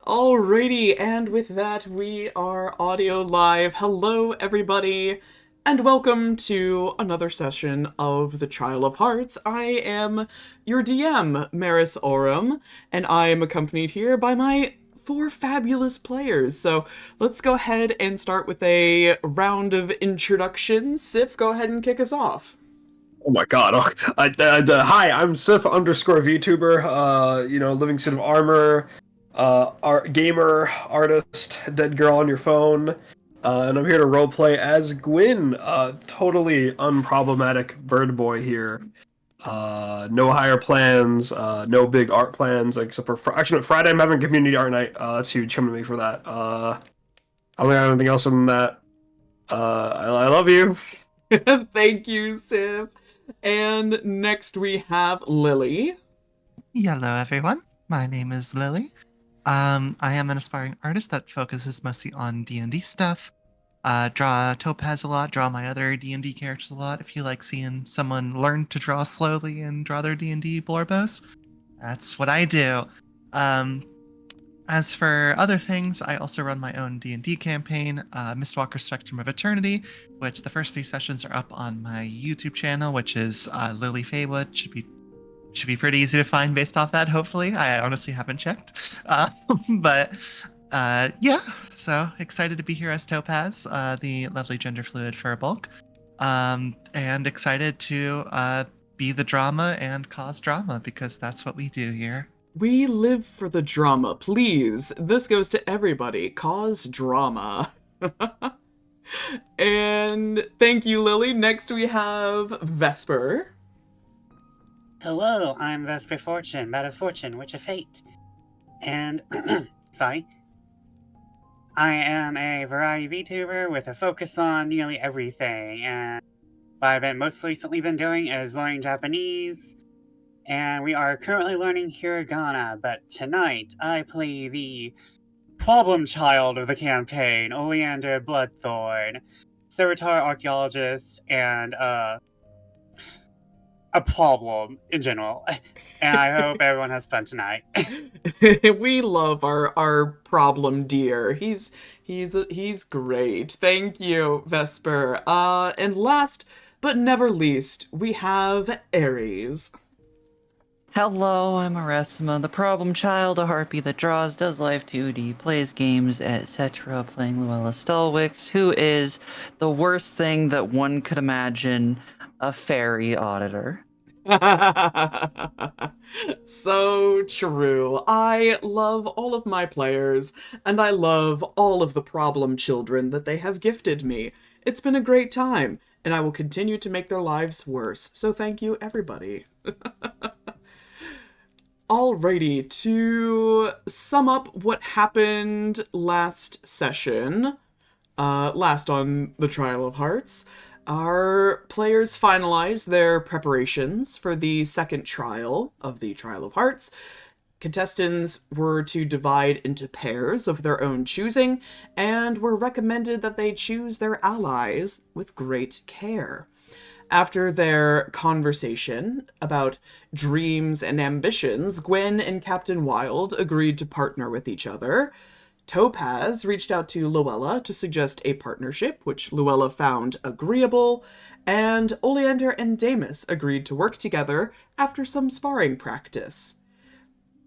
Alrighty, and with that, we are audio live. Hello, everybody, and welcome to another session of the Trial of Hearts. I am your DM, Maris Oram, and I am accompanied here by my four fabulous players. So let's go ahead and start with a round of introductions. Sif, go ahead and kick us off. Oh my god. Hi, I'm Sif underscore VTuber, living suit of armor, art, gamer, artist, dead girl on your phone, and I'm here to roleplay as Gwyn, totally unproblematic bird boy here. No higher plans, no big art plans, except for, actually, Friday I'm having community art night, that's huge, come to me for that. I don't have anything else other than that. I love you. Thank you, Sif. And next we have Lily. Hello, everyone. My name is Lily. I am an aspiring artist that focuses mostly on D&D stuff. Draw Topaz a lot, draw my other D&D characters a lot. If you like seeing someone learn to draw slowly and draw their D&D blorbos, that's what I do. As for other things, I also run my own D&D campaign, Mistwalker Spectrum of Eternity, which the first 3 sessions are up on my YouTube channel, which is LilyFaewood. Should be pretty easy to find based off that, hopefully. I honestly haven't checked. Yeah, so excited to be here as Topaz, the lovely gender fluid furbulk. And excited to be the drama and cause drama, because that's what we do here. We live for the drama, please. This goes to everybody. Cause drama. And thank you, Lily. Next we have Vesper. Hello, I'm Vesper Fortune, bad of fortune, witch of fate. And, sorry. I am a variety VTuber with a focus on nearly everything, and what I've most recently been doing is learning Japanese, and we are currently learning Hiragana, but tonight I play the problem child of the campaign, Oleander Bloodthorne, Servitor Archaeologist, and, a problem in general, and I hope everyone has fun tonight. We love our problem deer. He's great. Thank you, Vesper. And last but never least, we have Ares. Hello, I'm Aresma, the problem child, a harpy that draws, does live 2D, plays games, etc., playing Luella Stalwix, who is the worst thing that one could imagine, a fairy auditor. So true. I love all of my players, and I love all of the problem children that they have gifted me. It's been a great time, and I will continue to make their lives worse, so thank you, everybody. Alrighty, to sum up what happened last session, last on the Trial of Hearts, our players finalized their preparations for the second trial of the Trial of Hearts. Contestants were to divide into pairs of their own choosing, and were recommended that they choose their allies with great care. After their conversation about dreams and ambitions, Gwyn and Captain Wild agreed to partner with each other. Topaz reached out to Luella to suggest a partnership, which Luella found agreeable, and Oleander and Damus agreed to work together after some sparring practice.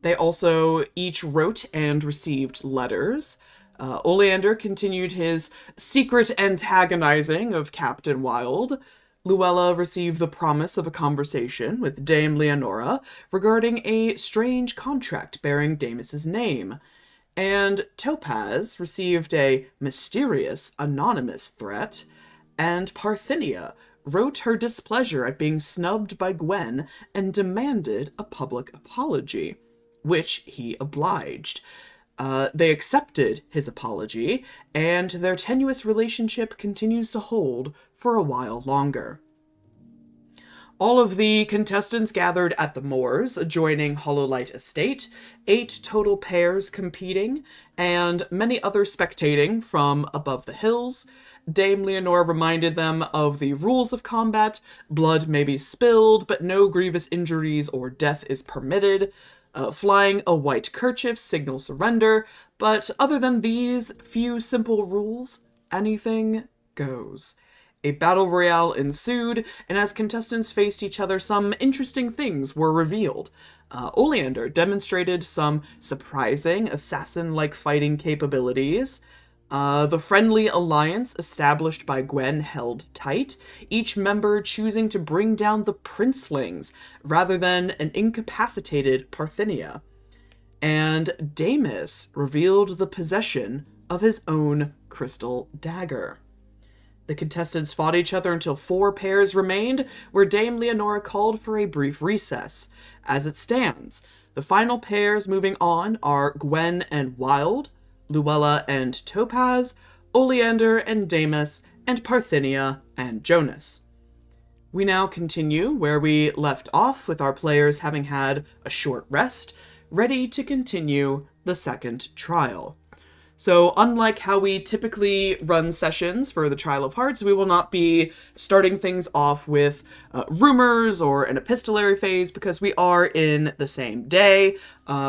They also each wrote and received letters. Oleander continued his secret antagonizing of Captain Wild. Luella received the promise of a conversation with Dame Leonora regarding a strange contract bearing Damus's name. And Topaz received a mysterious, anonymous threat, and Parthenia wrote her displeasure at being snubbed by Gwyn and demanded a public apology, which he obliged. They accepted his apology, and their tenuous relationship continues to hold for a while longer. All of the contestants gathered at the moors adjoining Hollowlight Estate, 8 total pairs competing, and many others spectating from above the hills. Dame Leonore reminded them of the rules of combat. Blood may be spilled, but no grievous injuries or death is permitted. Flying a white kerchief signals surrender, but other than these few simple rules, anything goes. A battle royale ensued, and as contestants faced each other, some interesting things were revealed. Oleander demonstrated some surprising assassin-like fighting capabilities. The friendly alliance established by Gwyn held tight, each member choosing to bring down the princelings rather than an incapacitated Parthenia. And Damus revealed the possession of his own crystal dagger. The contestants fought each other until 4 pairs remained, where Dame Leonora called for a brief recess. As it stands, the final pairs moving on are Gwyn and Wild, Luella and Topaz, Oleander and Damus, and Parthenia and Jonas. We now continue where we left off, with our players having had a short rest, ready to continue the second trial. So unlike how we typically run sessions for the Trial of Hearts, we will not be starting things off with rumors or an epistolary phase, because we are in the same day.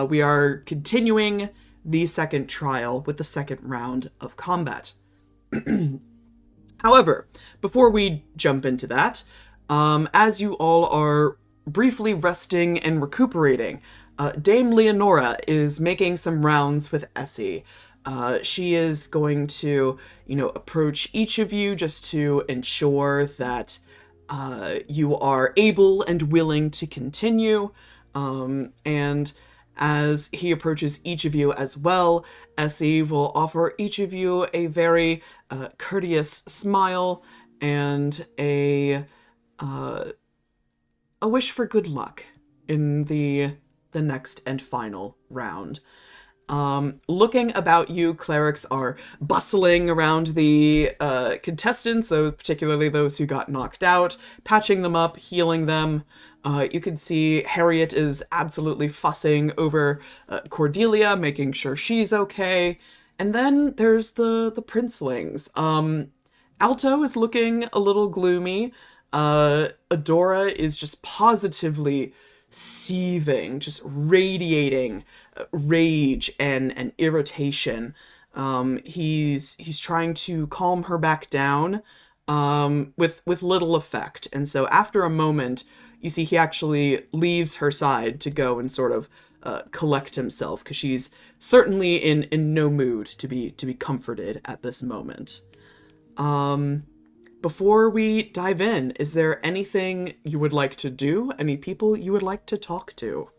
We are continuing the second trial with the second round of combat. However, before we jump into that, as you all are briefly resting and recuperating, Dame Leonora is making some rounds with Essie. She is going to, approach each of you just to ensure that you are able and willing to continue. And as he approaches each of you as well, Essie will offer each of you a very courteous smile and a wish for good luck in the next and final round. Looking about you, clerics are bustling around the contestants, particularly those who got knocked out, patching them up, healing them. You can see Harriet is absolutely fussing over Cordelia, making sure she's okay. And then there's the princelings. Alto is looking a little gloomy. Adora is just positively seething, just radiating rage and irritation. He's trying to calm her back down, with little effect. And so after a moment, you see he actually leaves her side to go and sort of collect himself, because she's certainly in no mood to be comforted at this moment. Before we dive in, is there anything you would like to do? Any people you would like to talk to?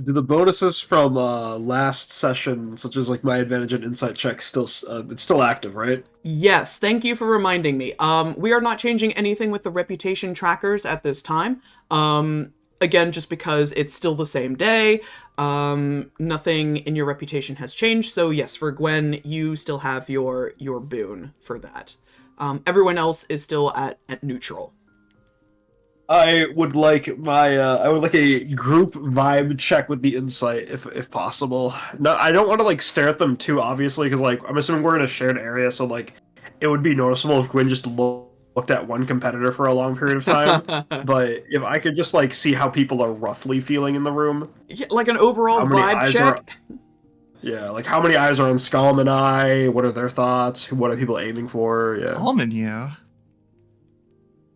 Do the bonuses from last session, such as like my advantage and insight checks, it's still active, right? Yes, thank you for reminding me. We are not changing anything with the reputation trackers at this time. Again, just because it's still the same day. Nothing in your reputation has changed. So yes, for Gwyn, you still have your boon for that. Everyone else is still at neutral. I would like a group vibe check with the insight if possible. No, I don't want to like stare at them too obviously, because like I'm assuming we're in a shared area, so like it would be noticeable if Gwyn just looked at one competitor for a long period of time. But if I could just like see how people are roughly feeling in the room, Yeah, like an overall vibe check. Yeah, like how many eyes are on Skullman and I? What are their thoughts? What are people aiming for? Yeah. Almond, you.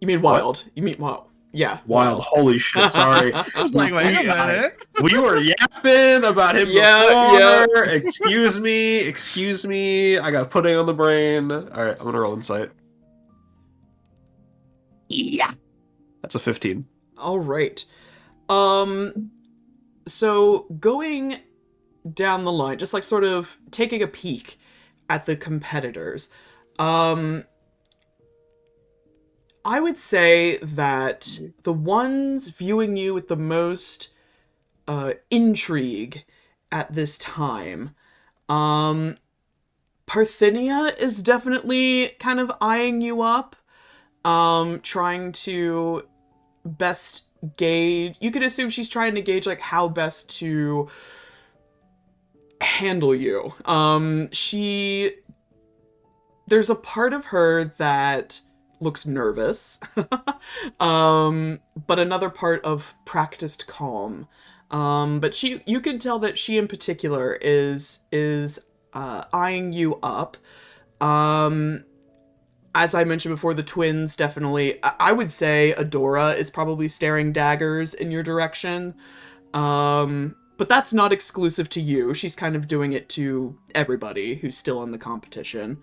You mean Wild? You mean Wild? Yeah, Wild. Holy shit! Sorry. I was like, wait a minute. We were yapping about him before. Excuse me. I got pudding on the brain. All right, I'm gonna roll insight. Yeah, that's a 15. All right. So going down the line, just like sort of taking a peek at the competitors, I would say that the ones viewing you with the most intrigue at this time, Parthenia is definitely kind of eyeing you up, trying to best gauge. You could assume she's trying to gauge like how best to handle you. There's a part of her that looks nervous. But another part of practiced calm. But you can tell that she in particular is eyeing you up. As I mentioned before, the twins definitely, I would say Adora is probably staring daggers in your direction. But that's not exclusive to you. She's kind of doing it to everybody who's still in the competition.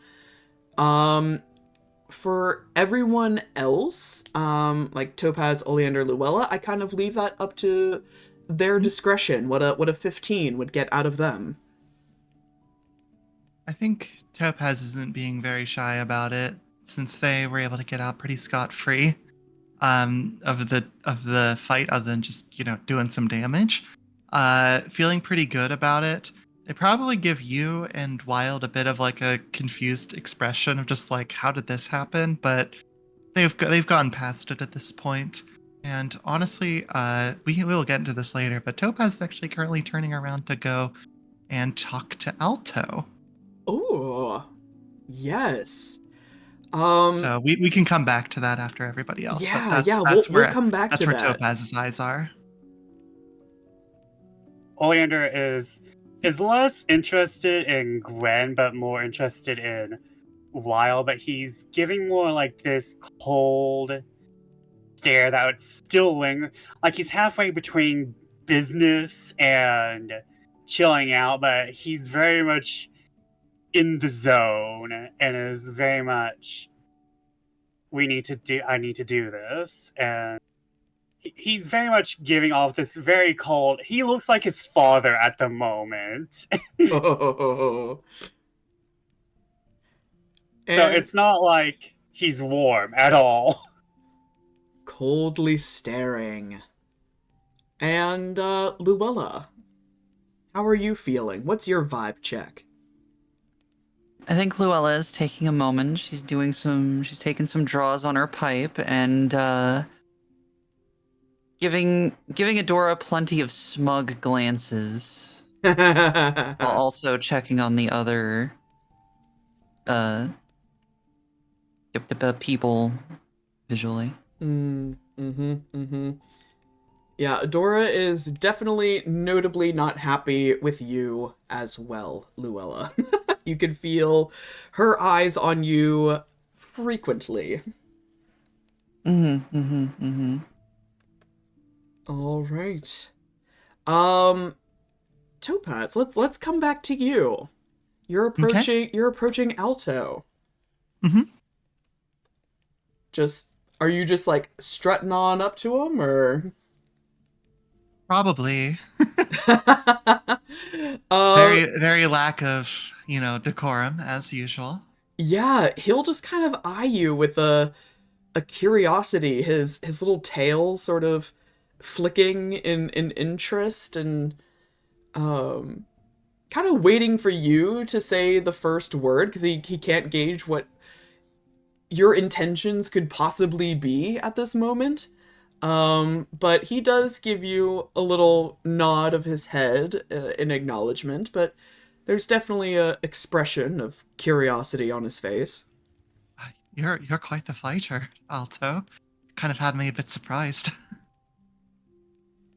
For everyone else, like Topaz, Oleander, Luella, I kind of leave that up to their discretion. What a 15 would get out of them. I think Topaz isn't being very shy about it, since they were able to get out pretty scot-free of the fight, other than just doing some damage. Feeling pretty good about it. They probably give you and Wild a bit of like a confused expression of just like, how did this happen? But they've gone past it at this point. And honestly, we will get into this later, but Topaz is actually currently turning around to go and talk to Alto. Oh, yes. So we can come back to that after everybody else. Yeah, but yeah, that's we'll where come back that's to where that. Topaz's eyes are. Oleander is less interested in Gwen, but more interested in Wild. But he's giving more like this cold stare that would still linger. Like he's halfway between business and chilling out, but he's very much in the zone and is very much I need to do this. And he's very much giving off this very cold, he looks like his father at the moment. Oh. So it's not like he's warm at all. Coldly staring. And, Luella, how are you feeling? What's your vibe check? I think Luella is taking a moment. She's taking some draws on her pipe and giving Adora plenty of smug glances, while also checking on the other people visually. Yeah, Adora is definitely notably not happy with you as well, Luella. You can feel her eyes on you frequently. All right. Topaz, let's come back to you. You're approaching Alto. Are you just like strutting on up to him, or? Probably. Very lack of, decorum as usual. Yeah, he'll just kind of eye you with a curiosity, his little tail sort of flicking in interest and kind of waiting for you to say the first word, because he can't gauge what your intentions could possibly be at this moment. But he does give you a little nod of his head in acknowledgement, but there's definitely a expression of curiosity on his face. You're quite the fighter, Alto. Kind of had me a bit surprised.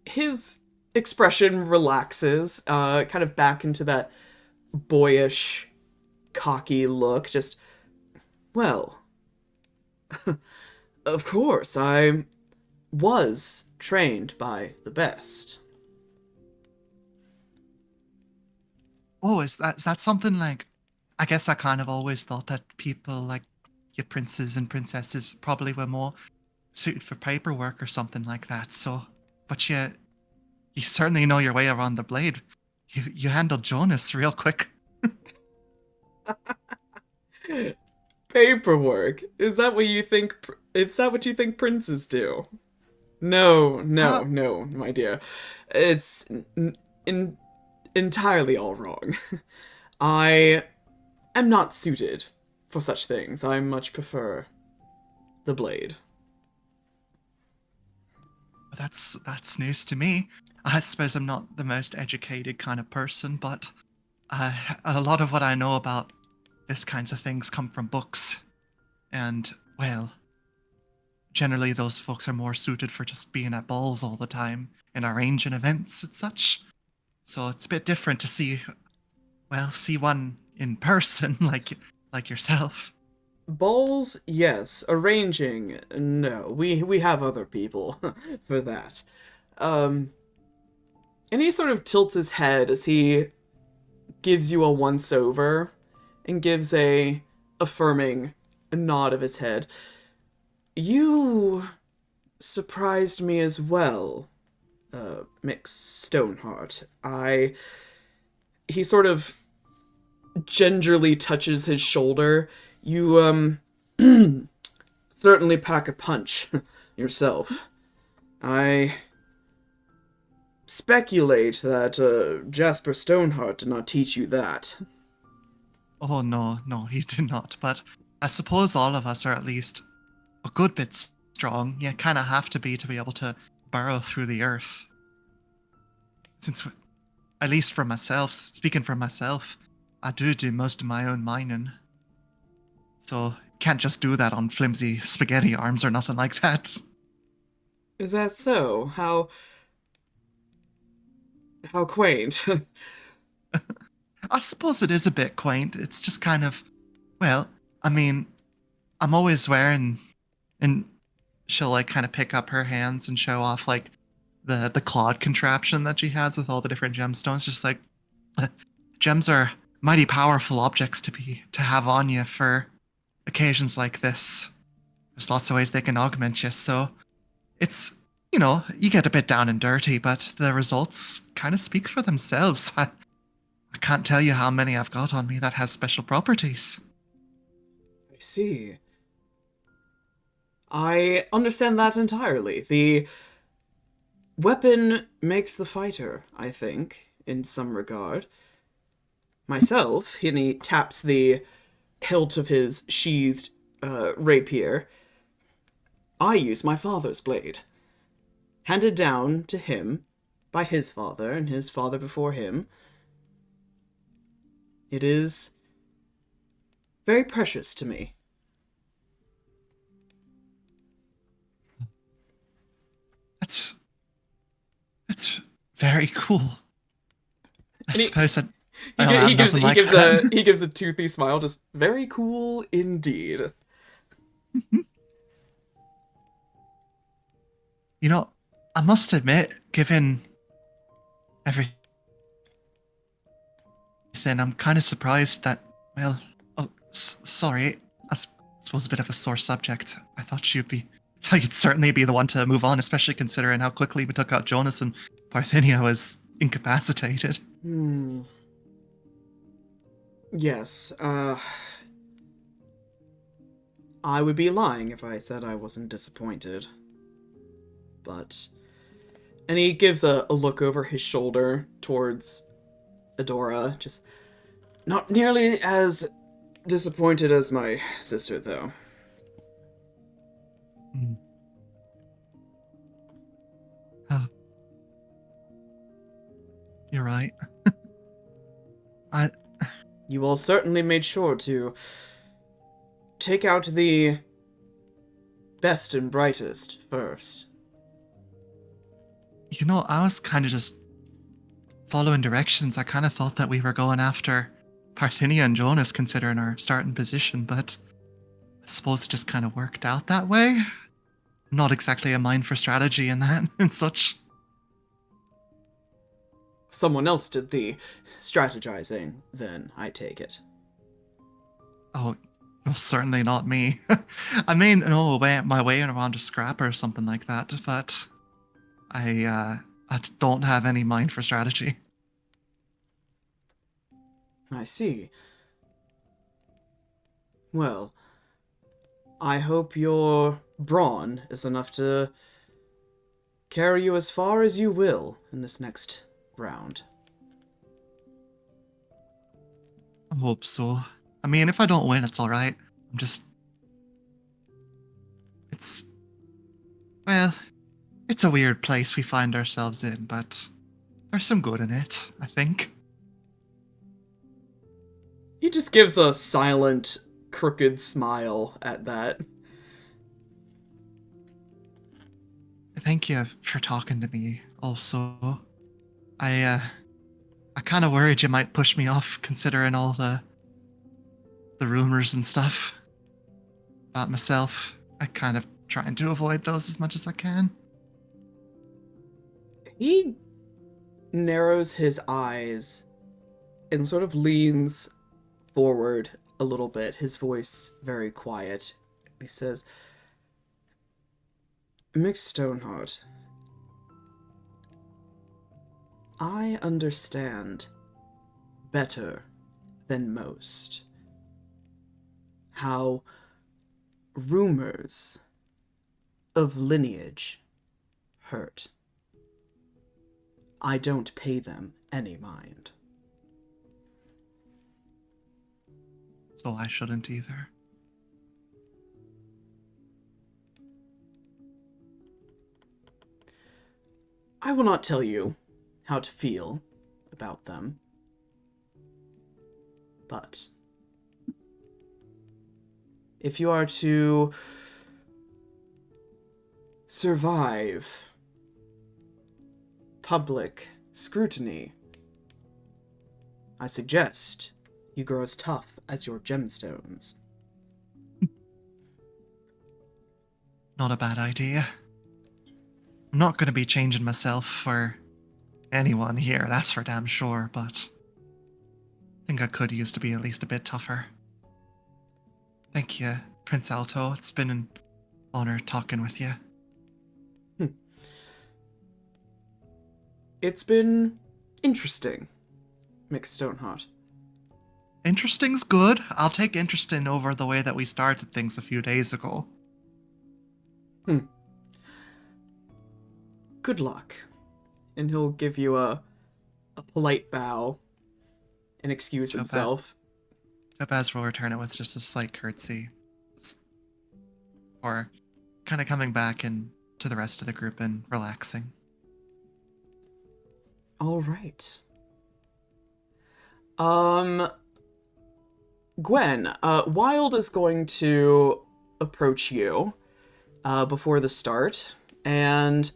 His expression relaxes, kind of back into that boyish, cocky look. Just, well, of course, I was trained by the best. Oh, is that something like... I guess I kind of always thought that people like your princes and princesses probably were more suited for paperwork or something like that. So, but you certainly know your way around the blade. You handled Jonas real quick. Paperwork? Is that what you think? Is that what you think princes do? No, my dear. It's entirely all wrong. I am not suited for such things. I much prefer the blade. That's news to me. I suppose I'm not the most educated kind of person, but a lot of what I know about this kinds of things come from books. And, well, generally those folks are more suited for just being at balls all the time and arranging events and such. So it's a bit different to see one in person like yourself. Balls, yes. Arranging, no. We have other people for that. And he sort of tilts his head as he gives you a once-over and gives a affirming nod of his head. You surprised me as well, Mick Stoneheart. He sort of gingerly touches his shoulder. You, certainly pack a punch yourself. I speculate that, Jasper Stoneheart did not teach you that. Oh, no, he did not. But I suppose all of us are at least a good bit strong. You kind of have to be able to burrow through the earth. Since, at least for myself, speaking for myself, I do most of my own mining. So, can't just do that on flimsy spaghetti arms or nothing like that. Is that so? How quaint. I suppose it is a bit quaint. It's just kind of, well, I mean, I'm always wearing, and she'll like kind of pick up her hands and show off like the clawed contraption that she has with all the different gemstones. Just like gems are mighty powerful objects to have on you for occasions like this. There's lots of ways they can augment you, so it's, you get a bit down and dirty, but the results kind of speak for themselves. I can't tell you how many I've got on me that has special properties. I see. I understand that entirely. The weapon makes the fighter, I think, in some regard. Myself, and he taps the hilt of his sheathed rapier. I use my father's blade, handed down to him by his father and his father before him. It is very precious to me. That's very cool. I And suppose that he gives a toothy smile, just very cool indeed. I must admit, given everything, I'm kind of surprised that, sorry, I suppose a bit of a sore subject. I thought you'd certainly be the one to move on, especially considering how quickly we took out Jonas and Parthenia was incapacitated. Yes, I would be lying if I said I wasn't disappointed. But... And he gives a look over his shoulder towards Adora, just... Not nearly as disappointed as my sister, though. Oh. You're right. You all certainly made sure to take out the best and brightest first. I was kind of just following directions. I kind of thought that we were going after Parthenia and Jonas, considering our starting position, but I suppose it just kind of worked out that way. I'm not exactly a mind for strategy in that and such. Someone else did the strategizing, then, I take it. Oh, certainly not me. I may know my way around a scrap or something like that, but I don't have any mind for strategy. I see. Well, I hope your brawn is enough to carry you as far as you will in this next round. I hope so. I mean, if I don't win, it's alright. It's a weird place we find ourselves in, but there's some good in it, I think. He just gives a silent, crooked smile at that. thank you for talking to me. Also, I kind of worried you might push me off, considering all the rumors and stuff about myself. I kind of trying to avoid those as much as I can. He narrows his eyes and sort of leans forward a little bit, his voice very quiet. He says, Mick Stoneheart, I understand better than most how rumors of lineage hurt. I don't pay them any mind. So I shouldn't either. I will not tell you how to feel about them, but if you are to survive public scrutiny, I suggest you grow as tough as your gemstones. Not a bad idea. I'm not going to be changing myself for anyone here, that's for damn sure, but I think I could use to be at least a bit tougher. Thank you, Prince Alto. It's been an honor talking with you. It's been interesting, Mick Stoneheart. Interesting's good. I'll take interesting over the way that we started things a few days ago. Good luck. And he'll give you a polite bow and excuse himself. Topaz will return it with just a slight curtsy. Or kind of coming back and to the rest of the group and relaxing. All right. Gwen, Wild is going to approach you before the start, and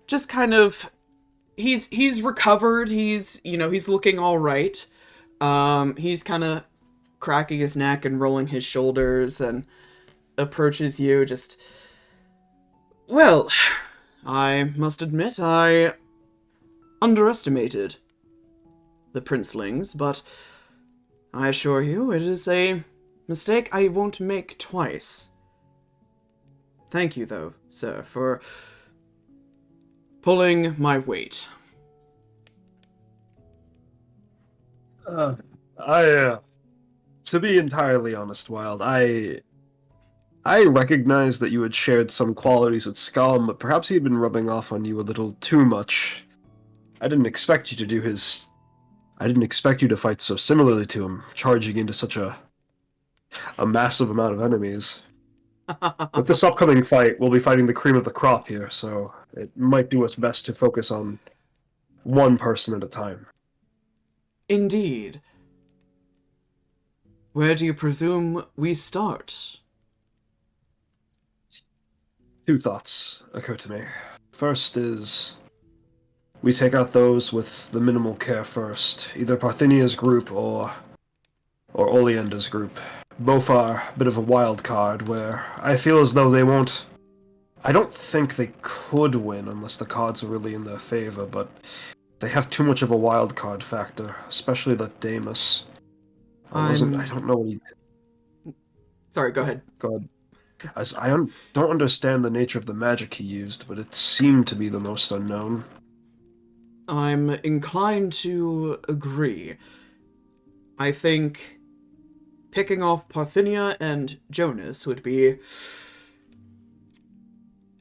just kind of he's recovered. He's looking all right. He's kind of cracking his neck and rolling his shoulders and approaches you. Just, well, I must admit I underestimated the princelings, but I assure you it is a mistake I won't make twice. Thank you, though, sir, for pulling my weight. To be entirely honest, Wild, I recognize that you had shared some qualities with Scum, but perhaps he'd been rubbing off on you a little too much. I didn't expect you to fight so similarly to him, charging into such a massive amount of enemies. With this upcoming fight, we'll be fighting the cream of the crop here, so it might do us best to focus on one person at a time. Indeed. Where do you presume we start? Two thoughts occur to me. First is, we take out those with the minimal care first, either Parthenia's group or Oleander's group. Both are a bit of a wild card, where I feel as though they won't... I don't think they could win unless the cards are really in their favor, but they have too much of a wild card factor, especially that Damus. I don't know what he... Sorry, go ahead. Go ahead. As I don't understand the nature of the magic he used, but it seemed to be the most unknown. I'm inclined to agree. I think picking off Parthenia and Jonas would be...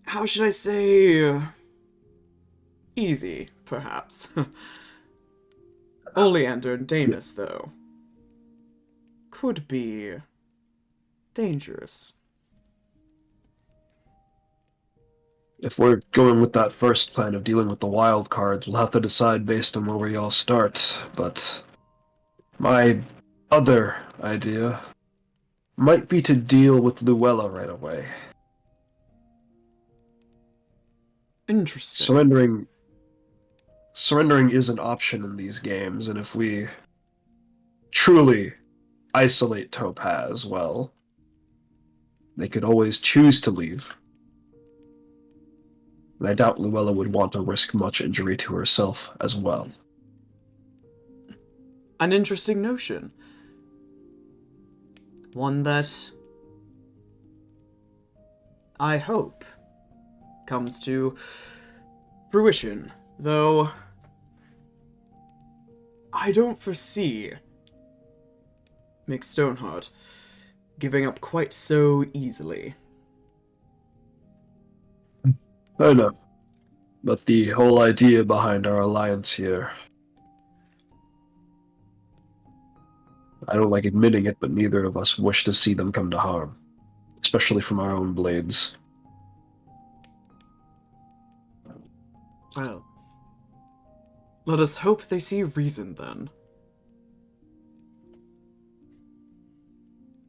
how should I say... easy, perhaps. Oleander and Damus, though, could be dangerous. If we're going with that first plan of dealing with the wild cards, we'll have to decide based on where we all start, but my other idea might be to deal with Luella right away. Interesting. Surrendering is an option in these games, and if we truly isolate Topaz, well, they could always choose to leave. And I doubt Luella would want to risk much injury to herself as well. An interesting notion. One that I hope comes to fruition, though I don't foresee Mick Stoneheart giving up quite so easily. I know. But the whole idea behind our alliance here, I don't like admitting it, but neither of us wish to see them come to harm, especially from our own blades. Well, let us hope they see reason then.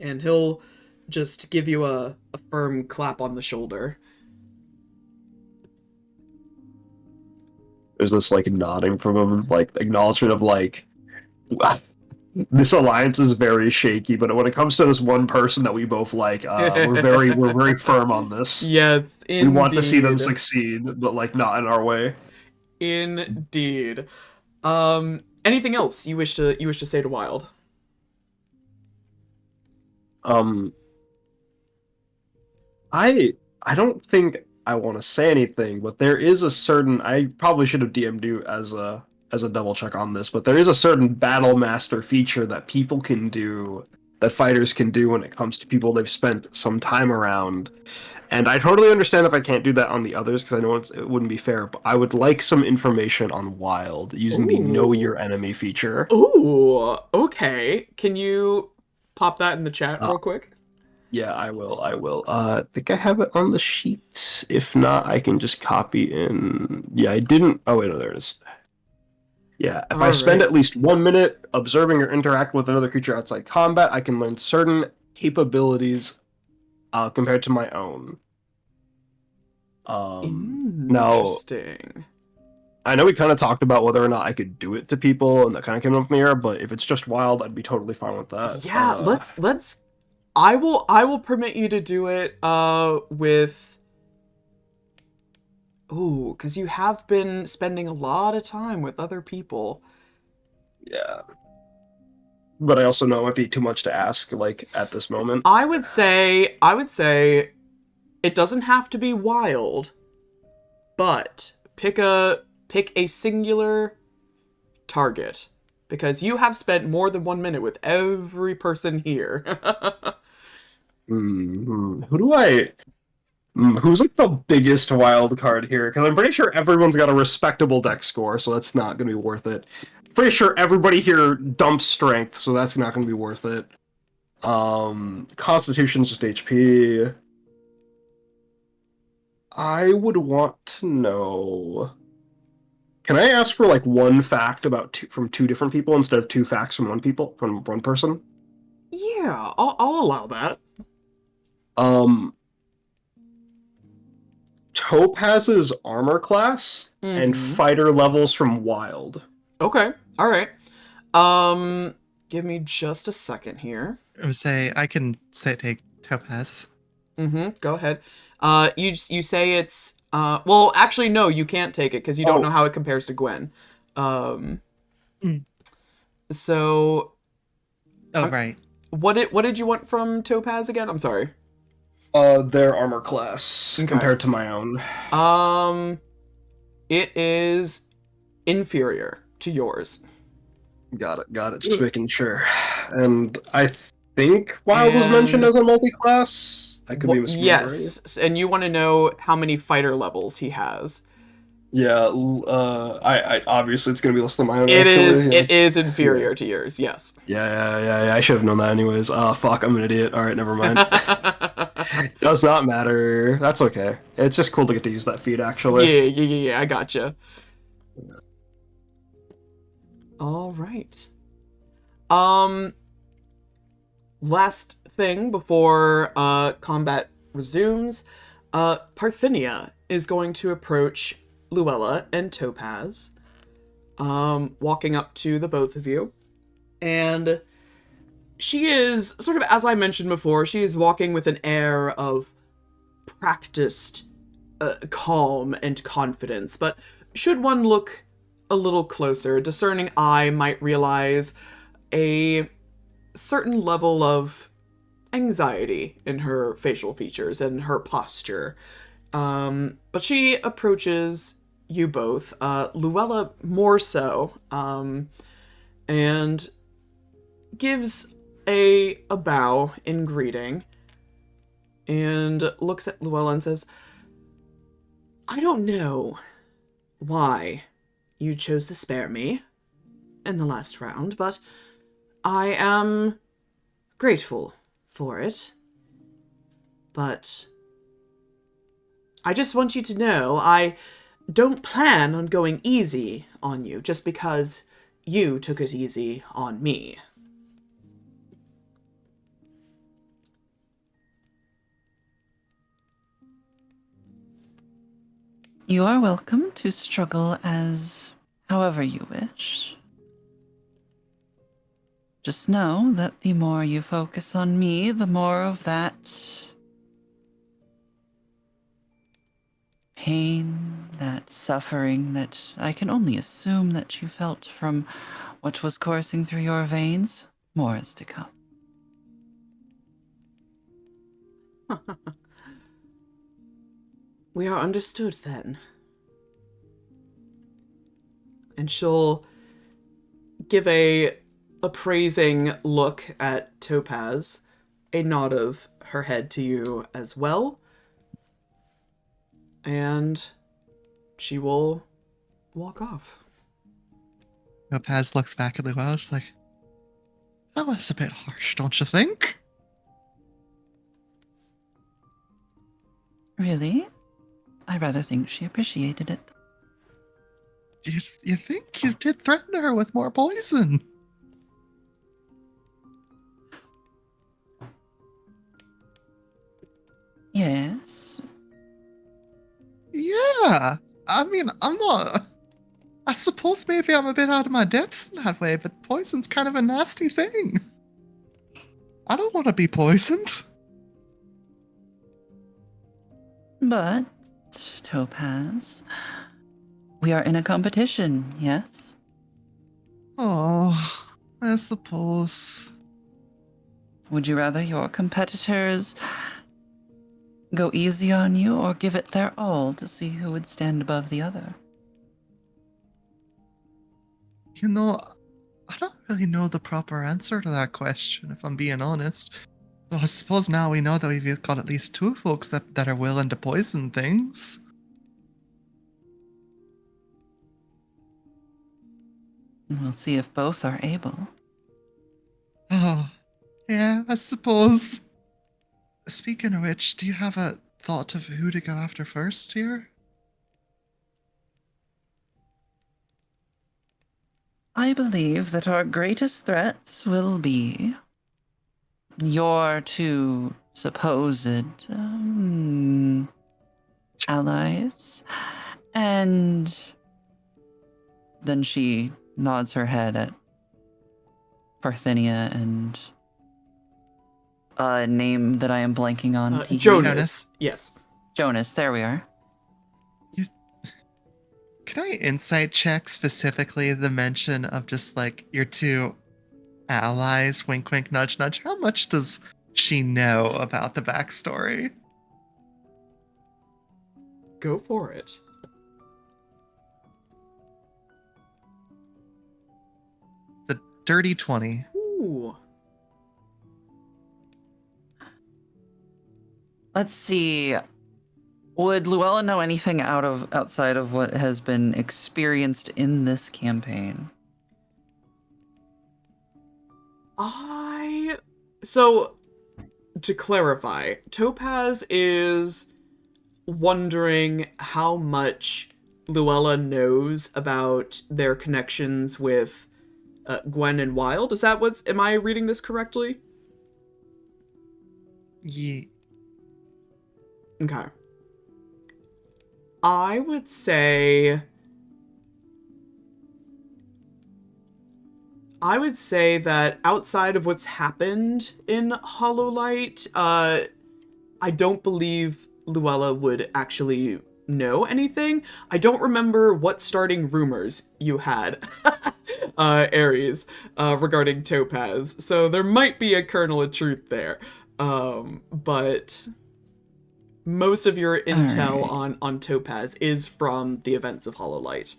And he'll just give you a firm clap on the shoulder. There's this, like, nodding from him, like, acknowledgement of, like, this alliance is very shaky, but when it comes to this one person that we both like, we're very firm on this. Yes, indeed. We want to see them succeed, but, like, not in our way. Indeed. Anything else you wish to say to Wild? I don't think I want to say anything, but there is a certain, I probably should have DM'd you as a double check on this, but there is a certain battle master feature that people can do, that fighters can do when it comes to people they've spent some time around. And I totally understand if I can't do that on the others, because I know it wouldn't be fair, but I would like some information on Wild using the Know Your Enemy feature. Ooh, okay. Can you pop that in the chat real quick? Yeah, I will. I think I have it on the sheet. If not, I can just copy in. Yeah, I didn't. Oh, wait, no, there it is. Yeah, if I spend at least 1 minute observing or interact with another creature outside combat, I can learn certain capabilities compared to my own. Interesting. Now, I know we kind of talked about whether or not I could do it to people, and that kind of came up in the air, but if it's just Wild, I'd be totally fine with that. Yeah, let's I will permit you to do it with because you have been spending a lot of time with other people. Yeah. But I also know it might be too much to ask, like, at this moment. I would say it doesn't have to be Wild, but pick a singular target, because you have spent more than 1 minute with every person here. Who's like the biggest wild card here? Because I'm pretty sure everyone's got a respectable dex score, so that's not going to be worth it. Pretty sure everybody here dumps strength, so that's not going to be worth it. Constitution's just HP. I would want to know. Can I ask for like one fact from two different people instead of two facts from one person? Yeah, I'll allow that. Topaz's armor class and fighter levels from Wild. Okay, all right. Give me just a second here. I would say I can take Topaz. Go ahead. You say it's well, actually no, you can't take it because you don't know how it compares to Gwyn. So. Right. What did you want from Topaz again? I'm sorry. Their armor class compared to my own. It is inferior to yours. Got it. Just making sure. And I think Wild was mentioned as a multi-class. I could be misremembering. Yes, and you want to know how many fighter levels he has. Yeah, I obviously it's gonna be less than my own. It is inferior to yours. Yes. Yeah. I should have known that anyways. Fuck, I'm an idiot. All right, never mind. Does not matter. That's okay. It's just cool to get to use that feat, actually. Yeah. I gotcha. All right. Last thing before combat resumes. Parthenia, is going to approach Luella and Topaz, walking up to the both of you. And she is, sort of as I mentioned before, she is walking with an air of practiced calm and confidence. But should one look a little closer, a discerning eye might realize a certain level of anxiety in her facial features and her posture. But she approaches you both, Luella more so, and gives a bow in greeting and looks at Luella and says, I don't know why you chose to spare me in the last round, but I am grateful for it. But I just want you to know I don't plan on going easy on you just because you took it easy on me. You are welcome to struggle as however you wish. Just know that the more you focus on me, the more of that pain, that suffering that I can only assume that you felt from what was coursing through your veins, more is to come. We are understood then. And she'll give a appraising look at Topaz, a nod of her head to you as well, and she will walk off. Topaz looks back at Luella. She's like, that was a bit harsh, don't you think? Really? I rather think she appreciated it. You think you did threaten her with more poison? Yes. Yeah. I mean, I'm not... I suppose maybe I'm a bit out of my depths in that way, but poison's kind of a nasty thing. I don't want to be poisoned. But, Topaz, we are in a competition, yes? Oh, I suppose. Would you rather your competitors go easy on you or give it their all to see who would stand above the other? You know, I don't really know the proper answer to that question, if I'm being honest. So I suppose now we know that we've got at least two folks that are willing to poison things. And we'll see if both are able. Oh, yeah, I suppose. Speaking of which, do you have a thought of who to go after first here? I believe that our greatest threats will be your two supposed allies, and then she nods her head at Parthenia and a name that I am blanking on. Jonas. Yes. Jonas, there we are. Can I insight check specifically the mention of just like your two allies, wink wink nudge nudge? How much does she know about the backstory? Go for it. The dirty 20. Ooh. Let's see. Would Luella know anything outside of what has been experienced in this campaign? So, to clarify, Topaz is wondering how much Luella knows about their connections with Gwyn and Wild. Is that am I reading this correctly? Yeah. Okay. I would say that outside of what's happened in Hollow Light, I don't believe Luella would actually know anything. I don't remember what starting rumors you had, Ares, regarding Topaz. So there might be a kernel of truth there. But most of your intel Alright. on Topaz is from the events of Hollow Light.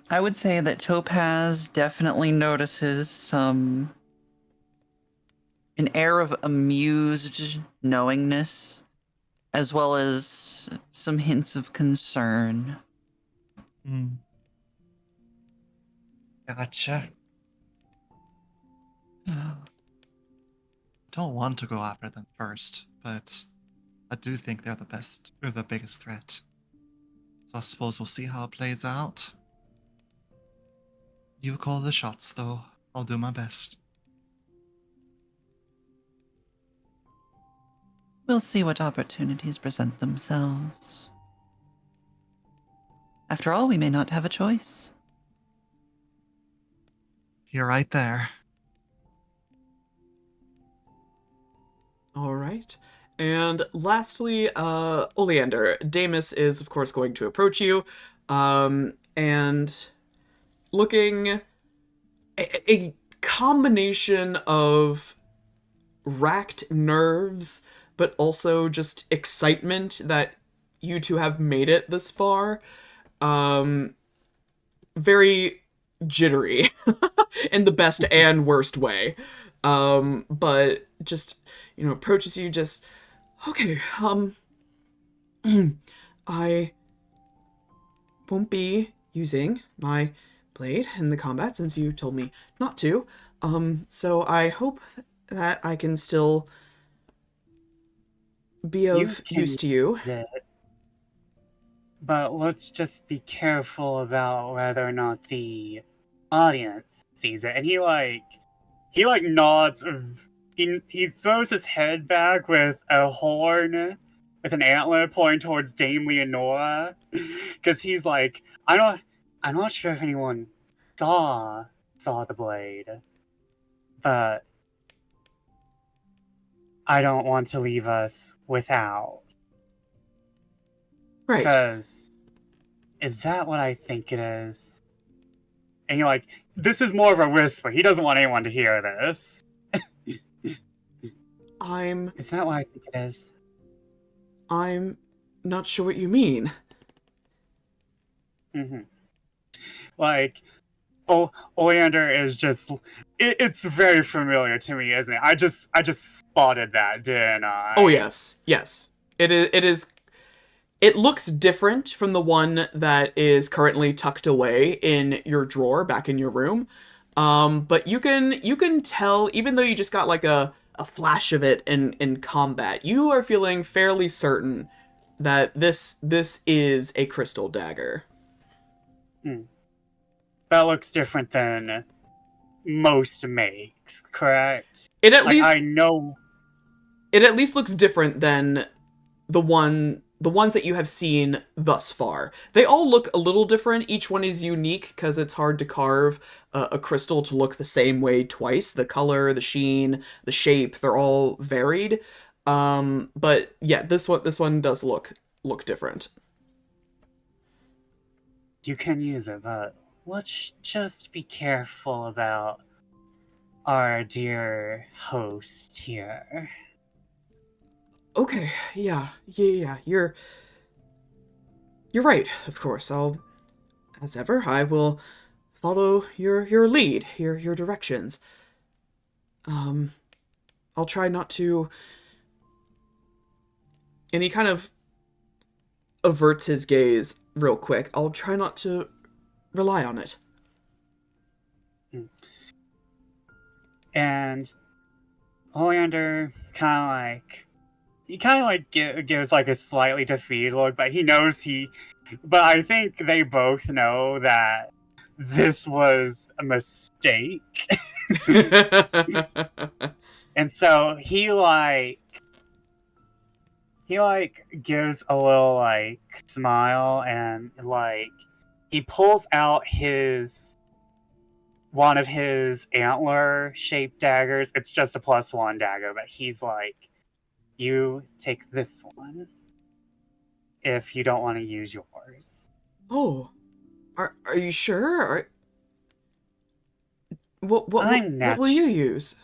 I would say that Topaz definitely notices an air of amused knowingness, as well as some hints of concern. Hmm. Gotcha. Don't want to go after them first, but I do think they're the biggest threat. So I suppose we'll see how it plays out. You call the shots, though. I'll do my best. We'll see what opportunities present themselves. After all, we may not have a choice. You're right there. All right. And lastly, Oleander. Damus is, of course, going to approach you, and looking a combination of racked nerves, but also just excitement that you two have made it this far. Very jittery in the best and worst way. But just, approaches you just, okay, I won't be using my blade in the combat since you told me not to. So I hope that I can still be of use to you. But let's just be careful about whether or not the audience sees it. And he nods. He throws his head back with a horn, with an antler pointing towards Dame Leonora, because he's like, I'm not sure if anyone saw the blade, but I don't want to leave us without. Right. Because, is that what I think it is? And you're like, this is more of a whisper. He doesn't want anyone to hear this. Is that what I think it is? I'm not sure what you mean. Mm-hmm. Like, Oleander is just... It's very familiar to me, isn't it? I just spotted that, didn't I? Oh, yes. Yes. It is. It looks different from the one that is currently tucked away in your drawer back in your room. But you can tell, even though you just got like a flash of it in combat, you are feeling fairly certain that this is a crystal dagger. That looks different than most makes, correct? It at least I know. It at least looks different than the ones that you have seen thus far. They all look a little different. Each one is unique because it's hard to carve a crystal to look the same way twice. The color, the sheen, the shape, they're all varied. But yeah, this one does look different. You can use it, but let's just be careful about our dear host here. Okay, yeah. You're right, of course. As ever, I will follow your lead, your directions. I'll try not to... And he kind of averts his gaze real quick. I'll try not to rely on it. And Oleander kind of gives like a slightly defeated look, but he knows but I think they both know that this was a mistake. And so he he like gives a little like smile and like he pulls out one of his antler shaped daggers. It's just a +1 dagger, but he's like, you take this one if you don't want to use yours. Oh, are you sure? What I'm what will you use?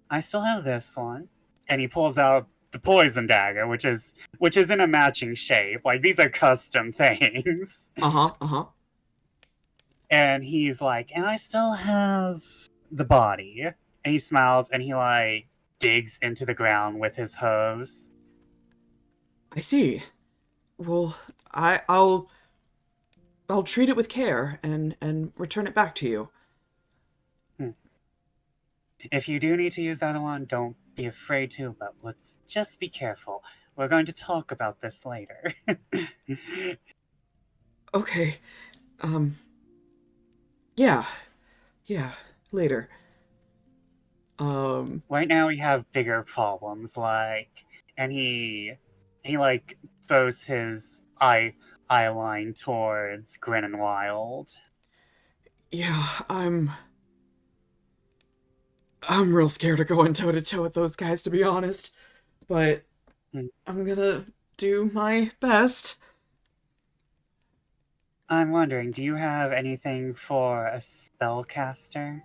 I still have this one. And he pulls out the poison dagger, which is in a matching shape. Like, these are custom things. Uh-huh. And he's like, and I still have the body. And he smiles and he like digs into the ground with his hooves. I see. Well, I'll treat it with care and return it back to you. If you do need to use that one, don't be afraid to, but let's just be careful. We're going to talk about this later. Okay. Yeah, later. Right now we have bigger problems, like, and he like throws his eye line towards Grin and Wild. Yeah, I'm real scared of going toe to toe with those guys, to be honest. But I'm gonna do my best. I'm wondering, do you have anything for a spellcaster?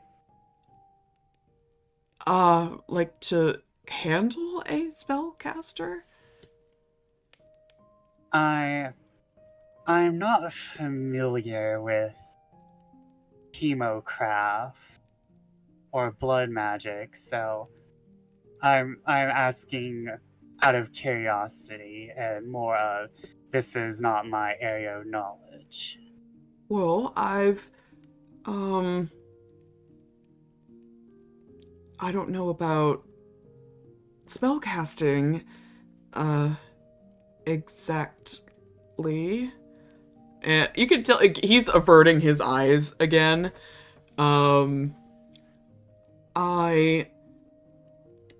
Like to handle a spellcaster? I'm not familiar with chemocraft or blood magic, so I'm asking out of curiosity and more of this is not my area of knowledge. Well, I've I don't know about spellcasting exactly. And you can tell he's averting his eyes again.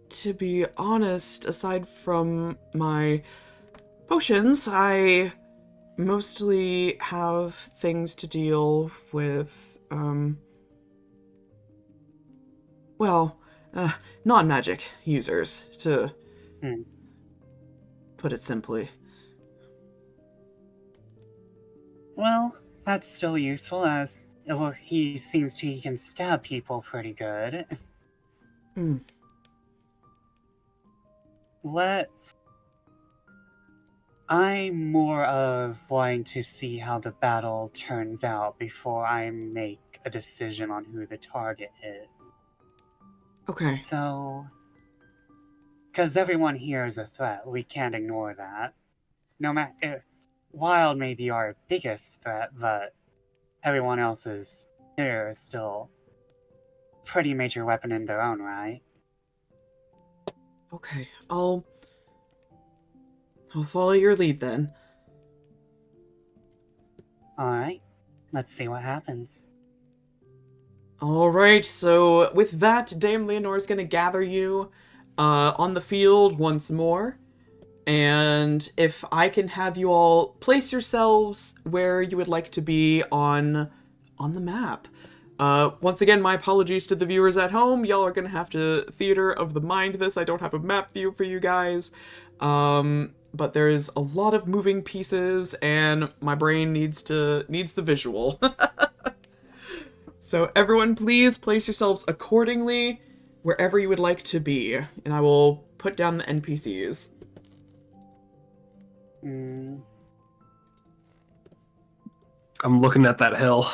To be honest, aside from my potions, I mostly have things to deal with, non-magic users, to put it simply. Well, that's still useful, as he seems he can stab people pretty good. I'm more of wanting to see how the battle turns out before I make a decision on who the target is. Okay. So, because everyone here is a threat, we can't ignore that. No matter, Wild may be our biggest threat, but everyone else's here is still a pretty major weapon in their own right. Okay, I'll follow your lead then. Alright, let's see what happens. Alright, so with that, Dame Leonore's gonna gather you on the field once more. And if I can have you all place yourselves where you would like to be on the map. Once again, my apologies to the viewers at home. Y'all are gonna have to theater of the mind this. I don't have a map view for you guys. But there's a lot of moving pieces, and my brain needs the visual. So everyone, please place yourselves accordingly wherever you would like to be, and I will put down the NPCs. I'm looking at that hill.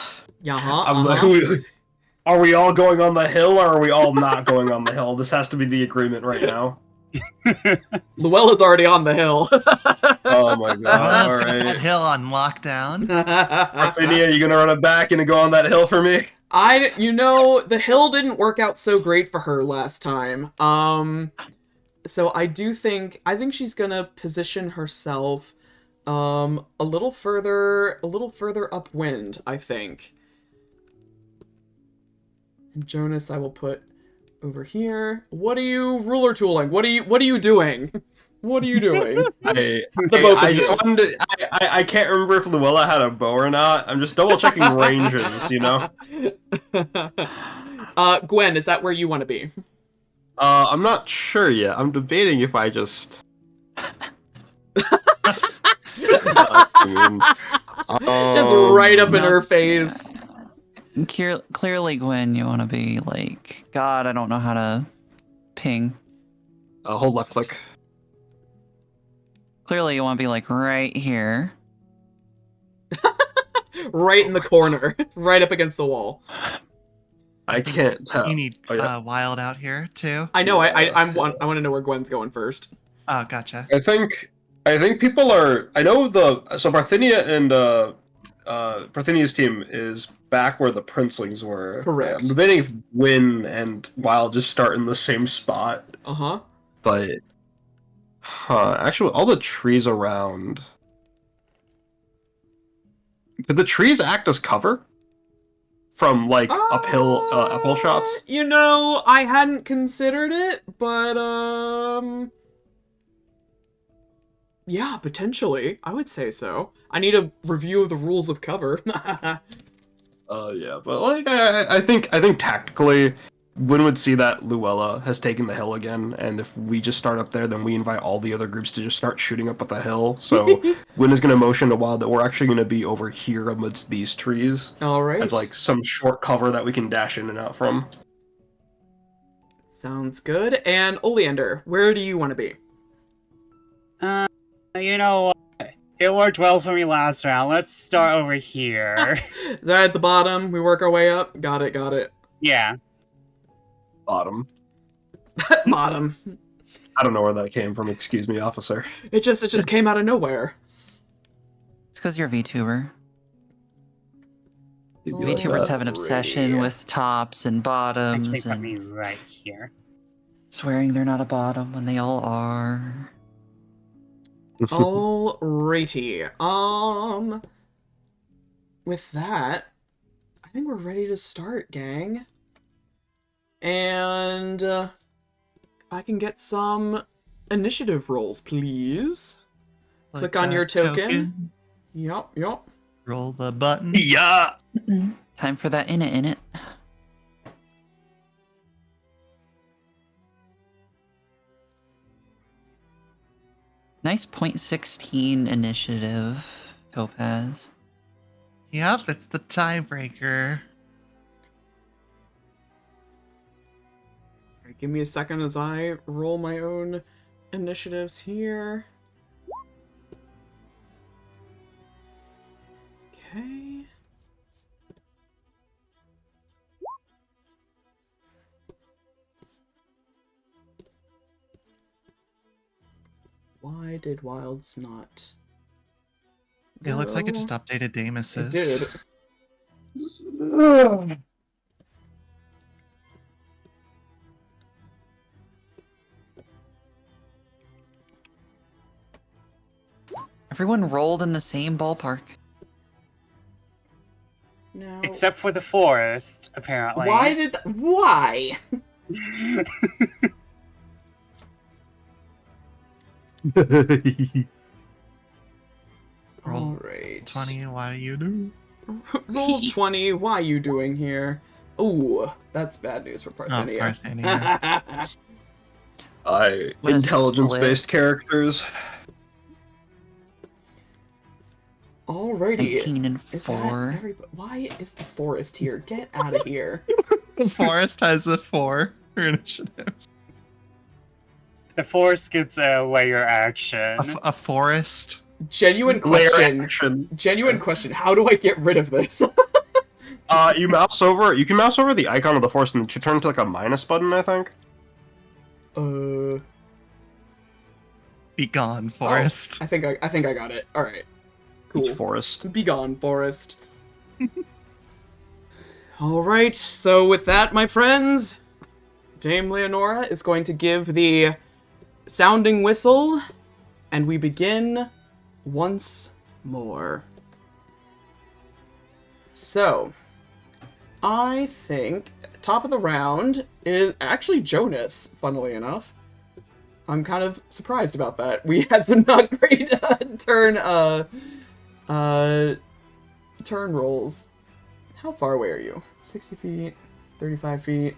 Are we all going on the hill, or are we all not going on the hill? This has to be the agreement right now. Luella's already on the hill. Oh my god! Well, All let's get that right. hill on lockdown. Arthenia, you gonna run it back and go on that hill for me? The hill didn't work out so great for her last time. So I think she's gonna position herself a little further upwind, I think. And Jonas, I will put over here. What are you ruler tooling? What are you doing? What are you doing? I both of just you. wanted to, I can't remember if Luella had a bow or not. I'm just double checking ranges, you know? Gwen, is that where you want to be? I'm not sure yet. I'm debating if I just... Just right up in no. her face. Clearly, Gwyn, you want to be like, God, I don't know how to ping. Hold left click. Clearly, you want to be like right here. Right in the corner. Right up against the wall. I can't tell. You need Oh, yeah. Wild out here too. I know, I want to know where Gwen's going first. Oh, gotcha. I think people are. I know so Parthenia and Parthenia's team is back where the Princelings were. Correct. I'm debating if Gwyn and Wild just start in the same spot. Uh-huh. But actually, all the trees around. Could the trees act as cover from like uphill shots? You know, I hadn't considered it, but yeah, potentially. I would say so. I need a review of the rules of cover. Yeah, but like I think tactically, Gwyn would see that Luella has taken the hill again, and if we just start up there, then we invite all the other groups to just start shooting up at the hill. So Gwyn is going to motion to Wild that we're actually going to be over here amidst these trees. All right. As like some short cover that we can dash in and out from. Sounds good. And Oleander, where do you want to be? You know what? It worked well for me last round. Let's start over here. Is that at the bottom? We work our way up? Got it. Yeah. Bottom. Bottom. I don't know where that came from. Excuse me, officer. It just came out of nowhere. It's because you're a VTuber. You Oh, like VTubers that? have an obsession with tops and bottoms Actually, put and me right here. swearing they're not a bottom when they all are. Alrighty. With that, I think we're ready to start, gang. And if I can get some initiative rolls, please. Click on your token. Yup. Roll the button. Yeah. Time for that in it. Nice 0.16 initiative, Topaz. Yep, it's the tiebreaker. Alright, give me a second as I roll my own initiatives here. Okay. Why did Wilds not? It looks like it go? just updated It Damus's. did. Everyone rolled in the same ballpark. No. Except for the forest, apparently. Why? Roll Alright. 20, what do you do? Roll 20, why you doing here? Ooh, that's bad news for Parthenia. Parthenia. What a Intelligence-based split. characters. Alrighty. 19 and Is 4. that everybody? Why is the forest here? Get out of here. The forest has a 4 for initiative. The forest gets a layer action. A forest. Genuine Layer question. action. Genuine question. How do I get rid of this? You mouse over. You can mouse over the icon of the forest, and it should turn into like a minus button, I think. Be gone, forest. I think I got it. All right. Cool. Each forest. Be gone, forest. All right. So with that, my friends, Dame Leonora is going to give the sounding whistle, and we begin once more. So, I think top of the round is actually Jonas, funnily enough. I'm kind of surprised about that. We had some not great turn rolls. How far away are you? 60 feet, 35 feet.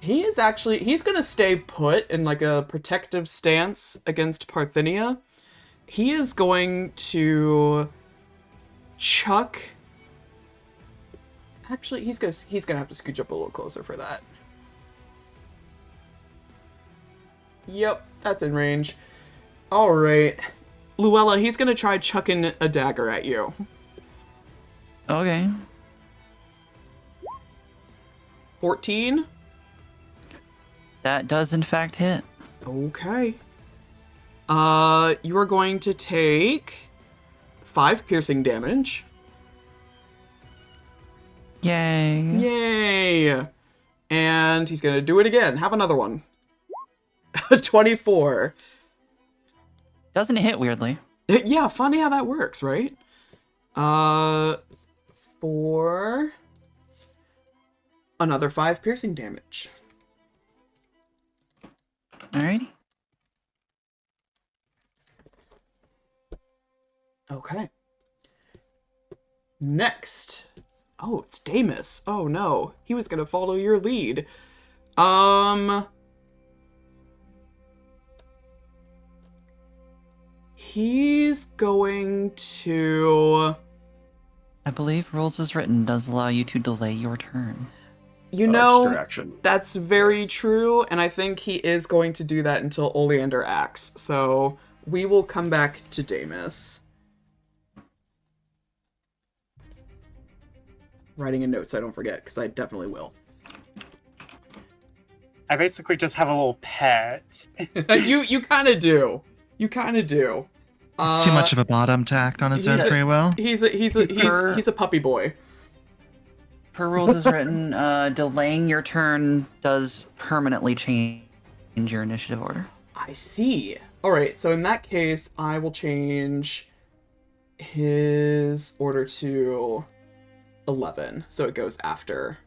He's gonna stay put in like a protective stance against Parthenia. He is going to chuck. Actually, he's gonna have to scooch up a little closer for that. Yep, that's in range. All right, Luella, he's gonna try chucking a dagger at you. Okay. 14. That does in fact hit. Okay. You are going to take 5 piercing damage. Yay. Yay! And he's gonna do it again. Have another one. 24. Doesn't hit weirdly. Yeah, funny how that works, right? For another 5 piercing damage. Alrighty. Okay. Next. Oh, it's Damus. Oh no. He was gonna follow your lead. He's going to... I believe rules as written does allow you to delay your turn. You know, distraction. that's very true, and I think he is going to do that until Oleander acts. So we will come back to Damus. Writing a note so I don't forget, because I definitely will. I basically just have a little pet. You kind of do. You kind of do. It's too much of a bottom to act on his own free will. He's a puppy boy. Per rules as written, delaying your turn does permanently change your initiative order. I see. Alright, so in that case, I will change his order to 11. So it goes after.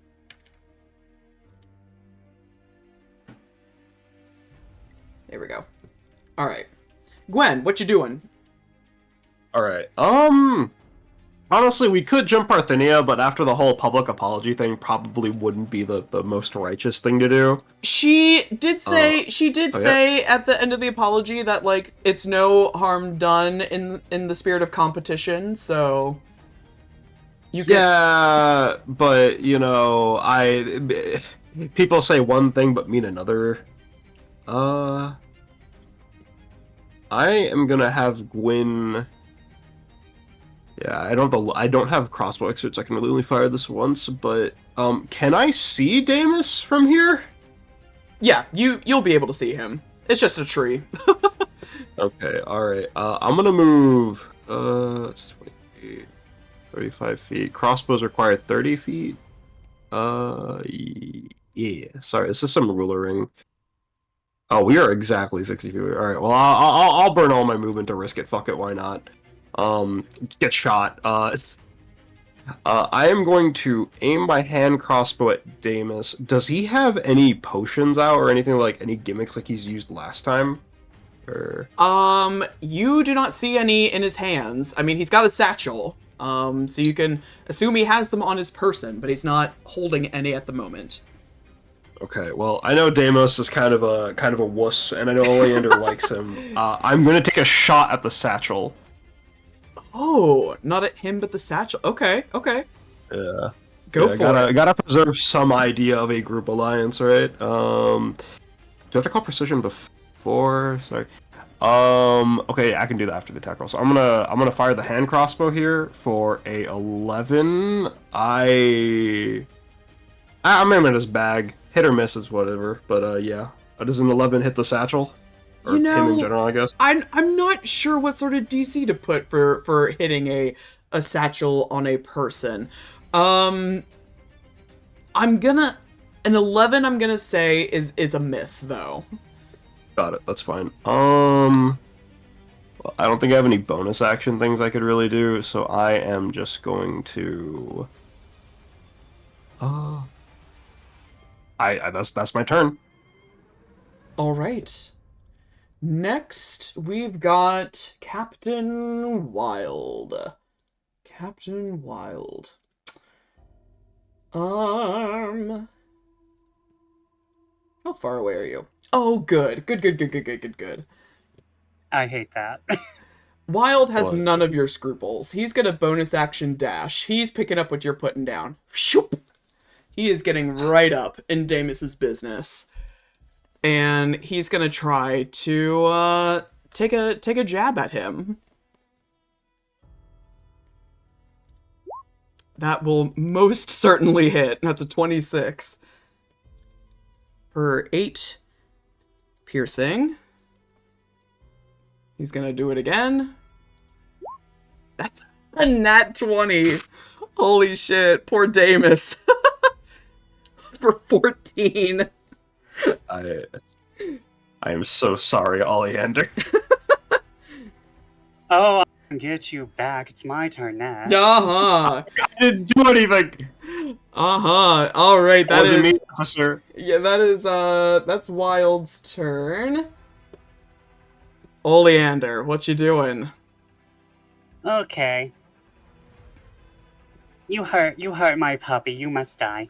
There we go. Alright. Gwen, what you doing? Alright, honestly, we could jump Parthenia, but after the whole public apology thing, probably wouldn't be the most righteous thing to do. She did say at the end of the apology that, like, it's no harm done in the spirit of competition, so... Yeah, but, you know, people say one thing but mean another. I am gonna have Gwyn... Yeah, I don't have crossbow excerpts. I can only fire this once, but can I see Damus from here? Yeah, you'll be able to see him. It's just a tree. Okay, all right. I'm gonna move. It's 20 feet, 35 feet. Crossbows require 30 feet. Yeah. Sorry, this is some ruler ring. Oh, we are exactly 60 feet. All right. Well, I'll burn all my movement to risk it. Fuck it. Why not? Get shot. I am going to aim my hand crossbow at Damus. Does he have any potions out or anything, like any gimmicks like he's used last time? Or... You do not see any in his hands. I mean, he's got a satchel. So you can assume he has them on his person, but he's not holding any at the moment. Okay, well, I know Deimos is kind of a wuss, and I know Oleander likes him. I'm gonna take a shot at the satchel. Oh, not at him, but the satchel. Okay. Yeah. Go for it. Gotta preserve some idea of a group alliance, right? Do I have to call precision before? Sorry. Okay, I can do that after the attack roll. So I'm gonna fire the hand crossbow here for a 11. I'm aiming at his bag. Hit or miss is whatever, but yeah. Does an 11 hit the satchel? Or him in general, I guess. I'm not sure what sort of DC to put for hitting a satchel on a person. An 11 I'm gonna say is a miss though. Got it. That's fine. Well, I don't think I have any bonus action things I could really do, so I am just going to. That's my turn. All right. Next, we've got Captain Wild. Captain Wild. How far away are you? Oh, good. Good. I hate that. Wild has What? none of your scruples. He's gonna bonus action dash. He's picking up what you're putting down. Shoop! He is getting right up in Damus's business. And he's gonna try to take a jab at him. That will most certainly hit. That's a 26. For 8 piercing. He's gonna do it again. That's a nat 20. Holy shit, poor Damus. For 14. I am so sorry, Oleander. Oh, I can get you back. It's my turn next. Uh-huh. I didn't do anything. Uh-huh. Alright, that Wasn't is... me, officer. Yeah, that's Wild's turn. Oleander, what you doing? Okay. You hurt my puppy. You must die.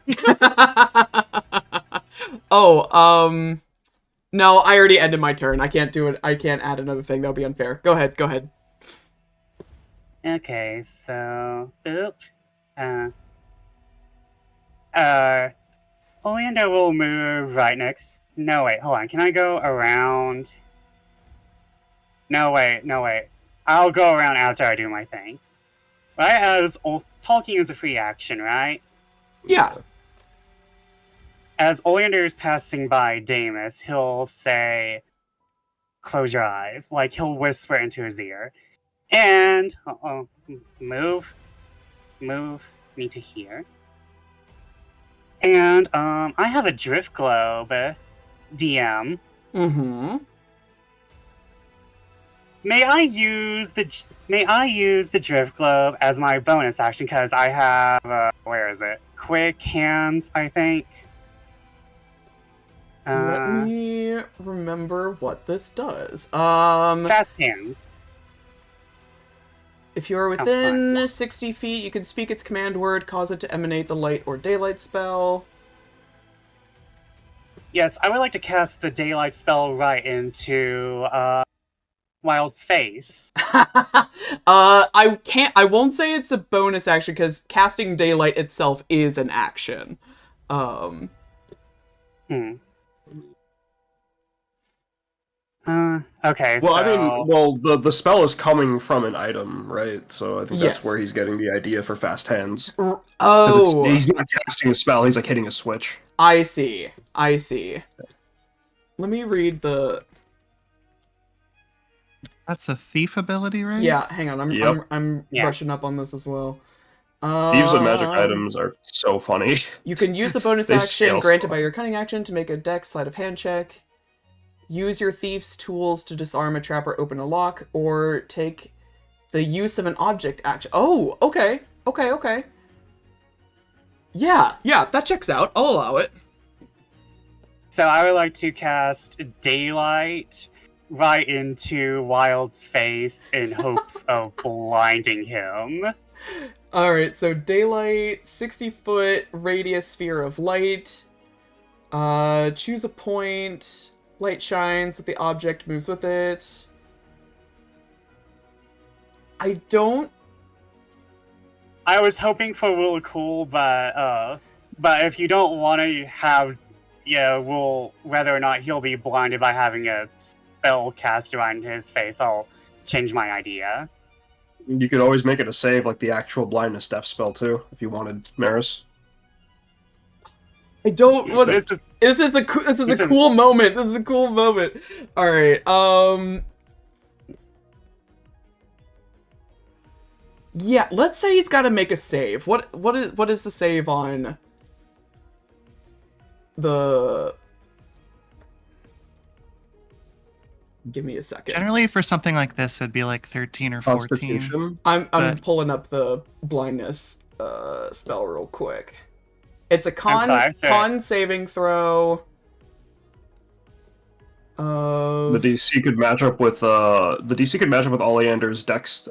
Oh, no, I already ended my turn. I can't do it. I can't add another thing. That would be unfair. Go ahead. Okay, so Oleander will move right next. No, wait, hold on. Can I go around? No, wait. I'll go around after I do my thing. Right? As talking is a free action, right? Yeah. As Oleander is passing by Damus, he'll say, "Close your eyes." Like, he'll whisper into his ear. And, move me to here. And, I have a drift globe, DM. Mm-hmm. May I use the drift globe as my bonus action? Because I have, where is it? Quick hands, I think. Let me remember what this does. Fast hands. If you are within 60 feet, you can speak its command word, cause it to emanate the light or daylight spell. Yes, I would like to cast the daylight spell right into, Wild's face. I won't say it's a bonus action, because casting daylight itself is an action. Okay, Well, so... I mean, the spell is coming from an item, right? So I think that's Yes. where he's getting the idea for fast hands. Oh, He's not casting a spell, he's like hitting a switch. I see. Let me read the... That's a thief ability, right? Yeah, hang on. Yep. I'm Yeah. brushing up on this as well. Thieves with magic items are so funny. You can use the bonus They action scale granted so by your cunning action to make a dex sleight of hand check. Use your thief's tools to disarm a trap or open a lock, or take the use of an object action. Oh, okay. Yeah, that checks out. I'll allow it. So I would like to cast daylight right into Wild's face in hopes of blinding him. Alright, so daylight, 60-foot radius sphere of light. Choose a point. Light shines, the object moves with it. I was hoping for really cool, but if you don't want to have, rule whether or not he'll be blinded by having a spell cast around his face, I'll change my idea. You could always make it a save, like the actual blindness death spell too, if you wanted, Maris. I don't. What, This is this is a cool moment. This is a cool moment. All right. Yeah. Let's say he's got to make a save. What is the save on the? Give me a second. Generally, for something like this, it'd be like 13 or 14. Constitution. I'm but- pulling up the blindness spell real quick. It's a I'm sorry, con saving throw. The of... DC could match up with Oleander's Dex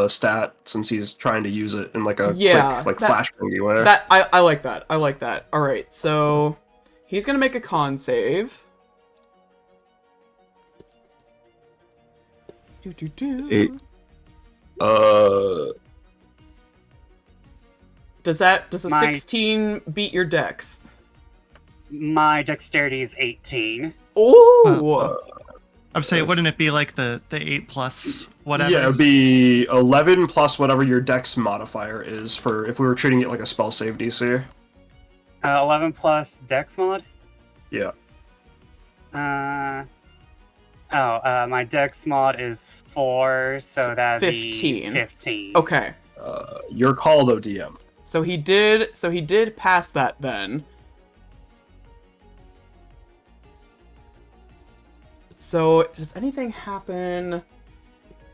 stat, since he's trying to use it in like a Yeah, quick that, flash thingy way. that I like that. I like that. All right, so he's gonna make a con save. Eight. Does a My- 16 beat your dex? My dexterity is 18. Oh, I'd say, wouldn't it be like the 8 plus whatever? Yeah, it'd be 11 plus whatever your Dex modifier is for if we were treating it like a spell save DC. 11 plus dex mod? Yeah. My dex mod is 4, so that'd 15. be 15. okay. Your call though, DM. So he did pass that then. So does anything happen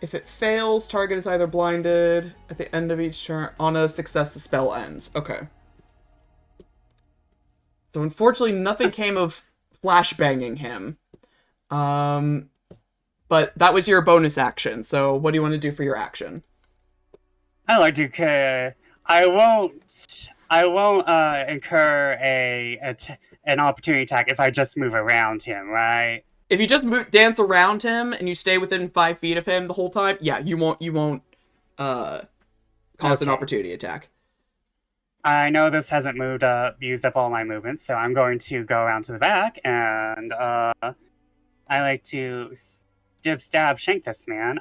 if it fails? Target is either blinded at the end of each turn. On a success, the spell ends. Okay. So unfortunately, nothing came of flashbanging him. But that was your bonus action. So what do you want to do for your action? I like to. I won't incur an opportunity attack if I just move around him, right? If you just dance around him and you stay within 5 feet of him the whole time, yeah, you won't cause an Okay. opportunity attack. I know this hasn't used up all my movements, so I'm going to go around to the back, and I like to stab shank this man.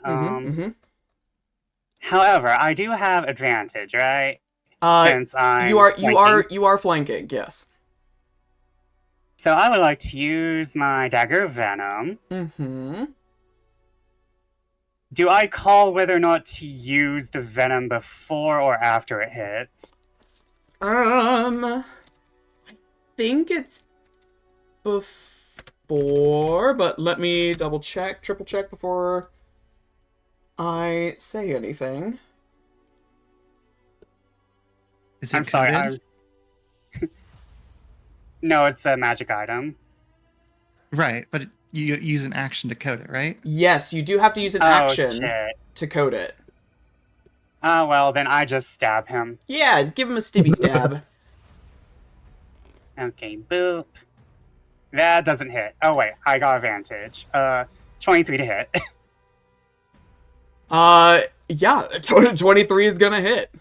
However, I do have advantage, right? Since I'm you flanking. are flanking, yes. So I would like to use my dagger of venom. Do I call whether or not to use the venom before or after it hits? I think it's before, but let me triple check before I say anything. Is it I'm sorry. coded? No, it's a magic item. Right, but you use an action to code it, right? Yes, you do have to use an Oh, action shit. to code it. Well, then I just stab him. Yeah, give him a stibby stab. Okay, boop. That doesn't hit. Oh, wait, I got advantage. 23 to hit. Yeah, 23 is gonna hit.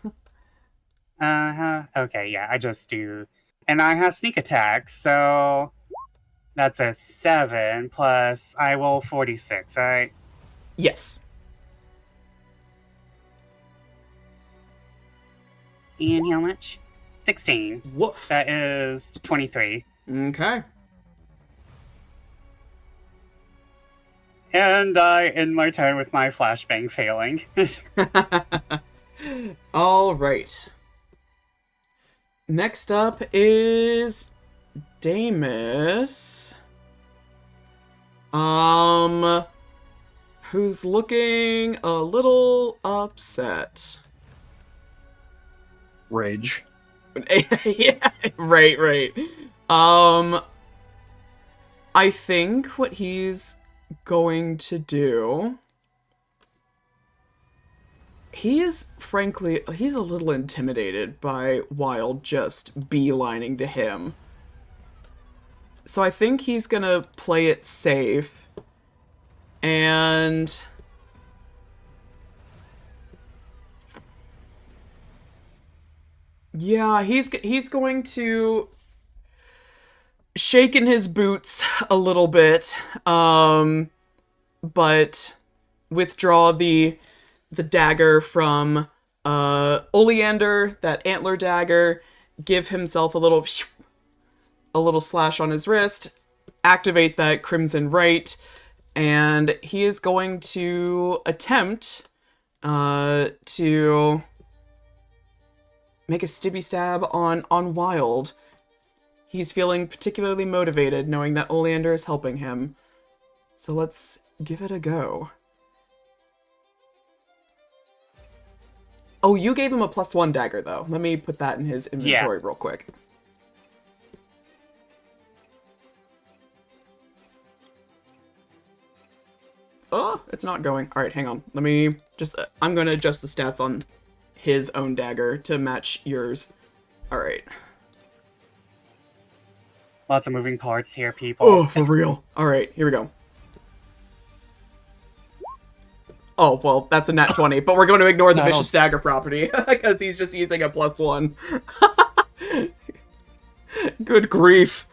Okay, yeah, I just do. And I have sneak attack, so that's a 7 plus I roll 46, right? Yes. And how much? 16. Woof. That is 23. Okay. And I end my turn with my flashbang failing. All right. Next up is Damus. Who's looking a little upset. Rage. Yeah, right. I think what he's going to do... he's a little intimidated by Wild just beelining to him. So I think he's gonna play it safe. And... yeah, he's going to shake in his boots a little bit, but withdraw the dagger from Oleander, that antler dagger, give himself a little slash on his wrist, activate that crimson right, and he is going to attempt to make a stibby stab on Wild. He's feeling particularly motivated, knowing that Oleander is helping him. So let's give it a go. Oh, you gave him a +1 dagger, though. Let me put that in his inventory real quick. It's not going. All right, hang on. Let me just... I'm going to adjust the stats on his own dagger to match yours. All right. Lots of moving parts here, people. Oh, for real. All right, here we go. Oh, well, that's a nat 20, but we're going to ignore the vicious dagger property because he's just using a +1. Good grief.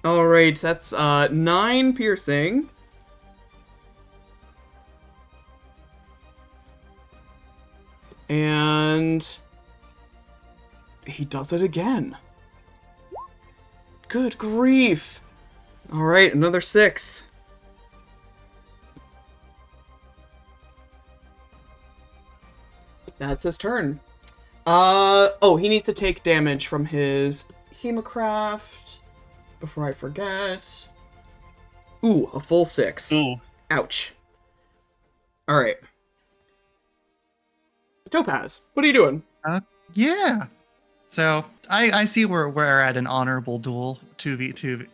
All right, that's 9 piercing. And he does it again. Good grief. All right, another 6. That's his turn. Oh, he needs to take damage from his Hemocraft before I forget. Ooh, a full 6. Ooh. Ouch. All right. Topaz, what are you doing? Yeah. So I see we're at an honorable duel 2v2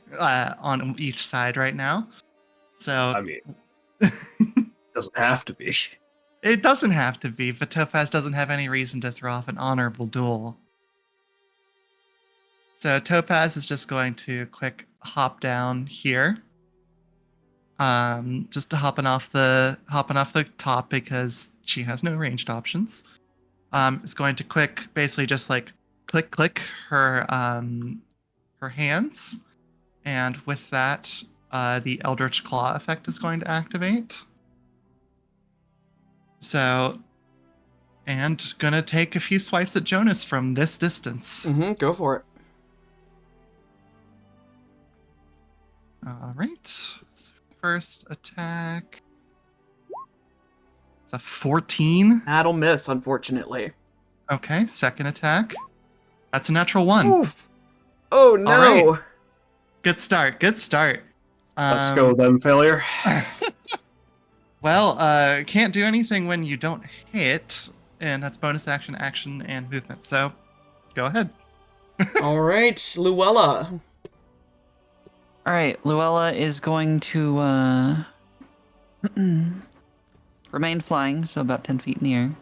on each side right now. So I mean, doesn't have to be. it doesn't have to be, but Topaz doesn't have any reason to throw off an honorable duel. So Topaz is just going to quick hop down here. Just to hopping off the top because she has no ranged options. Is going to basically just like click her hands, and with that, the Eldritch Claw effect is going to activate. So, and gonna take a few swipes at Jonas from this distance. Go for it. All right. First attack. It's a 14. That'll miss, unfortunately. Okay, second attack. That's a natural 1. Oof. Oh, no. All right. Good start. Let's go then, failure. Well, can't do anything when you don't hit, and that's bonus action, and movement. So, go ahead. All right, Luella. All right, Luella is going to remain flying, so about 10 feet in the air.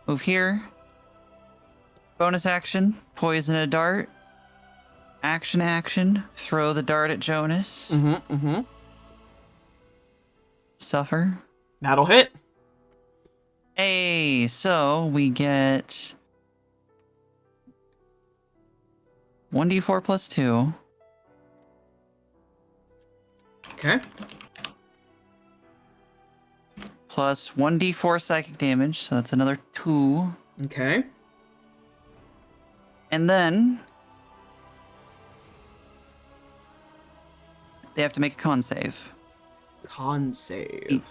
Move here. Bonus action, poison a dart. Action, throw the dart at Jonas. Suffer. That'll hit. Hey, so we get 1d4 plus 2. Okay. Plus 1d4 psychic damage, so that's another 2. Okay. And then they have to make a con save. Con save.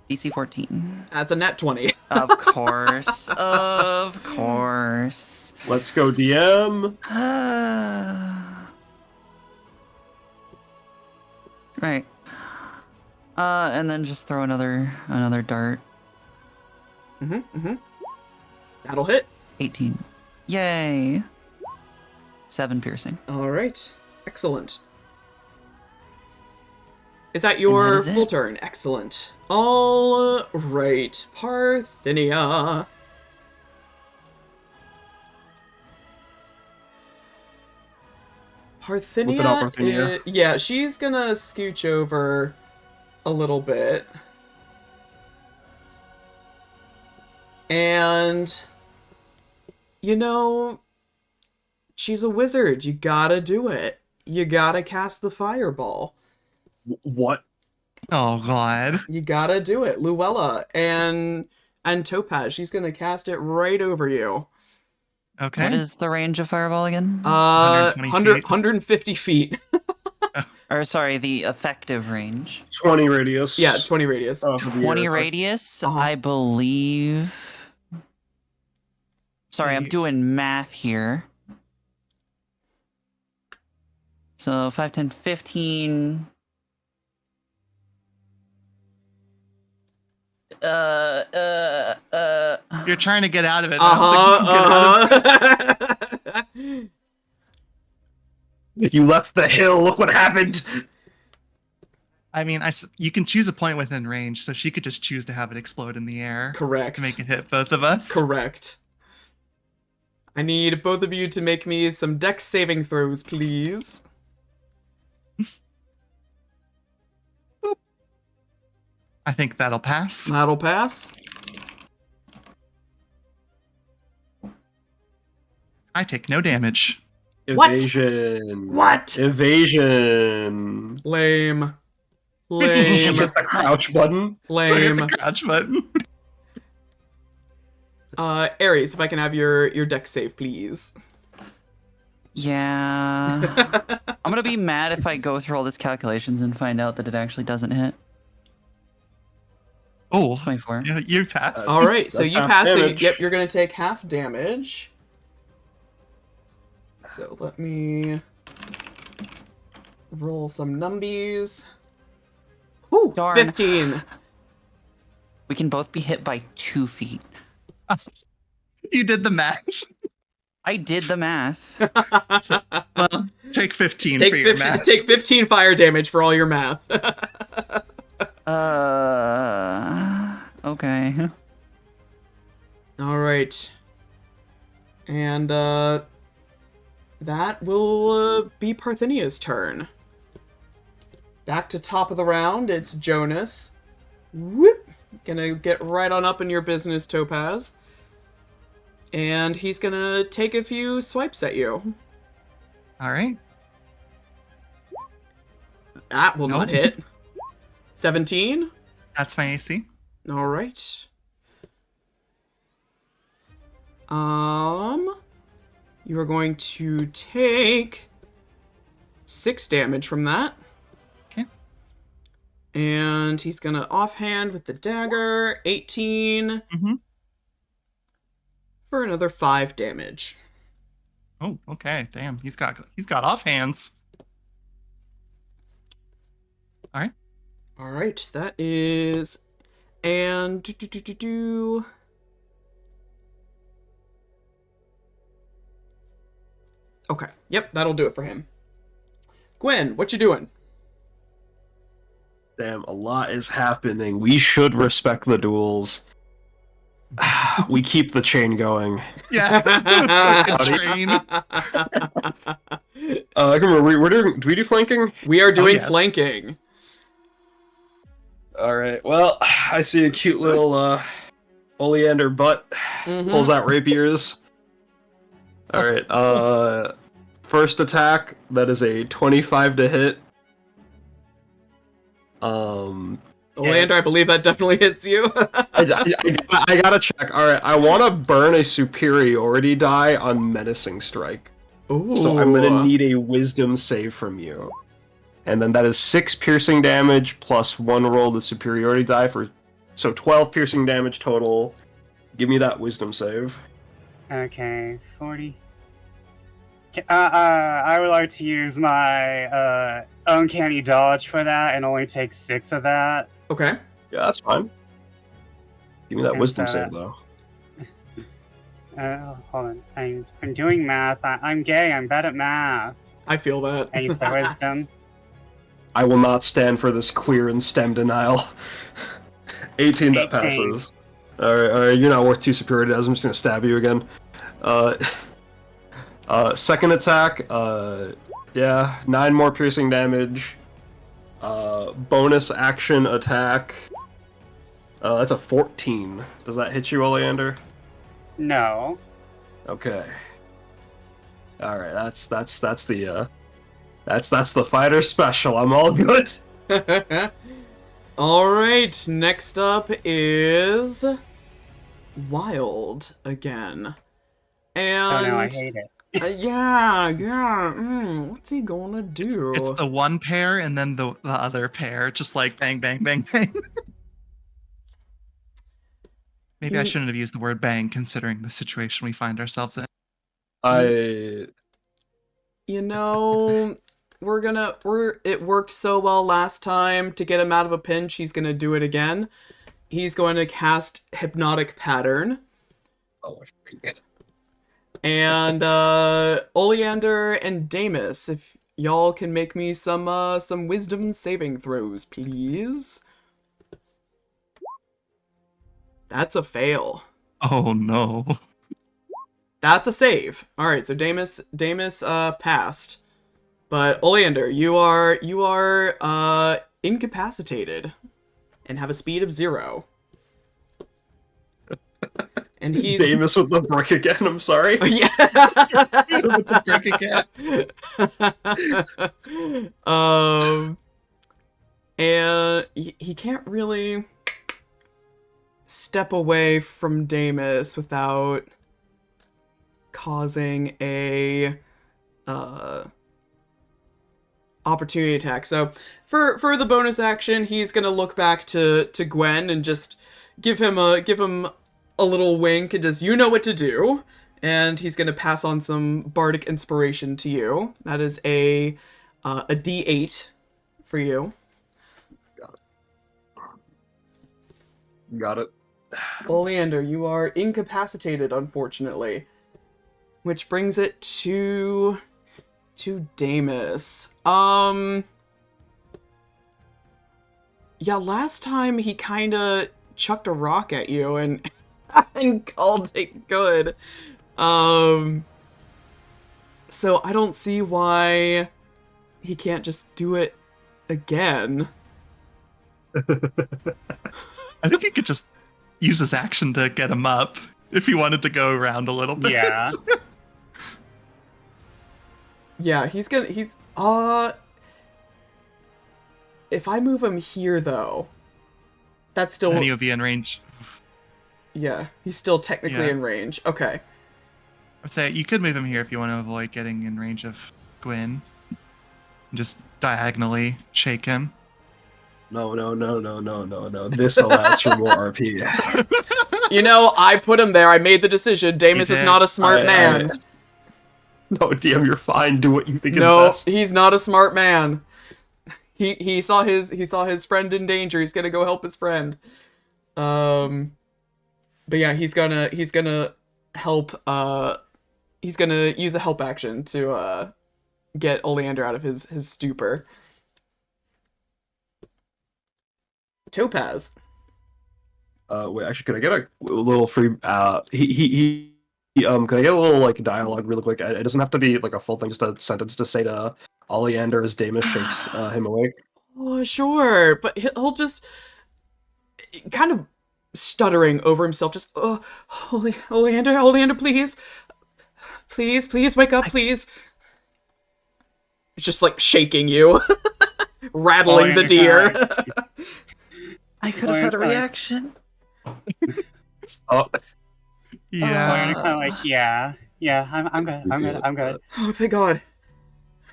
DC 14. That's a net 20. Of course. Of course. Let's go, DM. Right. And then just throw another dart. That'll hit. 18. Yay. 7 piercing. All right. Excellent. Is that your is full it. turn? Excellent. All right. Parthenia. Whip it out, Parthenia. Yeah, she's gonna scooch over a little bit. And, you know, she's a wizard. You gotta do it. You gotta cast the fireball. What? Oh, God. You gotta do it. Luella and Topaz, she's gonna cast it right over you. Okay. What is the range of fireball again? 150 feet. Or sorry, the effective range. 20 radius. Yeah, 20 radius. Oh, for the 20 air. radius, Uh-huh. I believe. Sorry, I'm doing math here. So 5, 10, 15. You're trying to get out of it. I don't think you can get out of it. You left the hill. Look what happened. I mean, you can choose a point within range, so she could just choose to have it explode in the air. Correct. To make it hit both of us. Correct. I need both of you to make me some dex saving throws, please. I think that'll pass. That'll pass. I take no damage. What? Evasion. What? Evasion. Lame. She Lame. hit the crouch button. Lame. The crouch button. Ares, if I can have your dex save, please. Yeah. I'm gonna be mad if I go through all these calculations and find out that it actually doesn't hit. Oh, 24. yeah, you passed. All right, so That's you half pass. So damage. yep, you're gonna take half damage. So let me roll some numbies. Ooh, Darn. 15. We can both be hit by 2 feet. You did the math. I did the math. Well, take 15 Take for your 15, math. take 15 fire damage for all your math. Okay. All right. And that will be Parthenia's turn. Back to top of the round, it's Jonas. Whoop! Gonna get right on up in your business, Topaz. And he's gonna take a few swipes at you. All right. That will not Nope. hit. 17? That's my AC. All right. You are going to take 6 damage from that. Okay. And he's gonna offhand with the dagger, 18 Mm-hmm. for another 5 damage. Oh, okay. Damn, he's got offhands. All right. All right, that is, and Okay, yep, that'll do it for him. Gwyn, what you doing? Damn, a lot is happening. We should respect the duels. We keep the chain going. Yeah. Fucking train. I can remember, do we do flanking? We are doing yes. flanking. All right. Well, I see a cute little Oleander butt pulls out rapiers. All right. First attack, that is a 25 to hit. Oleander, I believe that definitely hits you. I gotta check. All right, I want to burn a superiority die on menacing strike. Ooh. So I'm gonna need a wisdom save from you, and then that is 6 piercing damage plus 1 roll the superiority die so 12 piercing damage total. Give me that wisdom save. Okay, 40. I would like to use my uncanny dodge for that and only take 6 of that. Okay. Yeah, that's fine. Give me that Okay, wisdom so save though. Hold on. I'm doing math. I'm gay. I'm bad at math. I feel that. I use the wisdom. I will not stand for this queer and STEM denial. 18, that 18. passes. Alright, you're not worth 2 superiority dice. I'm just gonna stab you again. Second attack, 9 more piercing damage. Bonus action attack. That's a 14. Does that hit you, Oleander? No. Okay. Alright, that's the fighter special. I'm all good. All right, next up is Wild again. And Oh no, I hate it. what's he gonna do? It's the one pair and then the other pair, just like bang, bang, bang, bang. Maybe I shouldn't have used the word bang, considering the situation we find ourselves in. You know, it worked so well last time. To get him out of a pinch, he's gonna do it again. He's going to cast Hypnotic Pattern. Oh, I forget. And Oleander and Damus, if y'all can make me some wisdom saving throws, please. That's a fail. Oh no. That's a save. All right, so Damus passed. But Oleander, you are incapacitated and have a speed of 0. And he's Damus with the brick again. I'm sorry. yeah. With the brick again. And he can't really step away from Damus without causing a opportunity attack. So for the bonus action, he's gonna look back to Gwyn and just give him a little wink and just, you know what to do. And he's gonna pass on some bardic inspiration to you. That is a D8 for you. Got it. Oleander, you are incapacitated, unfortunately. Which brings it to Damus. Yeah, last time he kinda chucked a rock at you and and called it good. So I don't see why he can't just do it again. I think he could just use his action to get him up if he wanted to go around a little bit. Yeah. Yeah, he's if I move him here though, that's still, Then he would be in range. yeah, he's still technically Yeah. in range. Okay. I'd say you could move him here if you want to avoid getting in range of Gwyn. Just diagonally shake him. No. This allows for more RP. You know, I put him there. I made the decision. Damus is did. not a smart man. No, DM, you're fine. Do what you think No, is best. he's not a smart man. He saw his friend in danger. He's gonna go help his friend. But yeah, he's gonna help. He's gonna use a help action to get Oleander out of his stupor. Topaz. Wait, actually, could I get a little free? Can I get a little like dialogue really quick? It doesn't have to be like a full thing, just a sentence to say to Oleander as Damus shakes him awake. Oh, sure, but he'll just kind of stuttering over himself. Just, Oleander, please, wake up, please. It's just like shaking you, rattling the deer. I could have had a reaction. Oh, Yeah. Kind of like, yeah, I'm good. Oh, thank God.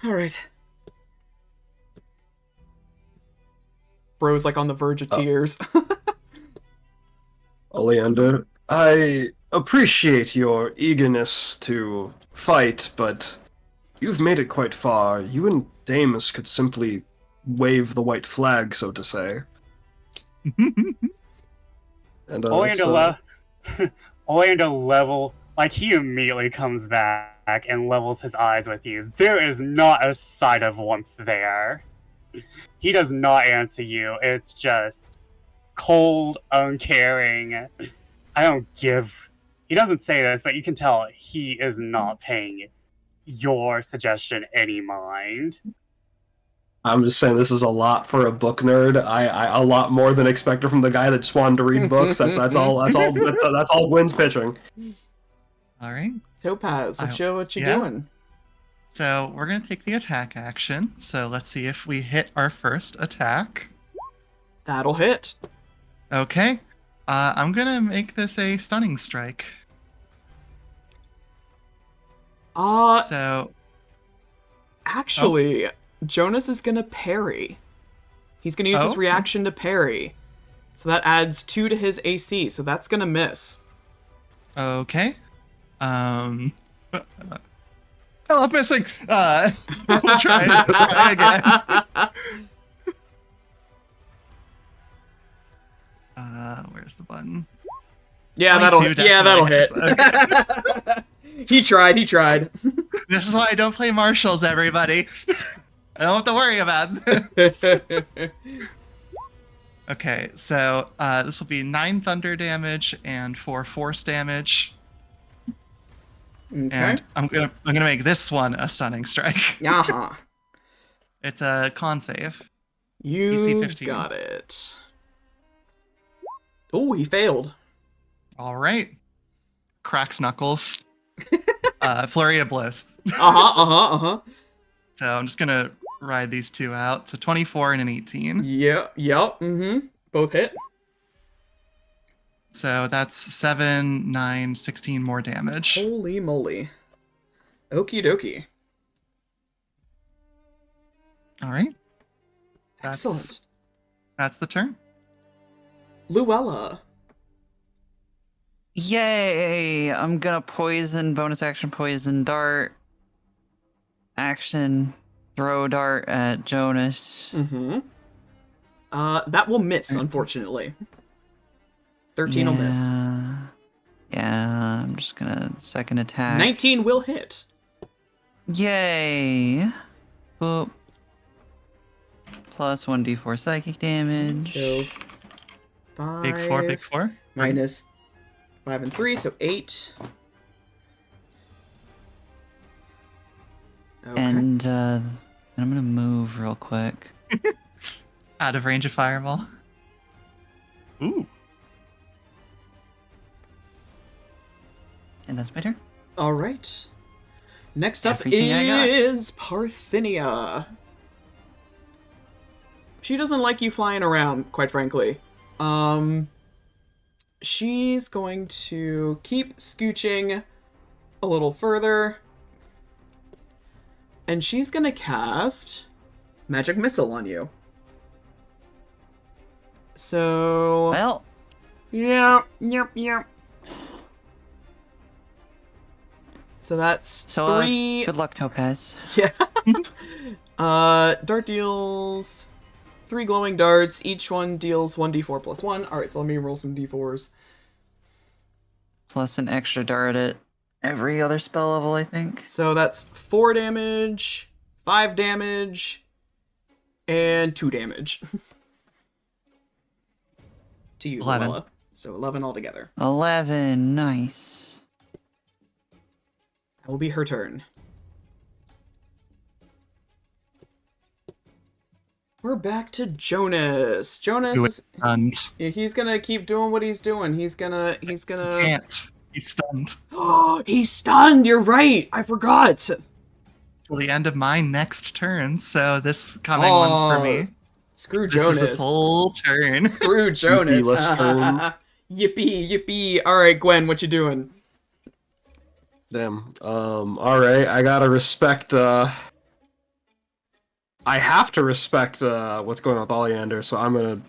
All right. Bro's like on the verge of tears. Oleander, I appreciate your eagerness to fight, but you've made it quite far. You and Damus could simply wave the white flag, so to say. And Oleander level, like, he immediately comes back and levels his eyes with you. There is not a sight of warmth there. He does not answer you. It's just cold, uncaring. He doesn't say this, but you can tell he is not paying your suggestion any mind. I'm just saying this is a lot for a book nerd. I a lot more than expected from the guy that just wanted to read books. That's all Gwyn's pitching. All right. Topaz, what you yeah. doing? So we're going to take the attack action. So let's see if we hit our first attack. That'll hit. Okay. I'm going to make this a stunning strike. So, Actually, Jonas is gonna parry. He's gonna use his reaction to parry. So that adds 2 to his AC, so that's gonna miss. okay. I love missing. We'll try again. Where's the button? Yeah, that'll hit. Okay. He tried. This is why I don't play marshals, everybody. I don't have to worry about this. Okay, so this will be 9 thunder damage and 4 force damage. Okay. And I'm gonna make this one a stunning strike. Uh-huh. It's a con save. You DC 15. got it. Oh, he failed. All right. Cracks knuckles. Flurry of blows. Uh-huh. So I'm just gonna ride these two out. So 24 and an 18. Yep, both hit. So that's 7, 9, 16 more damage. Holy moly. Okie dokie. All right. Excellent. That's the turn. Luella. Yay! I'm gonna bonus action poison dart. Action, throw dart at Jonas. That will miss, unfortunately. 13 will miss. Yeah, I'm just gonna second attack. 19 will hit. Yay! Boop. Plus 1d4 psychic damage. So 5 Big four. minus 5 and 3, so 8. Okay. And I'm gonna move real quick. Out of range of fireball. Ooh. And that's my turn. All right. Next up Everything I got. is Parthenia. She doesn't like you flying around, quite frankly. She's going to keep scooching a little further. And she's going to cast Magic Missile on you. So... Well, Yep. So that's so 3... good luck, Topaz. Yeah. Dart deals 3 glowing darts. Each one deals 1d4 plus 1. Alright, so let me roll some d4s. Plus an extra dart at every other spell level, I think. So that's 4 damage, 5 damage, and 2 damage. To you, 11. Luella. So 11 altogether. 11, nice. That will be her turn. We're back to Jonas. Jonas Do is... it. Stunned. Yeah, he's gonna keep doing what he's doing. He's gonna... Can't. He's stunned. Oh, he's stunned! You're right! I forgot! Till the end of my next turn, so this coming one for me. Screw This Jonas. is this whole turn. Screw Jonas. less turns. Yippee. Alright, Gwen, what you doing? Damn. Alright, I gotta respect, I have to respect, what's going on with Oleander, so I'm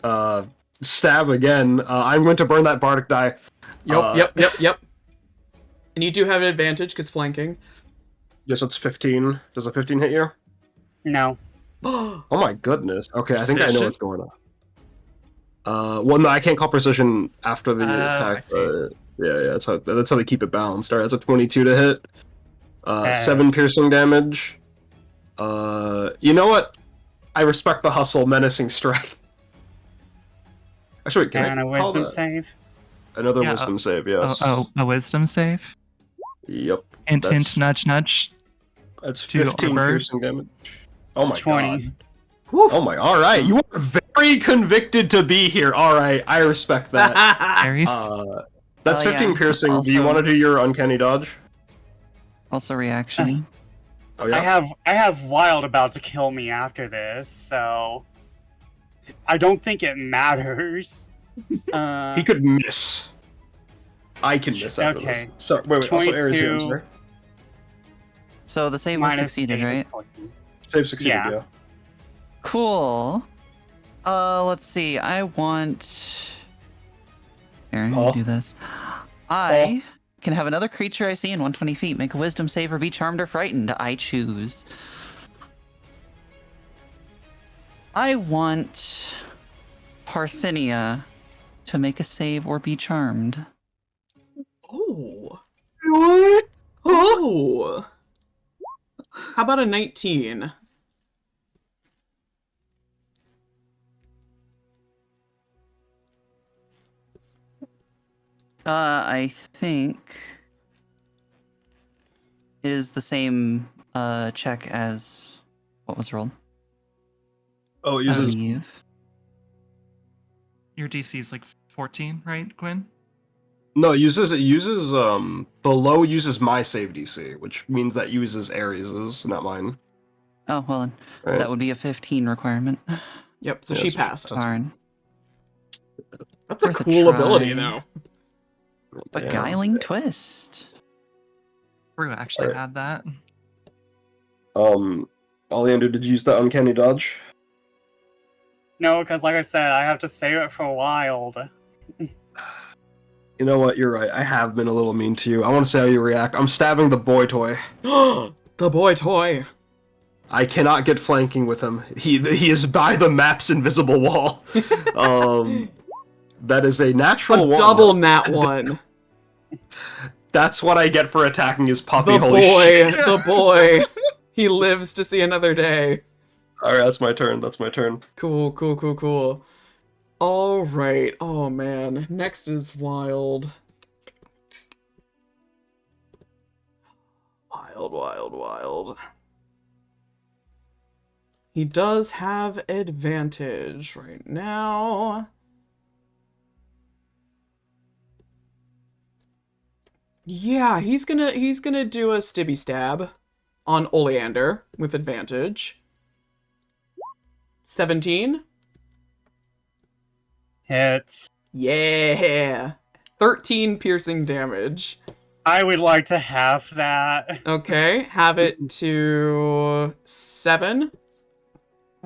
gonna, stab again. I'm going to burn that Bardic die. Yep. And you do have an advantage, because flanking. Yes, it's 15. Does a 15 hit you? No. Oh my goodness. Okay, I think I know Precision? what's going on. Well, no, I can't call precision after the I attack, see. but yeah, that's how they keep it balanced. Alright, that's a 22 to hit. 7 piercing damage. You know what? I respect the hustle, menacing strike. Actually, can And I a call wisdom that? save. Another Yeah, wisdom save, yes. Oh, a wisdom save. Yep. Hint, That's- hint, nudge, nudge. That's To 15 armor. piercing damage. Oh my 20. god. Whew. Oh my, alright. You are very convicted to be here. Alright, I respect that. Aries. That's Oh, yeah. 15 piercing. Do you Also- want to do your uncanny dodge? Also reaction. Oh yeah. I have Wild about to kill me after this, so I don't think it matters. He could miss. I can miss after Okay. this. So wait. Also, 22. Ares, yours, right? So the save was minus succeeded, 8 is right? 14. Save succeeded. Yeah. Yeah. Cool. Let's see. I want... Here, let Oh. me do this. I can have another creature I see in 120 feet make a wisdom save or be charmed or frightened. I choose. I want Parthenia to make a save or be charmed. Oh. What? Oh. How about a 19? I think it is the same check as what was rolled. Oh, it I uses believe. Your DC is like 14, right, Gwyn? no, it uses below uses my save DC, which means that uses Ares's, not mine. Oh, well, then Right? that would be a 15 requirement. Yep, so Yeah, she so she passed. passed. Darn. That's a Worth a cool ability, try. though. Beguiling twist. Brew actually Alright. had that. Oleander, did you use the uncanny dodge? No, because like I said, I have to save it for wild. You know what? You're right. I have been a little mean to you. I want to see how you react. I'm stabbing the boy toy. The boy toy. I cannot get flanking with him. He is by the map's invisible wall. That is a natural A one. double nat 1. That's what I get for attacking his puppy. The Holy boy, shit! the boy. He lives to see another day. All right, that's my turn. That's my turn. Cool, cool, cool, cool. All right. Oh man. Next is wild. Wild, wild, wild. He does have advantage right now. Yeah, he's gonna do a stibby stab on Oleander with advantage. 17. Hits. Yeah. 13 piercing damage. I would like to have that. Okay, have it to 7.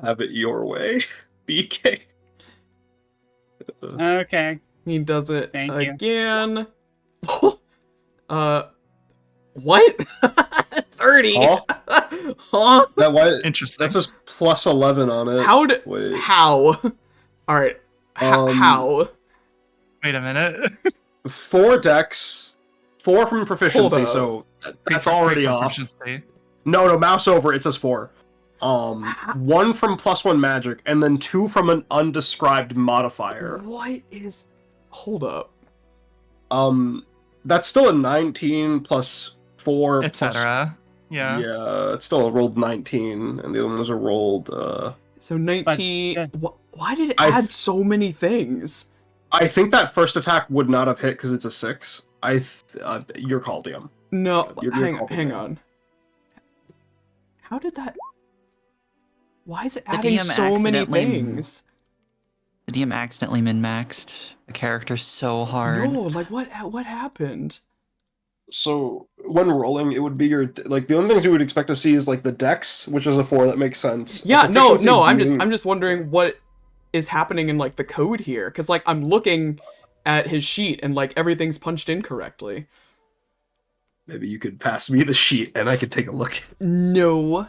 Have it your way, BK. Okay. He does it Thank you. again. What? 30. Huh? Huh? That why? Interesting. That says plus 11 on it. How did? Wait. How? All right. How? Wait a minute. 4 decks, 4 from proficiency, Hold up. so that's already off. Proficiency. No, mouse over. It says 4. 1 from +1 magic, and then 2 from an undescribed modifier. What is? Hold up. That's still a 19 plus 4, Etc. Yeah. Yeah, it's still a rolled 19, and the other ones are rolled. So 19. But- Why did it I add so many things? I think that first attack would not have hit because it's a 6. Your call, DM. No, You're hang on. How did that? Why is it adding DM so many accidentally- things? The DM accidentally min-maxed a character so hard. No, like what happened? So when rolling, it would be your like the only things you would expect to see is like the dex, which is a 4. That makes sense. Yeah, Proficiency no, I'm being- just wondering what is happening in like the code here, because like I'm looking at his sheet and like everything's punched in correctly. Maybe you could pass me the sheet and I could take a look. No.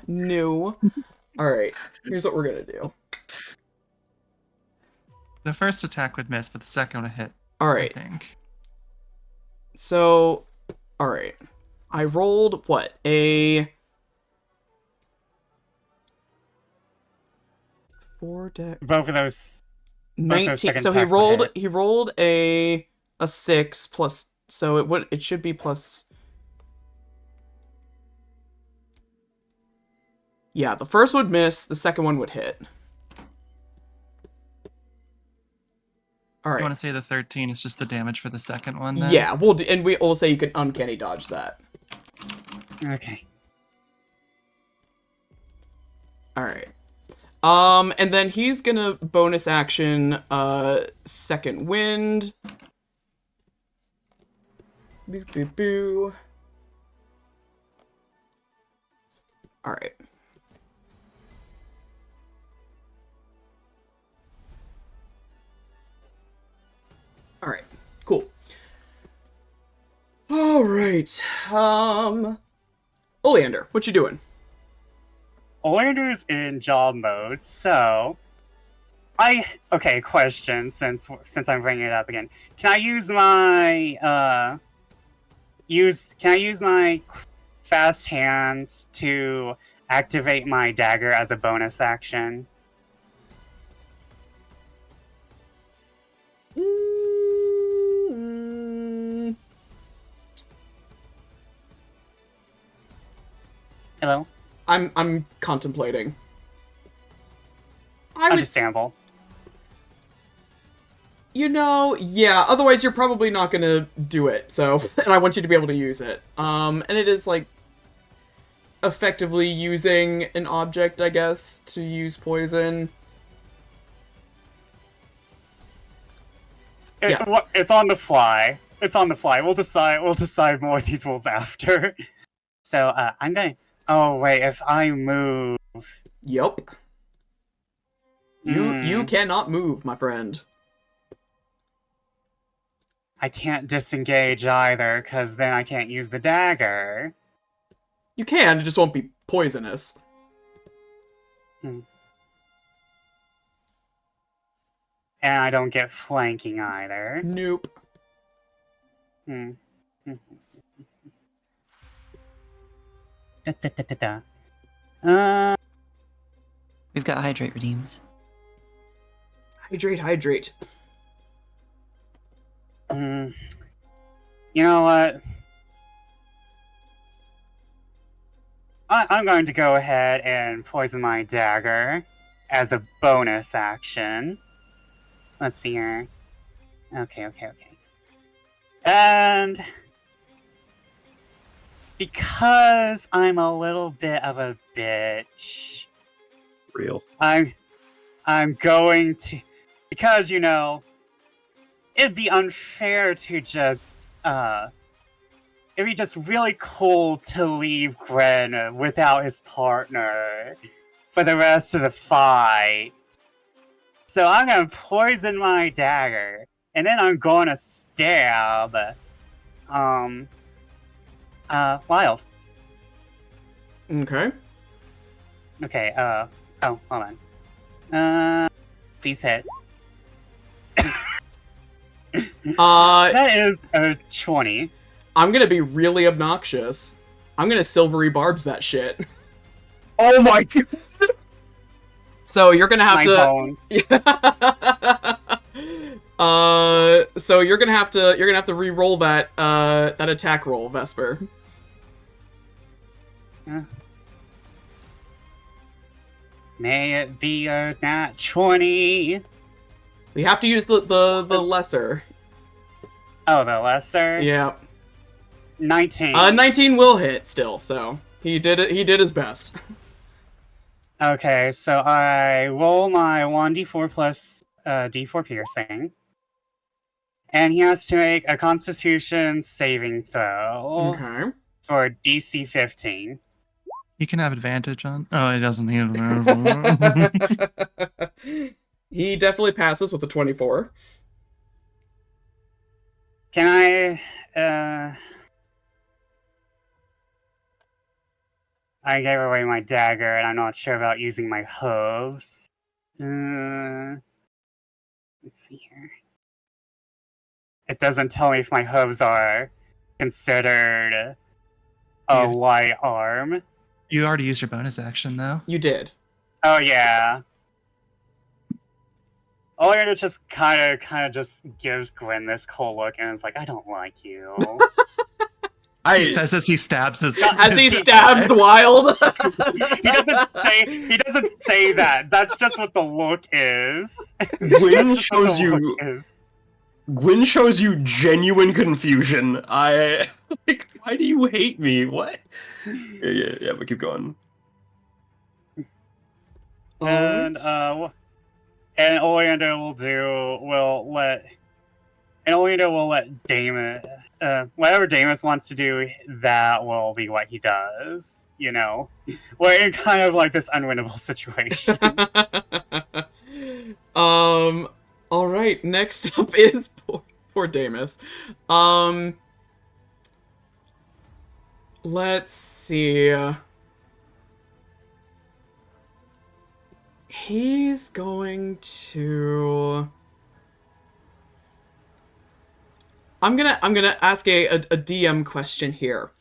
All right, here's what we're gonna do. The first attack would miss, but the second would hit. All I right, think. so, all right, I rolled what a 4 deck. Both of those. 19. second So attack would hit. he rolled a 6 plus, so it should be plus. Yeah, the first would miss, the second one would hit. All You right. want to say the 13 is just the damage for the second one then? Yeah, we'll say you can uncanny dodge that. Okay. All right. And then he's gonna bonus action, second wind. Boo, boo, boo. All right. All right. Cool. All right. Oleander, what you doing? Oleander's in job mode, so okay, question since I'm bringing it up again. Can I use my fast hands to activate my dagger as a bonus action. Hello? I'm contemplating. I would Understandable. Yeah, otherwise you're probably not gonna do it, so, and I want you to be able to use it. And it is, like, effectively using an object, I guess, to use poison. It's on the fly. It's on the fly. We'll decide more of these rules after. So, I'm going... Oh, wait, if I move... Yup. You cannot move, my friend. I can't disengage either, because then I can't use the dagger. You can, it just won't be poisonous. And I don't get flanking either. Nope. Da, da, da, da, da. We've got hydrate redeems. Hydrate. You know what? I'm going to go ahead and poison my dagger as a bonus action. Let's see here. Okay. And because I'm a little bit of a bitch, Real. I'm going to, because, you know, it'd be unfair to just, it'd be just really cool to leave Gwyn without his partner for the rest of the fight. So I'm gonna poison my dagger, and then I'm gonna stab, Wild. Okay. Okay, oh, hold on. Please hit. That is a 20. I'm gonna be really obnoxious. I'm gonna silvery barbs that shit. Oh my god! So you're gonna have My to. bones. So you're gonna have to re-roll that that attack roll, Vesper. May it be a nat 20. You have to use the lesser. Oh, the lesser? Yeah. 19. 19 will hit still, so he did it. He did his best. Okay, so I roll my 1d4 plus d4 piercing. And he has to make a Constitution saving throw Okay. for DC 15. You can have advantage on. Oh, it doesn't need. He definitely passes with a 24. Can I gave away my dagger, and I'm not sure about using my hooves. Let's see here. It doesn't tell me if my hooves are considered a light arm. You already used your bonus action, though. You did. Oh yeah. Oleander just kind of just gives Gwyn this cold look, and is like, "I don't like you." He says as he stabs his. As he stabs Wild. He doesn't say that. That's just what the look is. Gwyn That's just what shows the you. look is. Gwyn shows you genuine confusion. Like, why do you hate me? What? Yeah, but keep going. And Oleander will let Damus, whatever Damus wants to do, that will be what he does. You know, we're in kind of like this unwinnable situation. All right. Next up is poor Damus. Let's see. He's going to. I'm gonna ask a DM question here.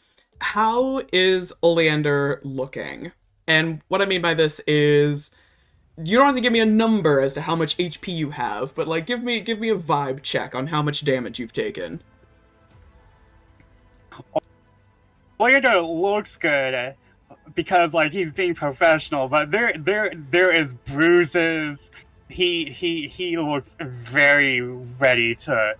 how is Oleander looking? And what I mean by this is, you don't have to give me a number as to how much HP you have, but like give me a vibe check on how much damage you've taken. Oleander looks good because like he's being professional, but there is bruises. He looks very ready to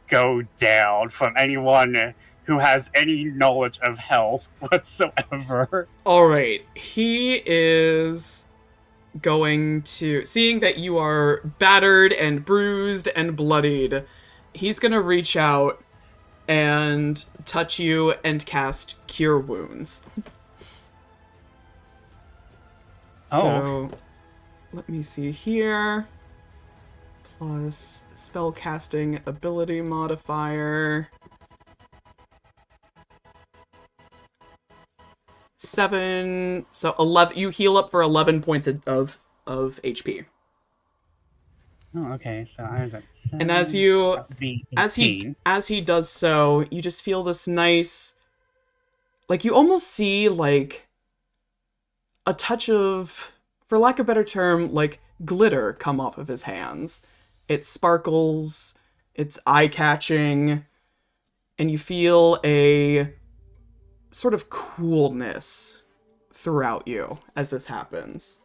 go down from anyone who has any knowledge of health whatsoever. All right, he is going to, seeing that you are battered and bruised and bloodied, he's gonna reach out and touch you and cast Cure Wounds. So, let me see here. Plus spellcasting ability modifier. 7, so 11. You heal up for 11 points of HP. Oh, okay. So I was at 7. And as so you, that would be 18. as he does so, you just feel this nice, like you almost see like a touch of, for lack of a better term, like glitter come off of his hands. It sparkles, it's eye-catching, and you feel a sort of coolness throughout you as this happens.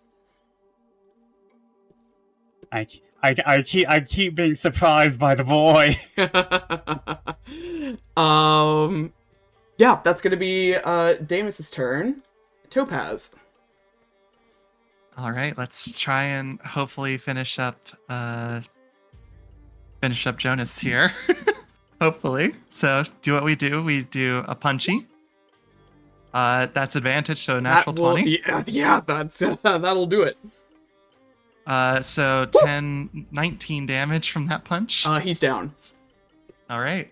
I keep being surprised by the boy. Yeah, that's gonna be Damus's turn. Topaz. All right, let's try and hopefully finish up Jonas here. Hopefully. So do what we do. We do a punchy. That's advantage, so natural 20. Yeah, that's that'll do it. So 10, 19 damage from that punch. He's down. All right.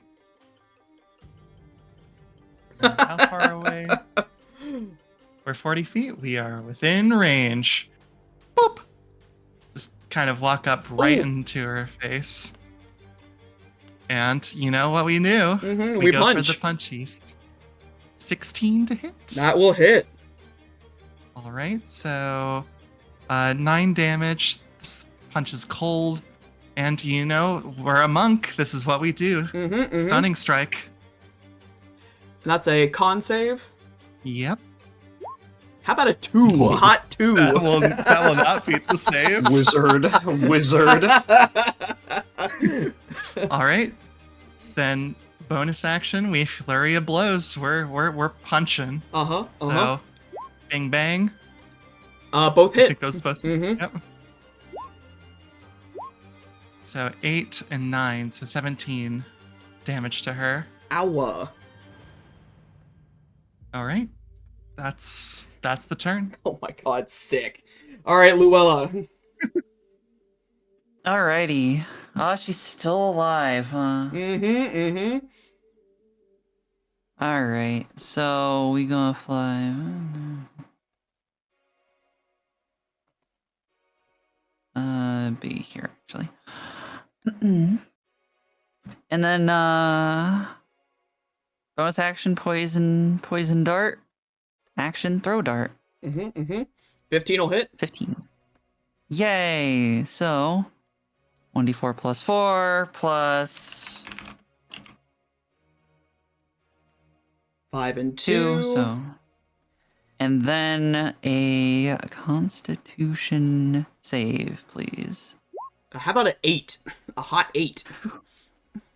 And how far away? We're 40 feet. We are within range. Boop. Just kind of walk up right into her face. And you know what we do? We go punch. for the punchies. 16 to hit. That will hit. All right. So 9 damage. This punch is cold. And you know, we're a monk. This is what we do. Stunning strike. And that's a con save. Yep. How about a 2? A hot 2. That will not beat the save. Wizard. All right. Then bonus action, we flurry of blows. We're punching. So, bang bang. Both hit. It goes both. Yep. So 8 and 9, so 17 damage to her. Ow. All right. That's the turn. Oh my god, sick. Alright, Luella. Alrighty. Oh, she's still alive, huh? Alright, so we gonna fly. Be here, actually. And then, bonus action, poison dart. Action, throw dart. 15 will hit. 15. Yay! So, 1d4 plus 4 plus 5 and 2. 2. So, and then a Constitution save, please. How about an 8? A hot 8.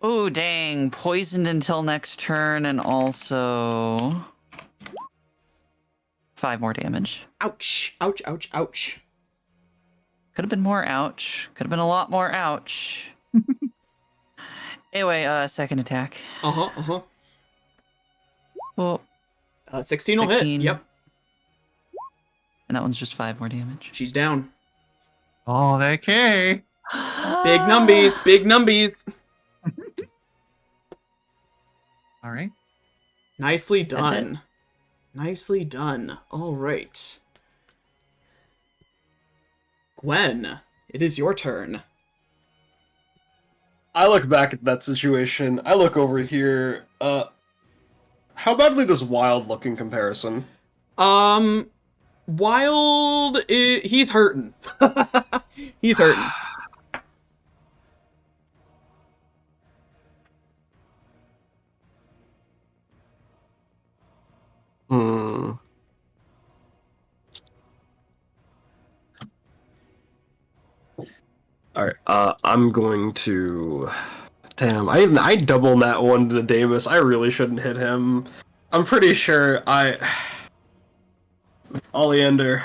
Oh, dang. Poisoned until next turn and also 5 more damage. Ouch. Ouch, ouch, ouch. Could have been more ouch. Could have been a lot more ouch. Anyway, second attack. Well, 16 will hit. 16. Yep. And that one's just 5 more damage. She's down. Oh, okay. Big numbies. Big numbies. All right. Nicely done. That's Nicely done. All right. Gwen, it is your turn. I look back at that situation. I look over here. How badly does Wild look in comparison? Wild, he's hurting. He's hurting. Hmm. Alright, I'm going to... Damn, I double that one to Damus. I really shouldn't hit him. I'm pretty sure Oleander,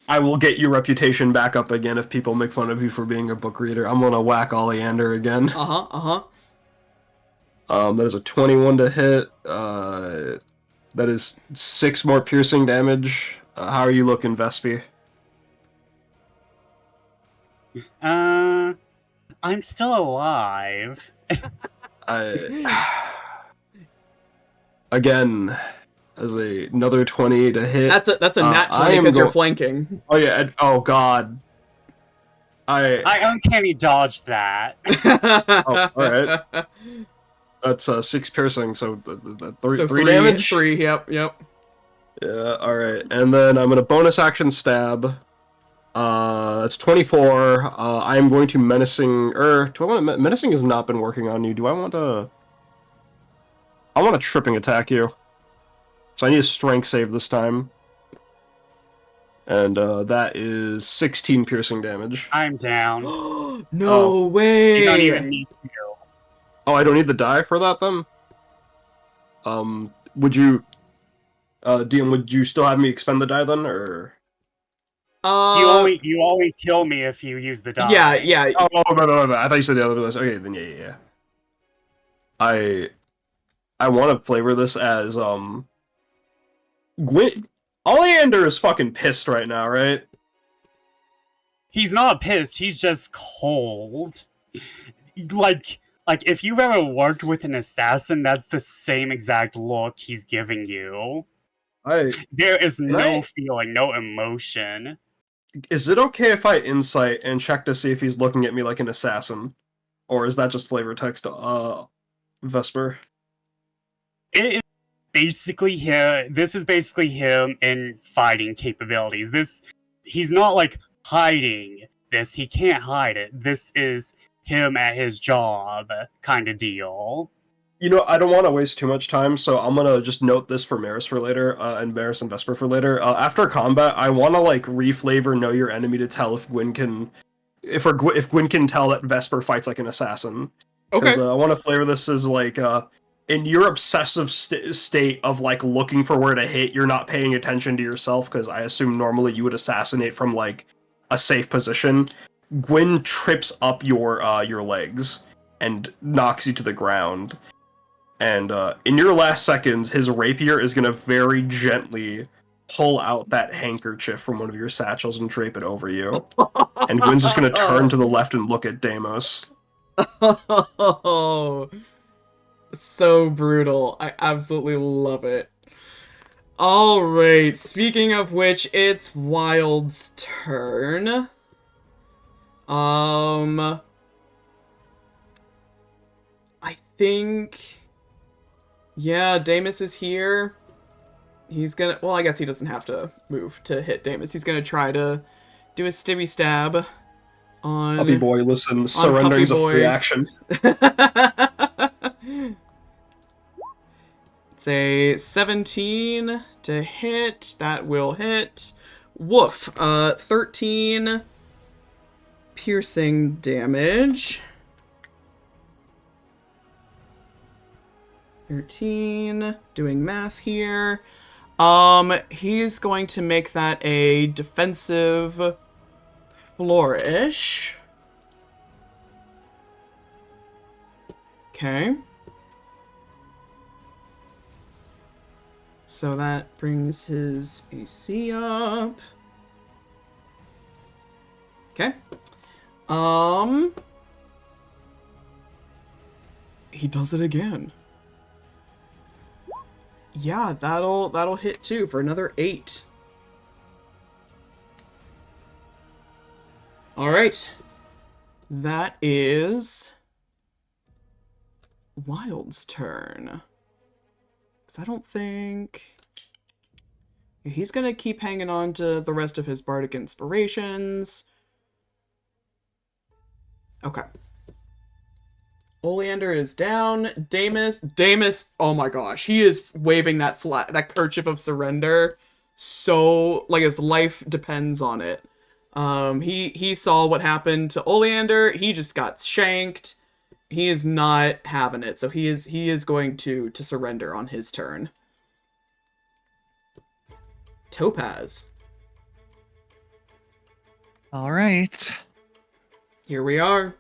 I will get your reputation back up again if people make fun of you for being a book reader. I'm gonna whack Oleander again. That is a 21 to hit. That is 6 more piercing damage. How are you looking, Vespi? I'm still alive. Again, as another 20 to hit. That's a nat 20 because you're flanking. Oh yeah. Oh god. I uncanny dodged that. Oh, all right. That's 6 piercing, so three 3 damage. 3. Yep. Yeah. All right, and then I'm gonna bonus action stab. That's 24. I'm going to menacing. Do I want to menacing? Has not been working on you. Do I want to? I want to tripping attack you. So I need a strength save this time. And that is 16 piercing damage. I'm down. No way! You don't even need to. Oh, I don't need the die for that then? Would you... DM, would you still have me expend the die then, or...? You only kill me if you use the die. Yeah. Oh, no. I thought you said the other one. Okay, then yeah. I want to flavor this as, Gwyn... Oleander is fucking pissed right now, right? He's not pissed, he's just cold. Like, if you've ever worked with an assassin, that's the same exact look he's giving you. There is no feeling, no emotion. Is it okay if I insight and check to see if he's looking at me like an assassin? Or is that just flavor text, Vesper? It is basically him. This is basically him in fighting capabilities. He's not like hiding this. He can't hide it. This is him at his job kind of deal. You know, I don't want to waste too much time, so I'm gonna just note this for Maris for later, and Maris and Vesper for later. After combat, I want to like reflavor Know Your Enemy to tell if Gwyn can, if Gwyn can tell that Vesper fights like an assassin. Okay. I want to flavor this as like, in your obsessive state of like looking for where to hit, you're not paying attention to yourself, because I assume normally you would assassinate from like a safe position. Gwyn trips up your legs and knocks you to the ground. And in your last seconds, his rapier is going to very gently pull out that handkerchief from one of your satchels and drape it over you. And Gwyn's just going to turn to the left and look at Deimos. Oh, so brutal. I absolutely love it. Alright, speaking of which, it's Wild's turn. I think... Yeah, Damus is here. He's gonna... Well, I guess he doesn't have to move to hit Damus. He's gonna try to do a stibby stab on... Puppy boy, listen, surrendering's a free action. It's a 17 to hit. That will hit. Woof. 13 piercing damage. 13, doing math here. He's going to make that a defensive flourish. Okay. So that brings his AC up. Okay. He does it again. Yeah, that'll hit too for another 8. All right. That is Wild's turn. I don't think... He's gonna keep hanging on to the rest of his bardic inspirations. Okay. Oleander is down. Damus, oh my gosh, he is waving that kerchief of surrender. So, like, his life depends on it. He saw what happened to Oleander. He just got shanked. He is not having it, so he is going to surrender on his turn. Topaz. All right. Here we are.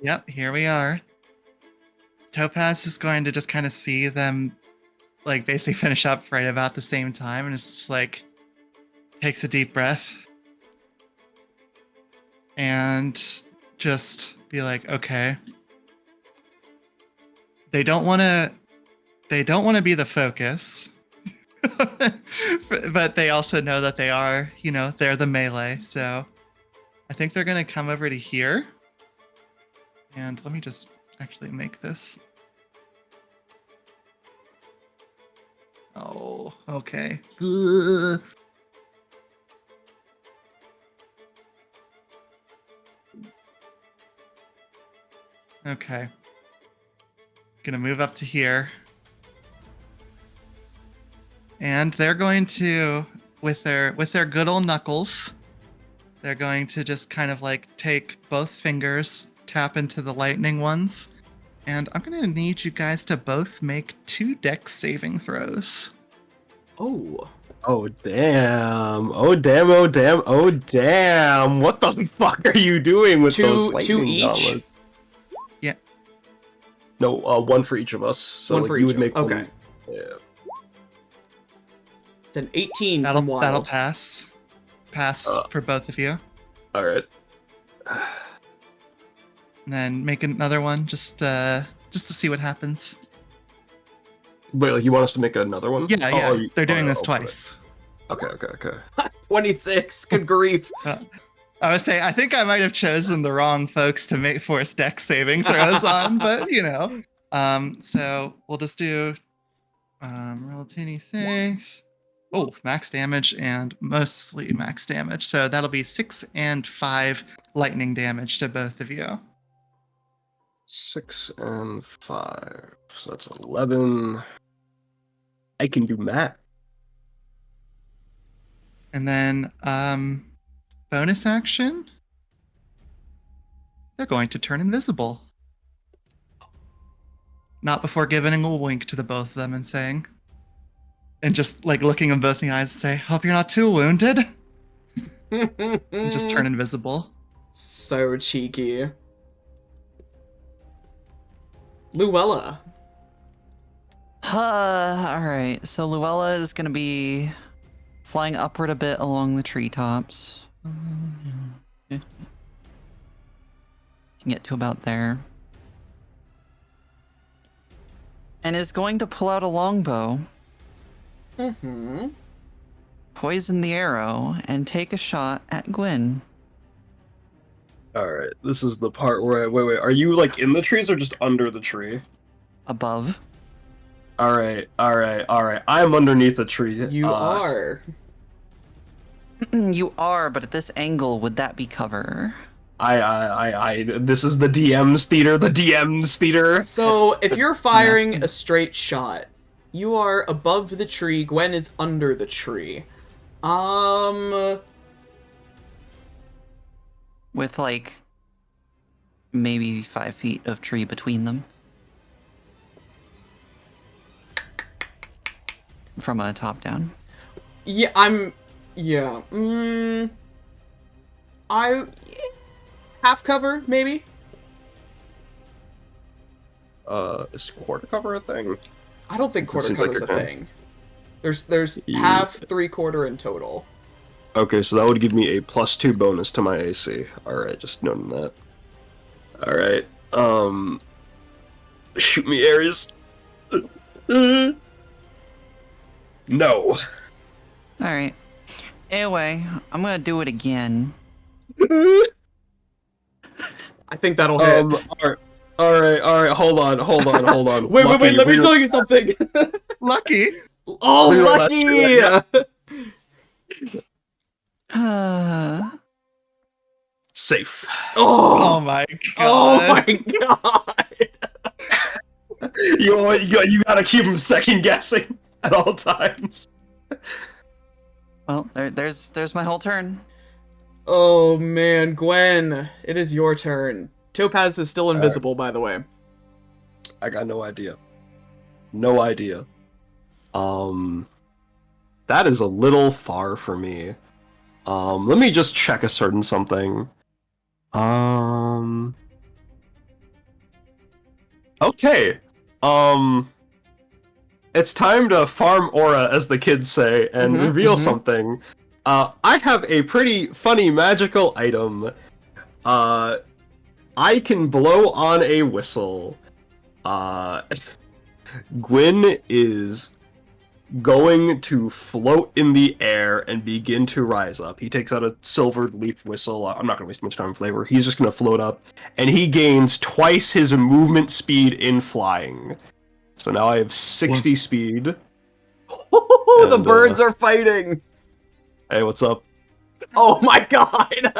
Yep, here we are. Topaz is going to just kind of see them, like, basically finish up right about the same time, and just, like, takes a deep breath. And just be like, okay. They don't want to be the focus. But they also know that they are, they're the melee. So I think they're going to come over to here. And let me just actually make this. Oh, okay. Ugh. Okay. Gonna move up to here. And they're going to, with their good old knuckles, they're going to just kind of like take both fingers, tap into the lightning ones, and I'm gonna need you guys to both make 2 dex saving throws. Oh. Oh damn! Oh damn! Oh damn! Oh damn! What the fuck are you doing with those lightning two each? gauntlets? Yeah. No, one for each of us. So One like, for you each would make of- one. okay. Yeah. It's an 18 from Wild. That'll pass. Pass for both of you. All right. And then make another one just to see what happens. Wait, like you want us to make another one? Yeah, yeah. They're doing this okay. twice. Okay. 26. Good grief. I would say I think I might have chosen the wrong folks to make force dex saving throws on, but so we'll just do roll 2d6. Oh, max damage and mostly max damage. So that'll be 6 and 5 lightning damage to both of you. 6 and 5. So that's 11. I can do math. And then bonus action. They're going to turn invisible. Not before giving a wink to the both of them and saying, and just like looking them both in the eyes and say, "Hope you're not too wounded." And just turn invisible. So cheeky. Luella. Alright, so Luella is going to be flying upward a bit along the treetops. Can get to about there. And is going to pull out a longbow. Mm-hmm. Poison the arrow and take a shot at Gwyn. All right. This is the part where wait. Are you like in the trees or just under the tree? Above. All right. I'm underneath the tree. You are. You are, but at this angle, would that be cover? This is the DM's theater. The DM's theater. So if you're firing a straight shot, you are above the tree. Gwen is under the tree. With like maybe 5 feet of tree between them. From a top down. Yeah, yeah. Half cover, maybe? Is quarter cover a thing? I don't think quarter seems cover's like a a thing. There's Yeah. half, 3/4 in total. Okay, so that would give me a +2 bonus to my AC. Alright, just noting that. Alright, shoot me, Ares. No. Alright. Anyway, I'm gonna do it again. I think that'll hit. Alright, hold on. Wait, let me tell you something. Lucky. Oh, Zero, lucky! Safe. Oh Oh, my oh god. my god! You gotta keep him second guessing at all times. Well, there's my whole turn. Oh man, Gwen, it is your turn. Topaz is still invisible, by the way. I got no idea. No idea. That is a little far for me. Let me just check a certain something. Okay. It's time to farm aura, as the kids say, and reveal something. I have a pretty funny magical item. I can blow on a whistle. Gwyn is going to float in the air and begin to rise up. He takes out a silvered leaf whistle. I'm not going to waste much time on flavor. He's just going to float up, and he gains twice his movement speed in flying. So now I have 60 speed. The And, birds are fighting! Hey, what's up? Oh my god!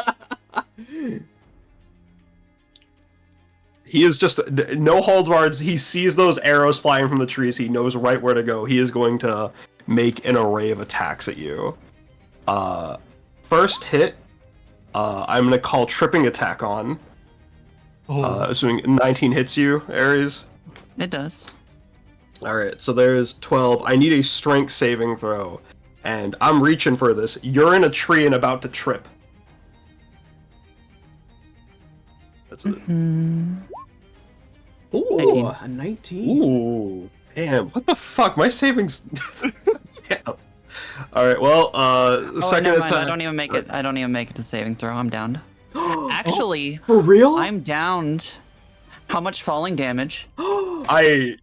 He is just no hold bars. He sees those arrows flying from the trees. He knows right where to go. He is going to make an array of attacks at you. First hit, I'm going to call Tripping Attack on. Assuming 19 hits you, Ares. It does. Alright, so there's 12. I need a strength saving throw. And I'm reaching for this. You're in a tree and about to trip. That's it. Ooh, a 19. Ooh, damn! What the fuck? My savings. Damn. All right. Well, second never mind. attack. I don't even make it. I don't even make it to saving throw. I'm downed. Actually, For real? I'm downed. How much falling damage? I.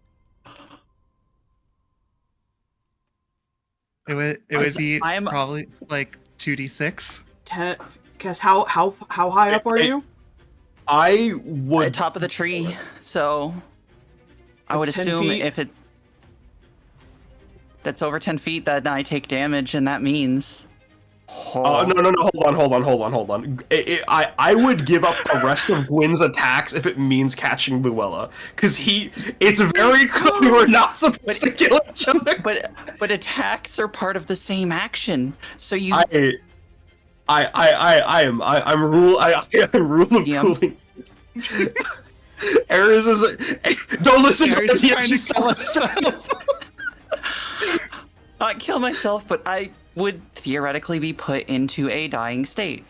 It would be I am- probably like 2d6. 10. Guess how high up are you? I At would. top of the tree. So I would 10 assume feet? if that's over 10 feet, that I take damage, and that means. No. Hold on. I would give up the rest of Gwyn's attacks if it means catching Luella, because it's very clear we're not supposed to kill each other. But attacks are part of the same action. So you. I'm rule of Yeah. cooling. Ares is don't listen Ares is to trying to kill himself. Not kill myself, but I would theoretically be put into a dying state.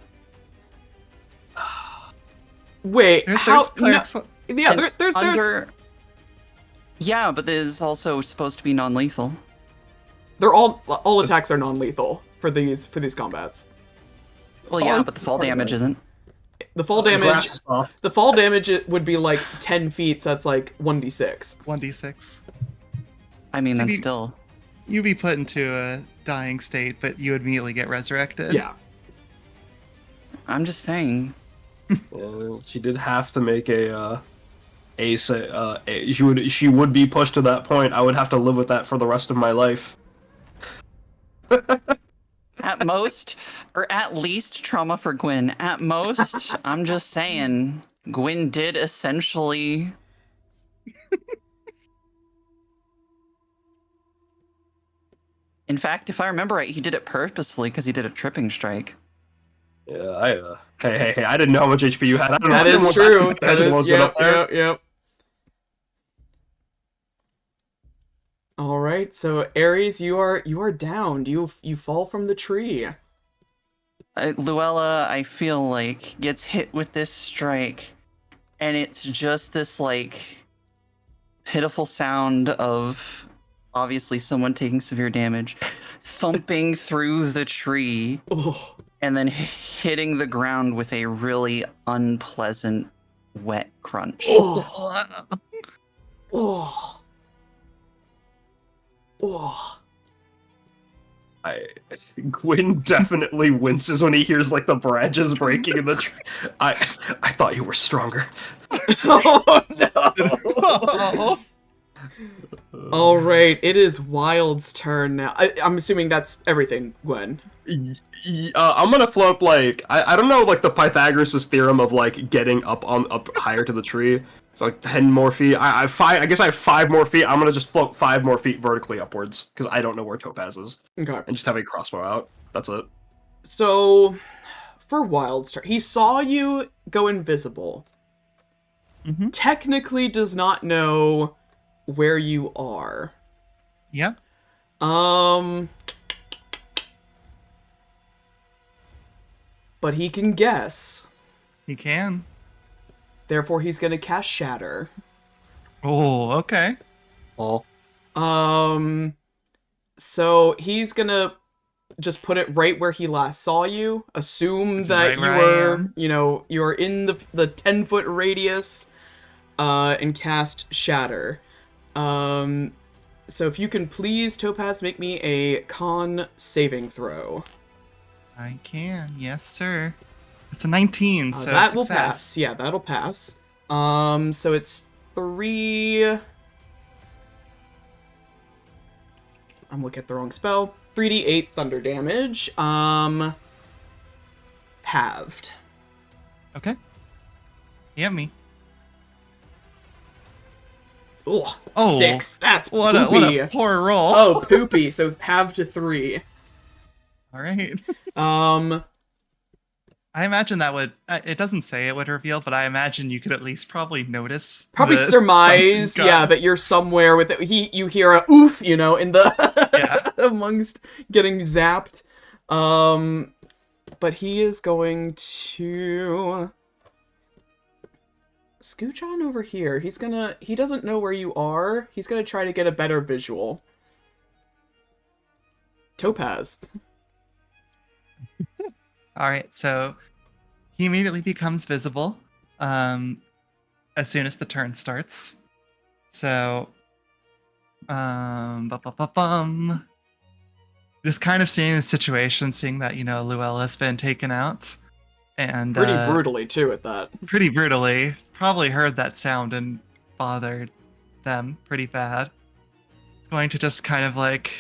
Wait, how? Clerics- Yeah, And there's Yeah, but there's also supposed to be non-lethal. they're all attacks are non-lethal for these combats. Well, yeah, but the fall damage isn't. The fall damage would be like 10 feet, so that's like 1d6. 1d6. I mean, So that's you- still. You'd be put into a dying state, but you would immediately get resurrected. Yeah. I'm just saying. Well, she did have to make she would be pushed to that point. I would have to live with that for the rest of my life. At most, or at least trauma for Gwyn. At most, I'm just saying, Gwyn did essentially. In fact, if I remember right, he did it purposefully because he did a tripping strike. Yeah, hey, I didn't know how much HP you had. I don't know. That I didn't is want true. I That didn't is, want to go up there. yep. All right, so Ares, you are downed. You fall from the tree. Luella, I feel like, gets hit with this strike, and it's just this, like, pitiful sound of, obviously, someone taking severe damage, thumping through the tree, Oh, and then hitting the ground with a really unpleasant, wet crunch. oh, oh, oh. Gwyn definitely winces when he hears like the branches breaking in the tree. I thought you were stronger. Oh no! Oh, All right, it is Wild's turn now. I'm assuming that's everything, Gwen. I'm gonna float up, like, I don't know, like, the Pythagoras' theorem of, like, getting up higher to the tree. It's like 10 more feet. I guess I have 5 more feet. I'm gonna just float 5 more feet vertically upwards, because I don't know where Topaz is. Okay. And just have a crossbow out. That's it. So, for Wild's turn, he saw you go invisible. Mm-hmm. Technically does not know where you are. Yep. But he can guess. You can. Therefore, he's gonna cast Shatter. Oh, okay. Oh. So he's gonna just put it right where he last saw you. Assume that Right where you I were, am. you're in the 10-foot radius, and cast Shatter. So if you can please, Topaz, make me a con saving throw. I can. Yes, sir. It's a 19, so That will success. pass. Yeah, that'll pass. So it's 3... I'm looking at the wrong spell. 3d8 thunder damage. Halved. Okay. Yummy. Ugh, Oh, 6. That's What poopy. a poor roll. Oh, poopy. So halved to 3. All right. Um, I imagine that would. It doesn't say it would reveal, but I imagine you could at least probably notice. probably the surmise, sunken yeah, gun. that you're somewhere with it. You hear a oof, in the Yeah. amongst getting zapped. But he is going to scooch on over here. He doesn't know where you are. He's gonna try to get a better visual. Topaz. All right, so he immediately becomes visible as soon as the turn starts. So, just kind of seeing the situation, seeing that Luella's been taken out, and Pretty brutally, too, at that. pretty brutally. Probably heard that sound and bothered them pretty bad. Going to just kind of like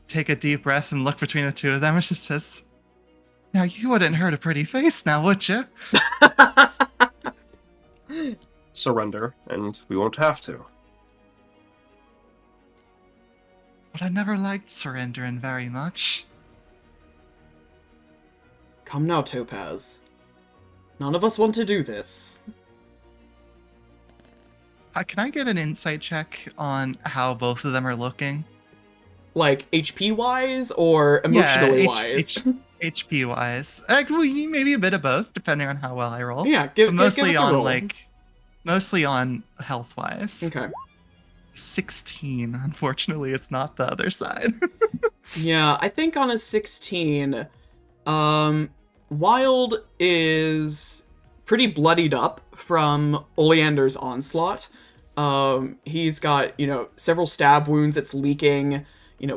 take a deep breath and look between the two of them, and just says, "Now you wouldn't hurt a pretty face, now would you?" Surrender, and we won't have to. But I never liked surrendering very much. Come now, Topaz. None of us want to do this. Can I get an insight check on how both of them are looking? Like, HP-wise or emotionally-wise? HP wise. Maybe a bit of both, depending on how well I roll. Yeah, But give mostly us a on roll. mostly on health wise. Okay. 16. Unfortunately, it's not the other side. Yeah, I think on a 16, Wild is pretty bloodied up from Oleander's onslaught. He's got, several stab wounds that's leaking.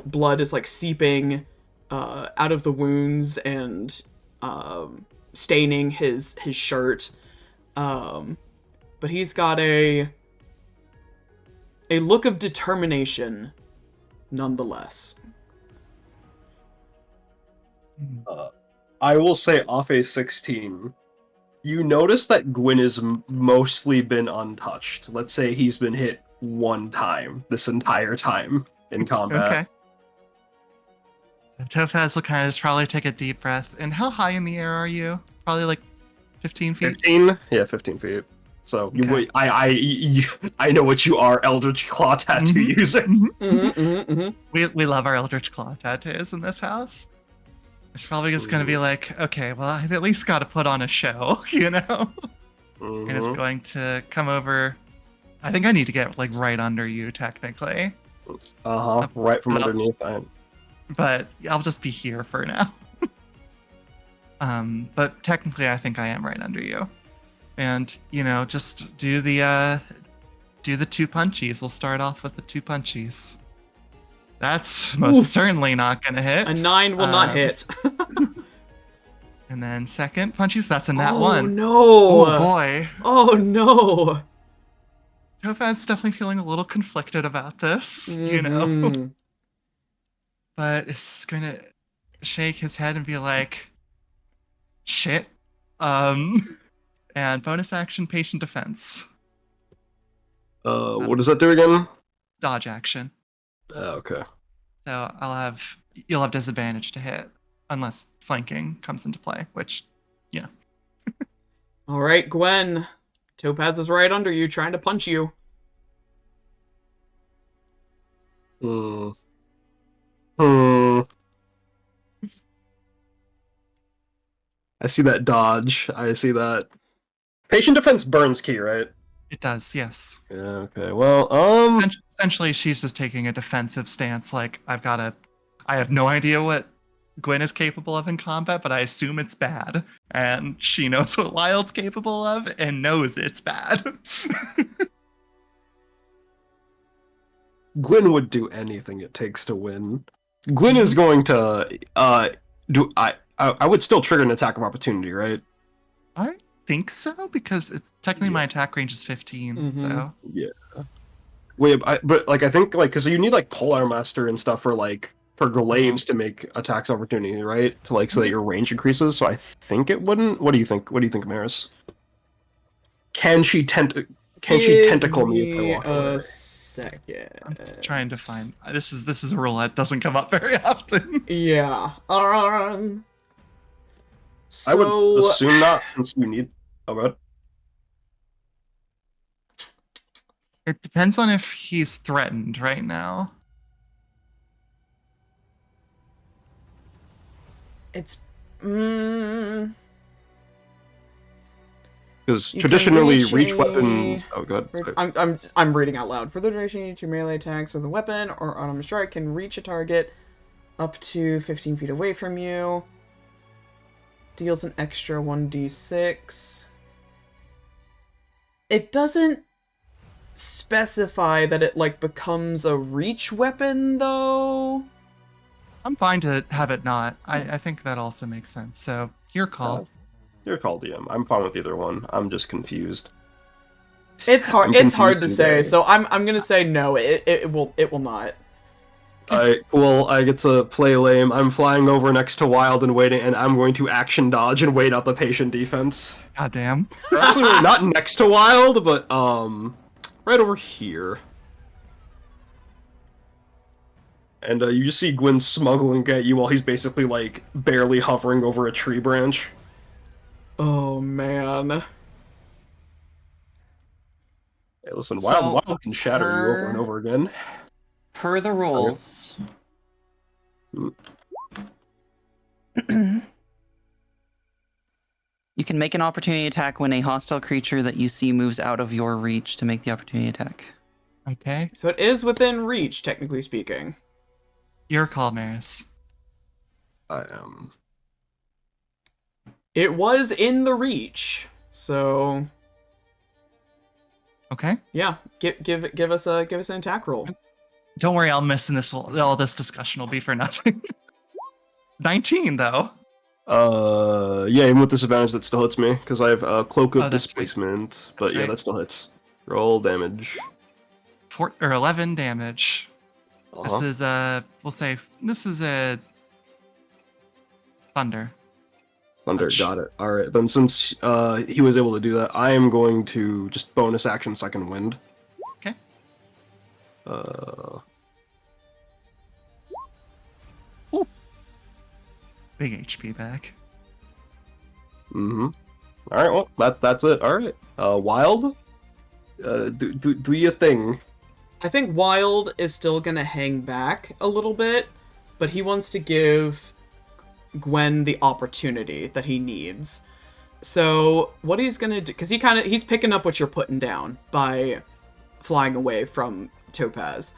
Blood is like seeping out of the wounds and staining his shirt. But he's got a look of determination nonetheless. I will say, off a 16, you notice that Gwyn has mostly been untouched. Let's say he's been hit one time this entire time in combat. Okay. Topaz will kind of just probably take a deep breath. And how high in the air are you? Probably like 15 feet? 15? Yeah, 15 feet. So Okay. I know what you are, Eldritch Claw tattoo Mhm. user. Mhm. We love our Eldritch Claw tattoos in this house. It's probably just going to be like, okay, well, I've at least got to put on a show, And it's Mhm. going to come over. I think I need to get like right under you, technically. Right from Up. underneath. But I'll just be here for now. But technically, I think I am right under you. And just do the 2 punchies. We'll start off with the 2 punchies. That's most certainly not gonna hit. A 9 will not hit. And then second punchies, that's a nat Oh 1. no! Oh boy. Oh no! Topaz is definitely feeling a little conflicted about this, you know, but is going to shake his head and be like, shit. And bonus action, patient defense. What does that do again? Dodge action. Okay. So you'll have disadvantage to hit unless flanking comes into play, which, yeah. All right, Gwen. Topaz is right under you, trying to punch you. Hmm. Hmm. I see that dodge. I see that. Patient defense burns key, right? It does, yes. Yeah, okay. Well, Essentially, she's just taking a defensive stance. Like, I have no idea what Gwyn is capable of in combat, but I assume it's bad. And she knows what Wild's capable of and knows it's bad. Gwyn would do anything it takes to win. Gwyn is going to I would still trigger an attack of opportunity, right? I think so, because it's technically my attack range is 15, so. Yeah. Wait, but like I think like because you need like Polar Master and stuff for glaives to make attacks opportunity, right? To like so that your range increases. So I think it wouldn't. What do you think? What do you think, Maris? Can she tentacle me if I walk away? Second. I'm trying to find. This is a rule that doesn't come up very often. Yeah. So, I would assume not, since you need. Oh, God. It depends on if he's threatened right now. it's Because You traditionally, can reach reach weapons. Oh, God. I'm reading out loud. For the duration, each melee attacks with a weapon or unarmed strike can reach a target up to 15 feet away from you. Deals an extra 1d6. It doesn't specify that it like becomes a reach weapon though. I'm fine to have it not. I think that also makes sense. So your call. Your call, DM. I'm fine with either one. I'm just confused. It's hard. I'm It's hard to confused say. today. So I'm gonna say no. It will not. I get to play lame. I'm flying over next to Wild and waiting, and I'm going to action dodge and wait out the patient defense. Goddamn. Actually, not next to Wild, but right over here. And you just see Gwyn smuggling at you while he's basically like barely hovering over a tree branch. Oh man. Hey, listen, So, Wild can shatter you over and over again. Per the rules, you can make an opportunity attack when a hostile creature that you see moves out of your reach to make the opportunity attack. Okay. So it is within reach, technically speaking. Your call, Maris. I am. It was in the reach. So Okay. yeah, give us an attack roll. Don't worry, I'll miss in this. All this discussion will be for nothing. 19 though. Yeah, even with disadvantage, that still hits me because I have Cloak of that's right. Displacement. But yeah, right. that still hits. Roll damage. 11 damage. Uh-huh. This is we'll say this is a thunder. Thunder, Touch. got it. All right, then since he was able to do that, I am going to just bonus action Second Wind. Okay. Big HP back. Mm-hmm. All right, well, that's it. All right. Wild, do your thing. I think Wild is still gonna hang back a little bit, but he wants to give Gwen the opportunity that he needs. So what he's gonna do, because he's picking up what you're putting down by flying away from Topaz.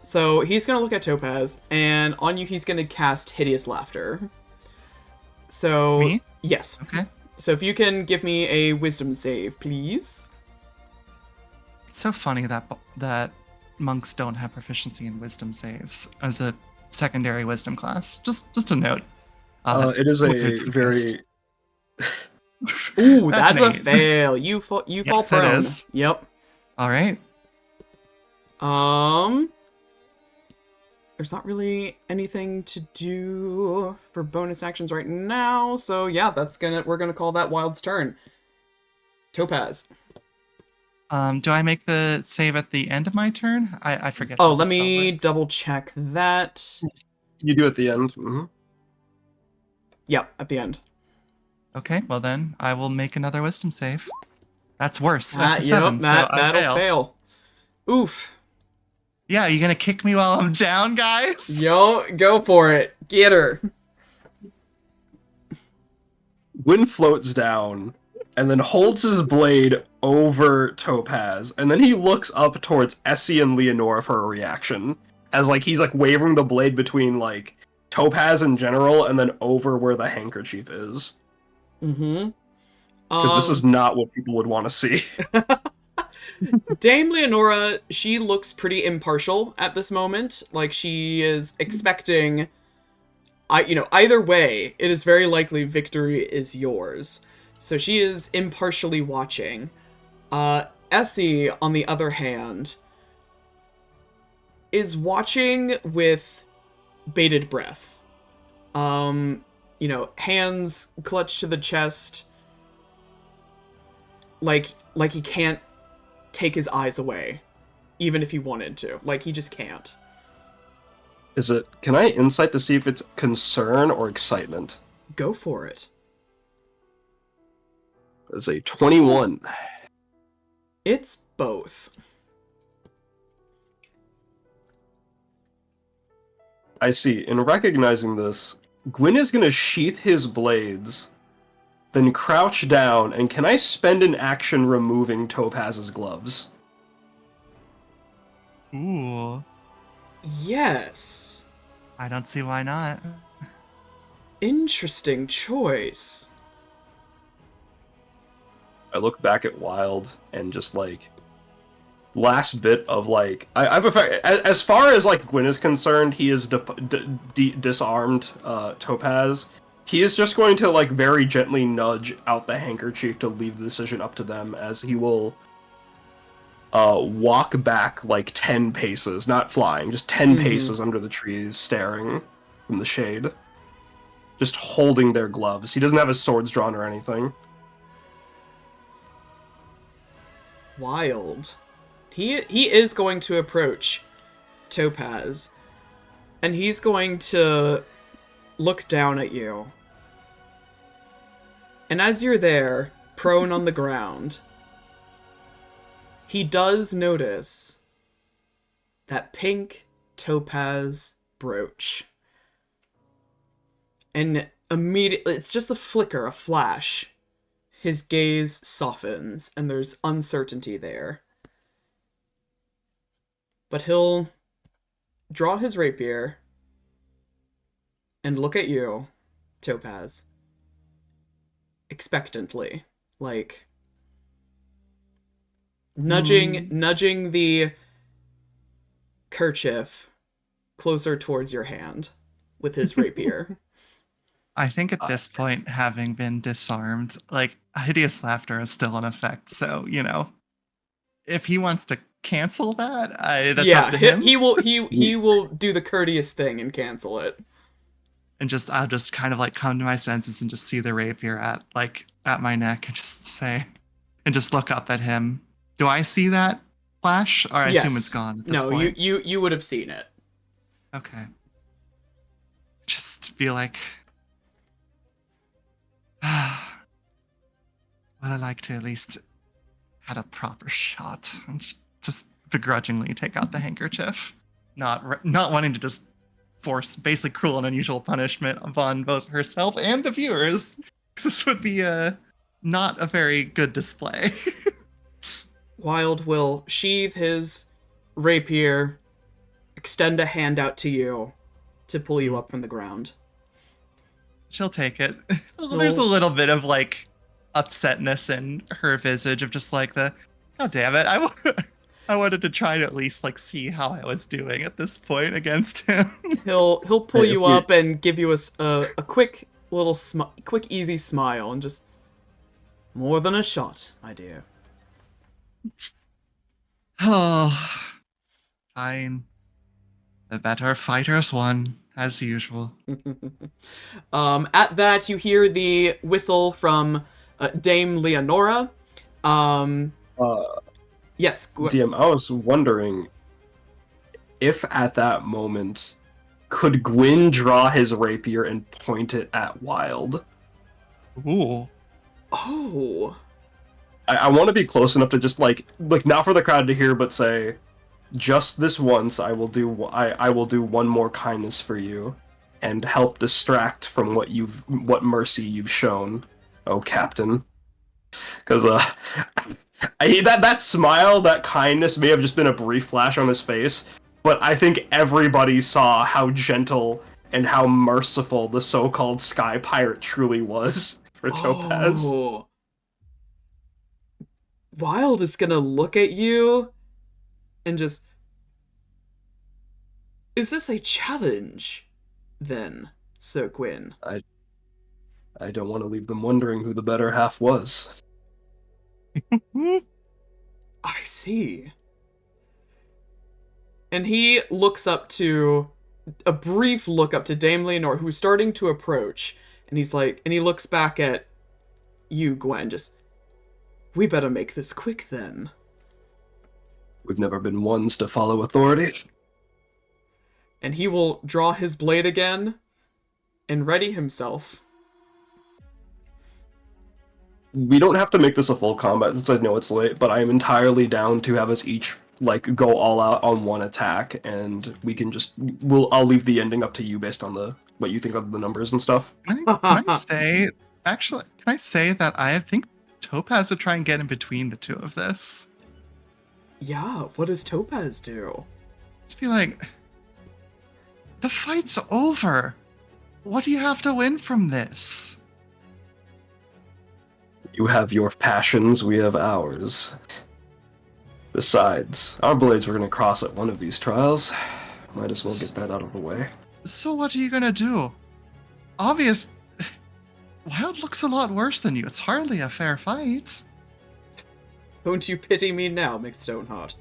So he's gonna look at Topaz, and on you he's gonna cast Hideous Laughter. So Me? yes. Okay. So if you can give me a Wisdom save, please. It's so funny that monks don't have proficiency in wisdom saves as a secondary wisdom class. Just a note. It is a wizards exist. very. Ooh, that's an a 8. fail. You fall Yes, it prone. is. Yep. All right. There's not really anything to do for bonus actions right now, so yeah, we're gonna call that Wild's turn. Topaz. Do I make the save at the end of my turn? I forget. Oh, how the let spell me works. double check that. You do at the end. Mm-hmm. Yeah, at the end. Okay, well then I will make another wisdom save. That's worse. That's a 7, so I that'll fail. fail. Oof. Yeah, you gonna kick me while I'm down, guys? Yo, go for it. Get her. Gwyn floats down and then holds his blade over Topaz, and then he looks up towards Essie and Leonora for a reaction, as like he's like wavering the blade between like Topaz in general and then over where the handkerchief is. Mm-hmm. Because this is not what people would want to see. Dame Leonora, she looks pretty impartial at this moment. Like, she is expecting... either way, it is very likely victory is yours. So she is impartially watching. Essie, on the other hand, is watching with bated breath. Hands clutched to the chest, like he can't take his eyes away, even if he wanted to. Like, he just can't. Can I insight to see if it's concern or excitement? Go for it. It's a 21. It's both. I see. In recognizing this, Gwyn is going to sheath his blades, then crouch down, and can I spend an action removing Topaz's gloves? Ooh. Yes. I don't see why not. Interesting choice. I look back at Wild and just like last bit of like I've as far as like Gwyn is concerned, he is disarmed Topaz. He is just going to like very gently nudge out the handkerchief to leave the decision up to them, as he will walk back like 10 paces, not flying, just 10 paces under the trees, staring from the shade, just holding their gloves. He doesn't have his swords drawn or anything. Wild. He is going to approach Topaz, and he's going to look down at you. And as you're there, prone on the ground, he does notice that pink topaz brooch. And immediately, it's just a flicker, a flash. His gaze softens, and there's uncertainty there. But he'll draw his rapier and look at you, Topaz, expectantly, like nudging the kerchief closer towards your hand with his rapier. I think at this point, having been disarmed, like, hideous laughter is still in effect. So, if he wants to cancel that, that's up to him. He will do the courteous thing and cancel it. And I'll just kind of like come to my senses and just see the rapier at my neck and just say, and just look up at him. Do I see that flash? Or I assume it's gone at this point? No, you would have seen it. Okay. Just feel like, would I like to at least had a proper shot and just begrudgingly take out the handkerchief, not wanting to just force basically cruel and unusual punishment upon both herself and the viewers. This would be not a very good display. Wild will sheathe his rapier, extend a hand out to you to pull you up from the ground. She'll take it. There's a little bit of like upsetness in her visage of just like oh damn it, I wanted to try to at least like see how I was doing at this point against him. He'll pull you up and give you a quick little quick easy smile and just, more than a shot, my dear. Oh, fine. The better fighters won, as usual. At that, you hear the whistle from Dame Leonora. Uh, Yes. DM, I was wondering if at that moment could Gwyn draw his rapier and point it at Wild. Ooh. Oh. I want to be close enough to just like not for the crowd to hear, but say, just this once, I will do one more kindness for you, and help distract from what mercy you've shown, oh Captain. Because that smile, that kindness may have just been a brief flash on his face, but I think everybody saw how gentle and how merciful the so-called Sky Pirate truly was for Topaz. Oh. Wild is gonna look at you and just... Is this a challenge, then, Sir Gwyn? I don't want to leave them wondering who the better half was. I see. And he looks up to... A brief look up to Dame Leonore, who's starting to approach. And he's like... And he looks back at you, Gwen, just... We better make this quick, then. We've never been ones to follow authority. And he will draw his blade again and ready himself. We don't have to make this a full combat since I know it's late, but I am entirely down to have us each go all out on one attack, and we can just I'll leave the ending up to you based on what you think of the numbers and stuff. Can I say that I think Topaz would try and get in between the two of this? Yeah, what does Topaz do? Just be like, the fight's over. What do you have to win from this? You have your passions, we have ours. Besides, our blades were going to cross at one of these trials. Might as well get that out of the way. So what are you gonna do? Wild looks a lot worse than you. It's hardly a fair fight. Don't you pity me now, McStoneheart?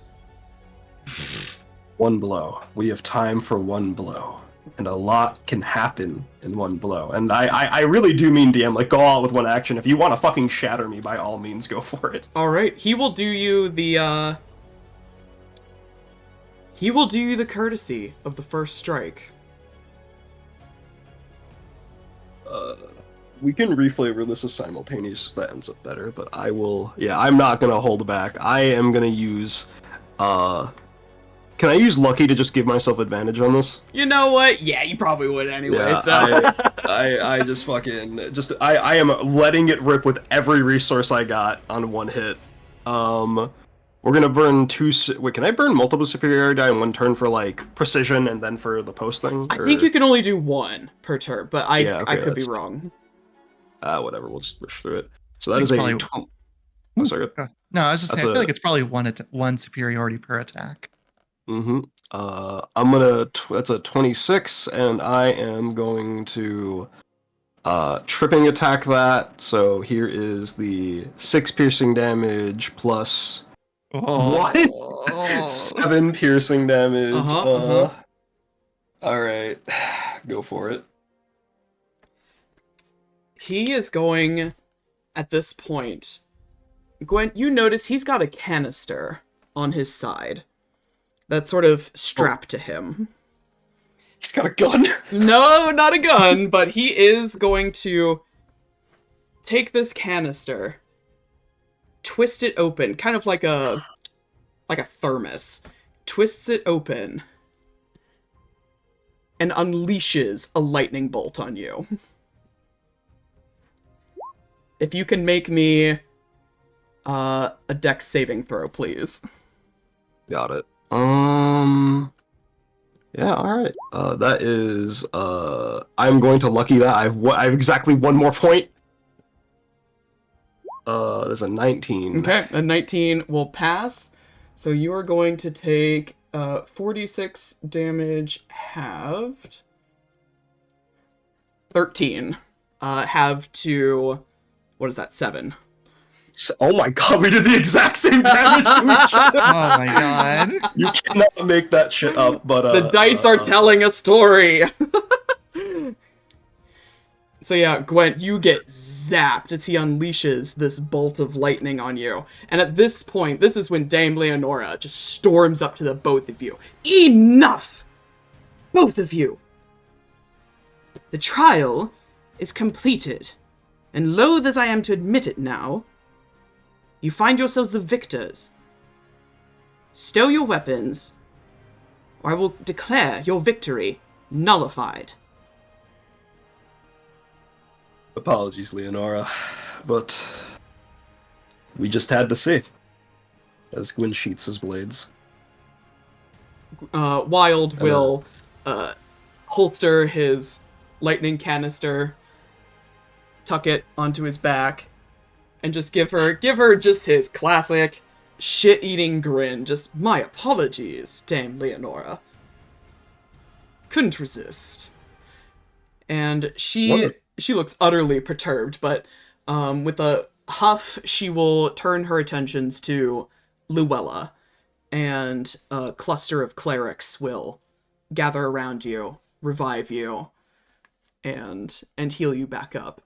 One blow. We have time for one blow. And a lot can happen in one blow. And I really do mean, DM, go all out with one action. If you want to fucking shatter me, by all means, go for it. Alright, he will do you the, He will do you the courtesy of the first strike. We can reflavor this as simultaneous if that ends up better, but I will... Yeah, I'm not going to hold back. I am going to use... Can I use Lucky to just give myself advantage on this? You know what? Yeah, you probably would anyway, Yeah, so... I just fucking... I am letting it rip with every resource I got on one hit. We're gonna burn two... Wait, can I burn multiple superiority die in one turn for, precision and then for the post thing? I think you can only do one per turn, but I could be that's... wrong. Whatever, we'll just push through it. So that is Probably... Oh, sorry. No, I was just saying, I feel like it's probably one superiority per attack. Mm-hmm. I'm gonna... That's a 26, and I am going to... tripping attack that. So here is the 6 piercing damage plus... What? 7 piercing damage. Alright. Go for it. He is going, at this point... Gwen, you notice he's got a canister on his side. That's sort of strapped to him. He's got a gun. No, not a gun, but he is going to take this canister, twist it open, kind of like a thermos. Twists it open and unleashes a lightning bolt on you. If you can make me a dex saving throw, please. Got it. Yeah, alright. That is, I'm going to lucky that. I have exactly one more point. There's a 19. Okay, a 19 will pass. So you are going to take 46 damage halved. 13. Halved to, what is that, 7? Oh my god, we did the exact same damage to each other. Oh my god. You cannot make that shit up, but The dice are telling a story. So yeah, Gwyn, you get zapped as he unleashes this bolt of lightning on you. And at this point, this is when Dame Leonora just storms up to the both of you. Enough! Both of you! The trial is completed, and loath as I am to admit it now, you find yourselves the victors. Stow your weapons, or I will declare your victory nullified. Apologies, Leonora, but we just had to see. As Gwyn sheaths his blades. Wild will holster his lightning canister, tuck it onto his back, and just give her just his classic shit-eating grin. Just, my apologies, Dame Leonora. Couldn't resist. And she looks utterly perturbed, but with a huff, she will turn her attentions to Luella, and a cluster of clerics will gather around you, revive you, and heal you back up.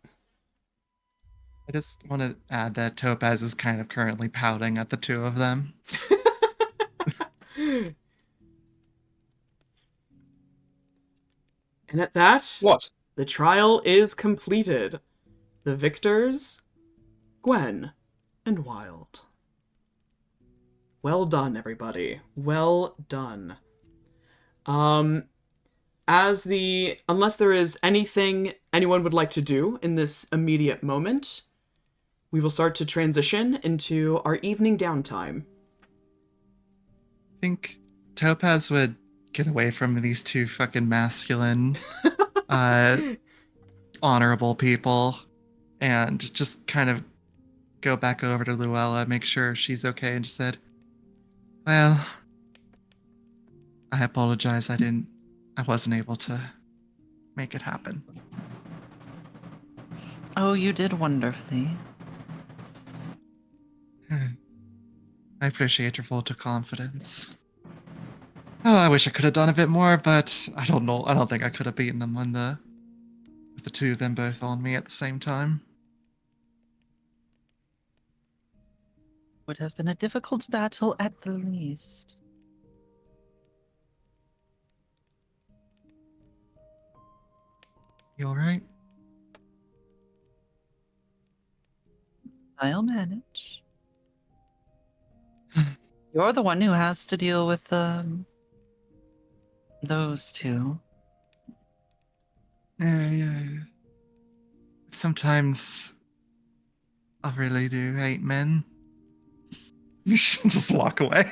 I just want to add that Topaz is kind of currently pouting at the two of them. And at that, What? the trial is completed. The victors, Gwyn and Wild. Well done, everybody. Well done. Unless there is anything anyone would like to do in this immediate moment, we will start to transition into our evening downtime. I think Topaz would get away from these two fucking masculine, honorable people and just kind of go back over to Luella, make sure she's okay, and just said, well, I apologize. I wasn't able to make it happen. Oh, you did wonderfully. I appreciate your vote of confidence. Oh, I wish I could have done a bit more, but I don't know. I don't think I could have beaten them with the two of them both on me at the same time. Would have been a difficult battle at the least. You alright? I'll manage. You're the one who has to deal with those two. Yeah. Sometimes I really do hate men. Just walk away.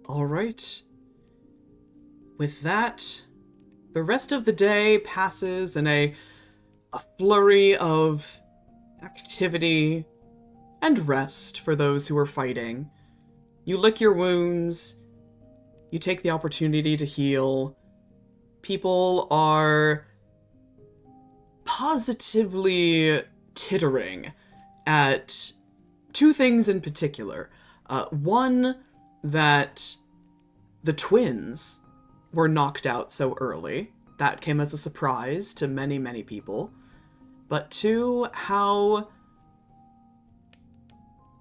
All right. With that, the rest of the day passes in a flurry of activity and rest for those who are fighting. You lick your wounds. You take the opportunity to heal. People are positively tittering at two things in particular. One, that the twins were knocked out so early. That came as a surprise to many, many people. But two, how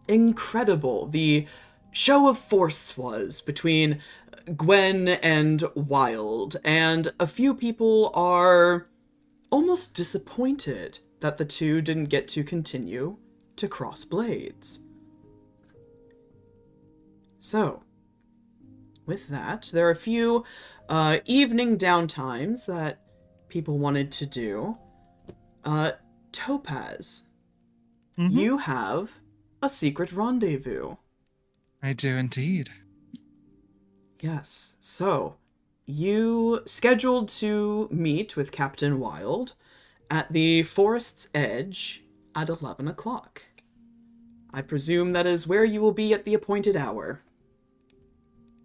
incredible the show of force was between Gwyn and Wild, and a few people are almost disappointed that the two didn't get to continue to cross blades. So, with that, there are a few evening downtimes that people wanted to do. Topaz, you have a secret rendezvous. I do indeed. Yes, so you scheduled to meet with Captain Wild at the forest's edge at 11 o'clock. I presume that is where you will be at the appointed hour.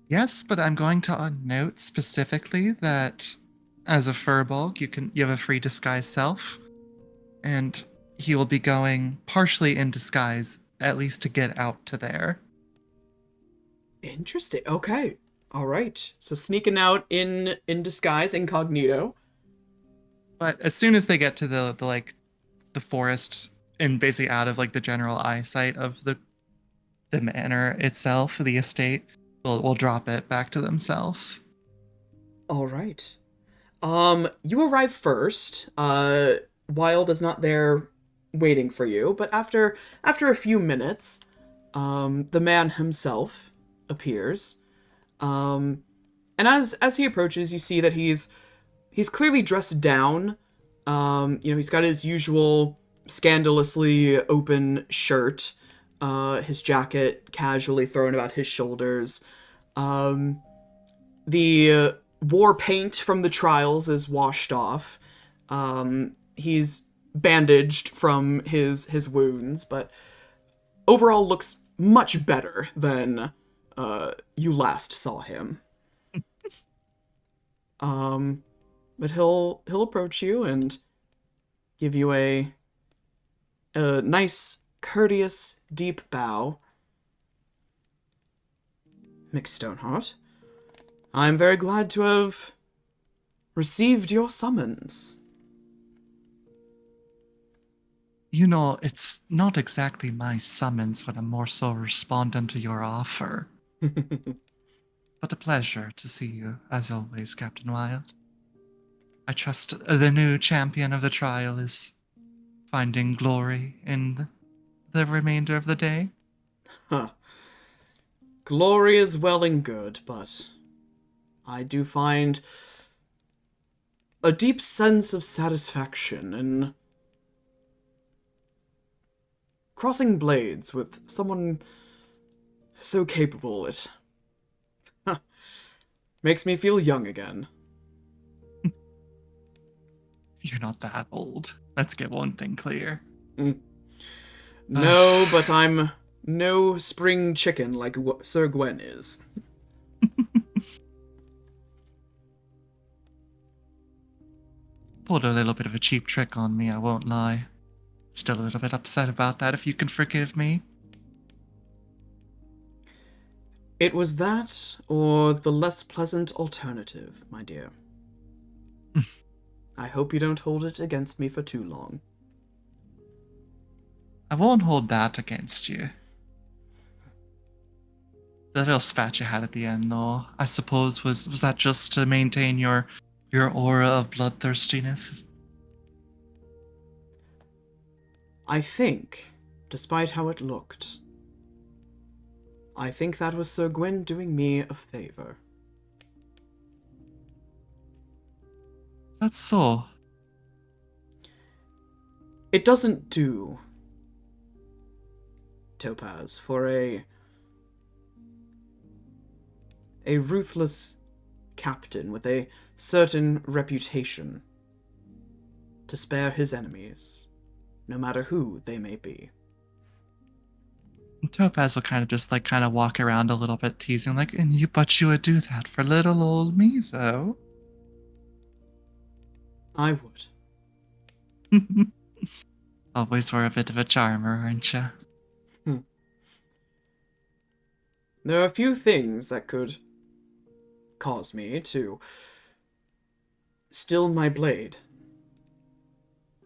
Yes, but I'm going to note specifically that as a furbolg, you have a free disguise self, and he will be going partially in disguise, at least to get out to there. Interesting. Okay. All right. So sneaking out in disguise, incognito. But as soon as they get to the forest and basically out of like the general eyesight of the manor itself, the estate, will drop it back to themselves. All right. You arrive first. Wild is not there waiting for you, but after a few minutes, the man himself appears. And as he approaches, you see that he's clearly dressed down. He's got his usual scandalously open shirt, his jacket casually thrown about his shoulders. The war paint from the trials is washed off. He's bandaged from his wounds, but overall looks much better than you last saw him. But he'll approach you and give you a nice, courteous, deep bow. Mick Stoneheart, I'm very glad to have received your summons. You know, it's not exactly my summons, but I'm more so responding to your offer. But a pleasure to see you, as always, Captain Wild. I trust the new champion of the trial is finding glory in the remainder of the day. Huh. Glory is well and good, but I do find a deep sense of satisfaction in crossing blades with someone so capable. It makes me feel young again. You're not that old. Let's get one thing clear. No, but I'm no spring chicken like Sir Gwyn is. Pulled a little bit of a cheap trick on me, I won't lie. Still a little bit upset about that, if you can forgive me. It was that, or the less pleasant alternative, my dear. I hope you don't hold it against me for too long. I won't hold that against you. The little spat you had at the end, though, I suppose was that just to maintain your aura of bloodthirstiness? I think, despite how it looked, I think that was Sir Gwyn doing me a favor. That's so. It doesn't do, Topaz, for a ruthless captain with a certain reputation to spare his enemies, no matter who they may be. Topaz will kind of walk around a little bit, teasing, but you would do that for little old me, though. I would. Always were a bit of a charmer, aren't you? There are a few things that could cause me to still my blade.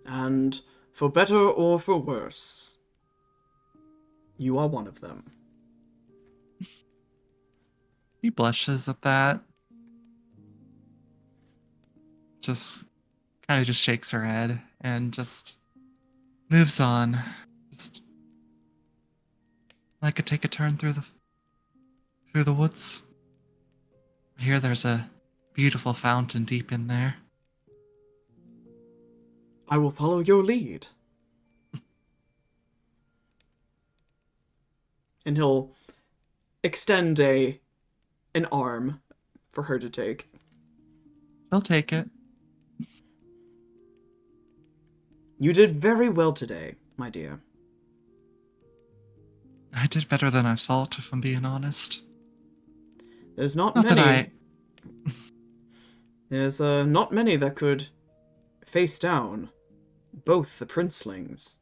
And for better or for worse, you are one of them. He blushes at that. Just kind of just shakes her head and just moves on. Just like to take a turn through the woods. I hear there's a beautiful fountain deep in there. I will follow your lead. And he'll extend an arm for her to take. She'll take it. You did very well today, my dear. I did better than I thought, if I'm being honest. There's not Not many. that There's not many that could face down both the princelings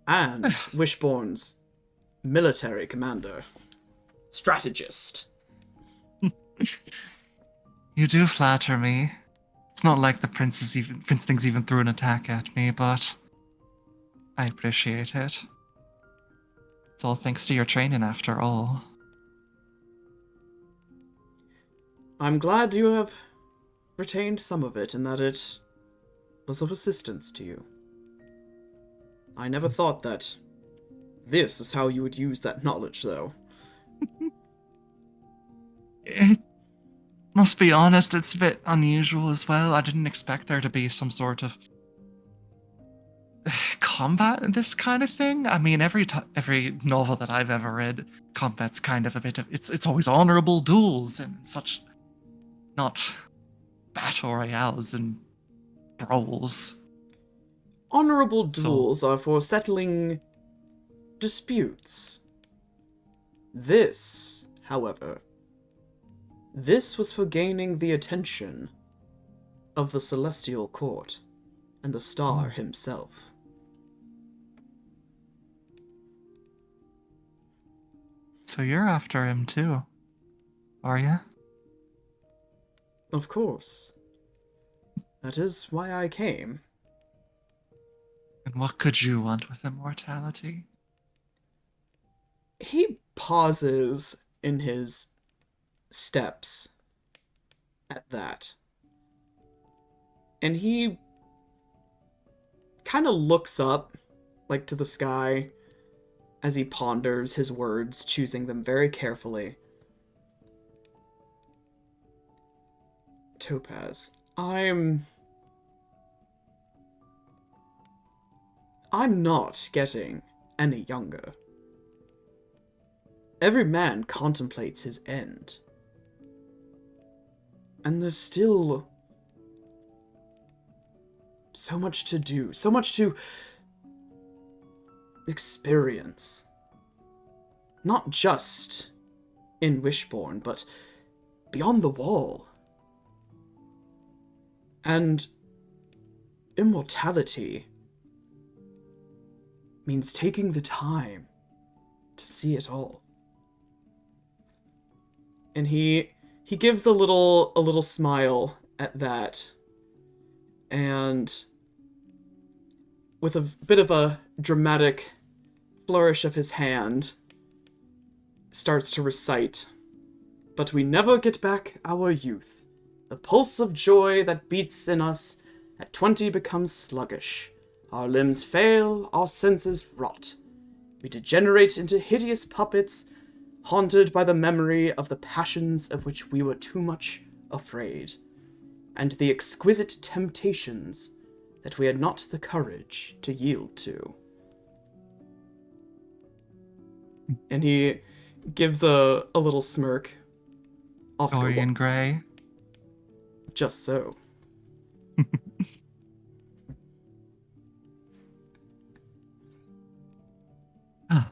and Wishborn's military commander. Strategist. You do flatter me. It's not like the princelings even threw an attack at me, but I appreciate it. It's all thanks to your training, after all. I'm glad you have retained some of it and that it was of assistance to you. I never thought that this is how you would use that knowledge, though. It must be honest, it's a bit unusual as well. I didn't expect there to be some sort of combat in this kind of thing. I mean, every novel that I've ever read, combat's kind of a bit of it's always honorable duels and such, not battle royales and brawls. Honorable duels are for settling disputes. This, however, this was for gaining the attention of the Celestial Court and the Star himself. So you're after him too, are you? Of course. That is why I came. And what could you want with immortality? He pauses in his steps at that. And he kind of looks up, like to the sky, as he ponders his words, choosing them very carefully. Topaz, I'm not getting any younger. Every man contemplates his end. And there's still so much to do, so much to experience. Not just in Wishborn, but beyond the wall. And immortality means taking the time to see it all. And he gives a little smile at that, and with a bit of a dramatic flourish of his hand, starts to recite, "But we never get back our youth. The pulse of joy that beats in us at 20 becomes sluggish. Our limbs fail, our senses rot. We degenerate into hideous puppets, haunted by the memory of the passions of which we were too much afraid, and the exquisite temptations that we had not the courage to yield to." And he gives a little smirk. Oscar, Dorian Gray. just so. Ah.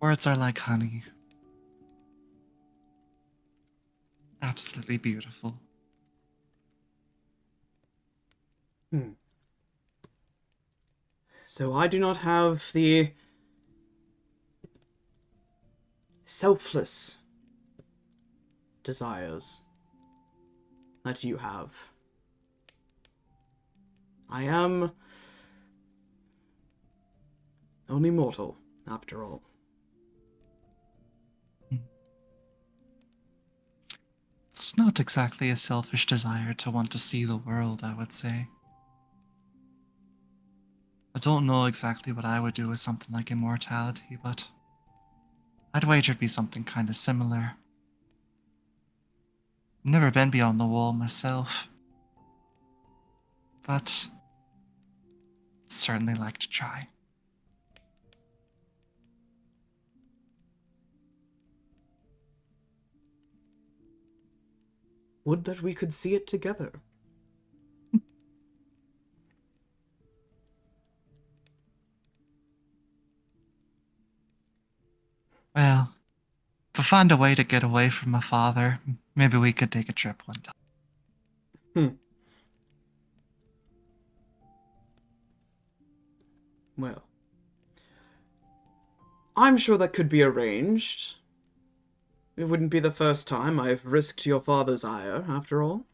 Words are like honey. Absolutely beautiful. So I do not have the selfless desires that you have. I am only mortal, after all. It's not exactly a selfish desire to want to see the world, I would say. I don't know exactly what I would do with something like immortality, but I'd wager it'd be something kind of similar. I've never been beyond the wall myself, but I'd certainly like to try. Would that we could see it together. Well, find a way to get away from my father. Maybe we could take a trip one time. Well, I'm sure that could be arranged. It wouldn't be the first time I've risked your father's ire, after all.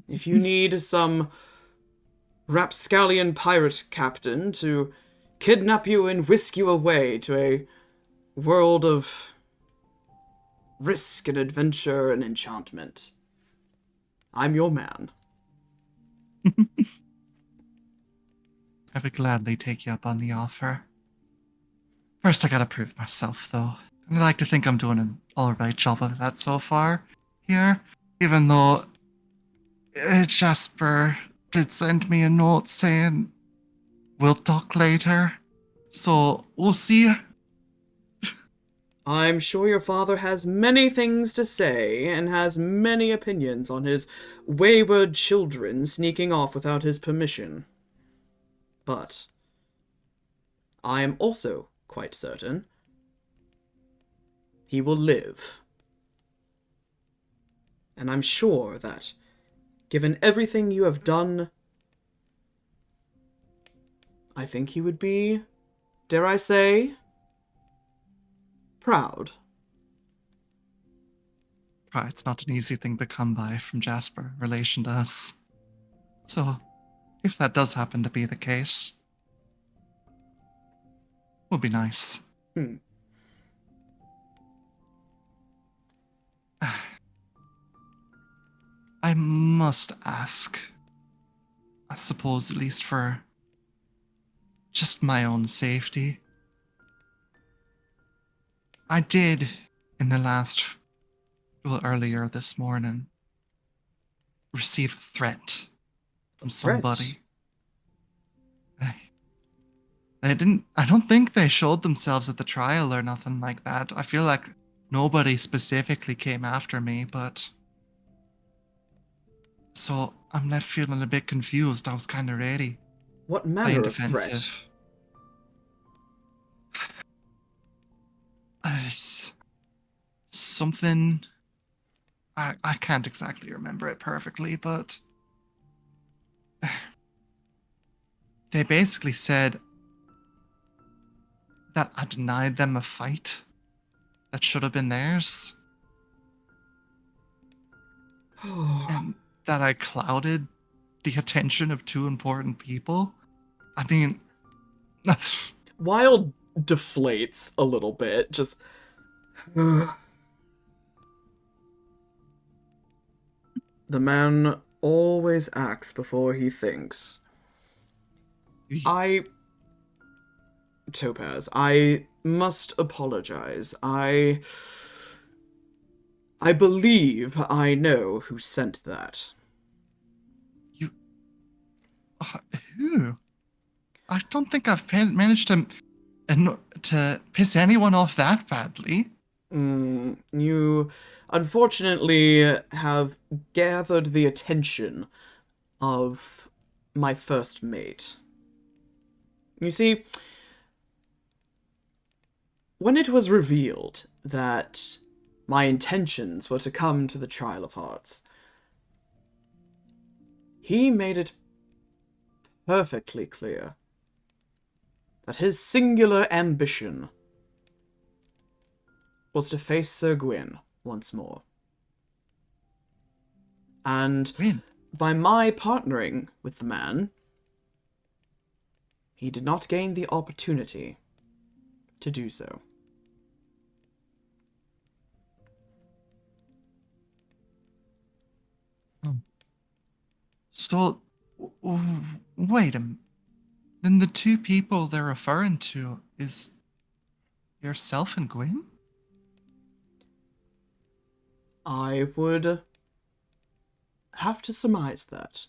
If you need some rapscallion pirate captain to kidnap you and whisk you away to a world of risk and adventure and enchantment, I'm your man. I would gladly take you up on the offer. First, I gotta prove myself, though. I like to think I'm doing an alright job of that so far here, even though Jasper did send me a note saying we'll talk later. So, we'll see. I'm sure your father has many things to say and has many opinions on his wayward children sneaking off without his permission. But I am also quite certain he will live. And I'm sure that, given everything you have done, I think he would be, dare I say, proud. It's not an easy thing to come by from Jasper in relation to us. So, if that does happen to be the case, will be nice. I must ask, I suppose at least for just my own safety. I did, in the earlier this morning, receive a threat from somebody. I don't think they showed themselves at the trial or nothing like that. I feel like nobody specifically came after me, but... So, I'm left feeling a bit confused. I was kind of ready. What manner of threat? It's something... I can't exactly remember it perfectly, but... They basically said that I denied them a fight that should have been theirs. And that I clouded the attention of two important people. I mean, that's... Wild deflates a little bit, just... The man always acts before he thinks. Topaz, I must apologize. I believe I know who sent that. You... who? I don't think I've managed to piss anyone off that badly. You unfortunately have gathered the attention of my first mate. You see, when it was revealed that my intentions were to come to the Trial of Hearts, he made it perfectly clear that his singular ambition was to face Sir Gwyn once more. And Gwyn? by my partnering with the man, he did not gain the opportunity to do so. So, wait a minute. Then the two people they're referring to is yourself and Gwyn? I would have to surmise that.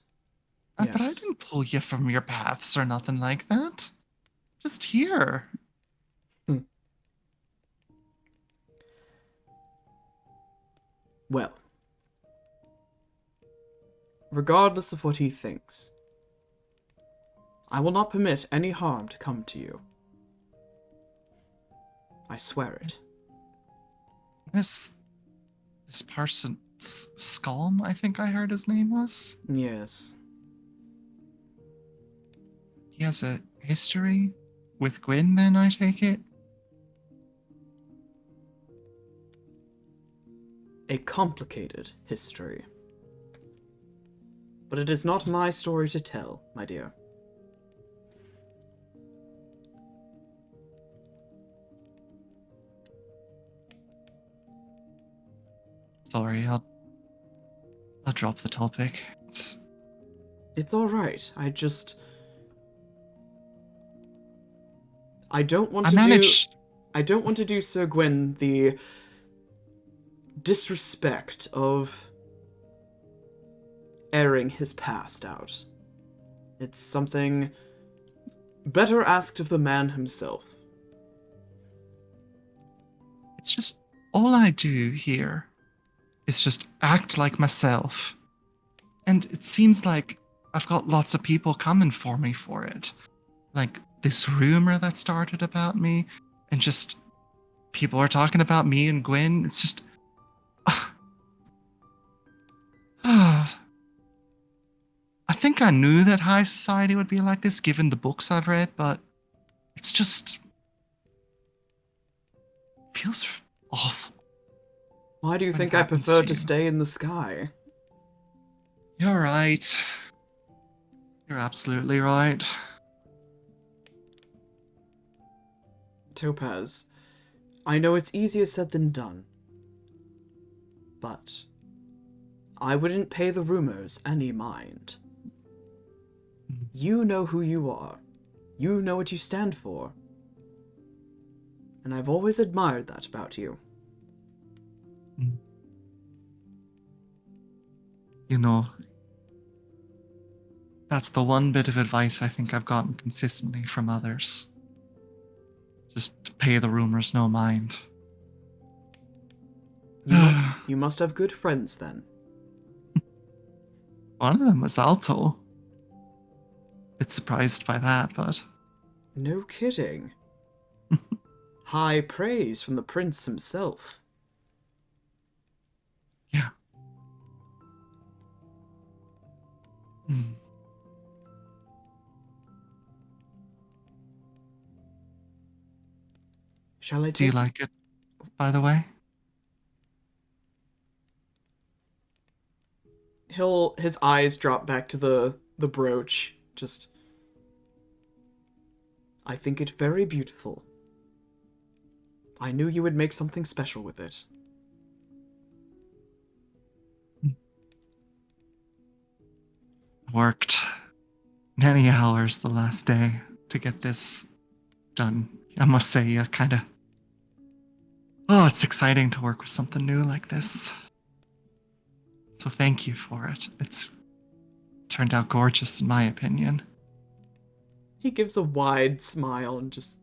But I Yes. didn't pull you from your paths or nothing like that. Just here. Well, regardless of what he thinks, I will not permit any harm to come to you. I swear it. This person, Skalm, I think I heard his name was. Yes. He has a history with Gwyn, then, I take it? A complicated history. But it is not my story to tell, my dear. Sorry, I'll drop the topic. It's alright. I don't want to do Sir Gwyn the disrespect of airing his past out. It's something better asked of the man himself. It's just, all I do here is just act like myself. And it seems like I've got lots of people coming for me for it. Like this rumor that started about me, and just people are talking about me and Gwyn. It's just... I think I knew that high society would be like this given the books I've read, but it's just... feels awful. Why do you What think I happens prefer to to you? stay in the sky? You're right. You're absolutely right. Topaz, I know it's easier said than done, but I wouldn't pay the rumors any mind. You know who you are. You know what you stand for. And I've always admired that about you. You know, that's the one bit of advice I think I've gotten consistently from others. Just pay the rumors no mind. You must have good friends then. One of them was Alto. Bit surprised by that, but... No kidding. High praise from the prince himself. yeah. Shall I Do you take like it, by the way? His eyes drop back to the brooch. Just, I think it very beautiful. I knew you would make something special with it. Worked many hours the last day to get this done. I must say, kind of... Oh, it's exciting to work with something new like this. So thank you for it. It's turned out gorgeous in my opinion. He gives a wide smile and just...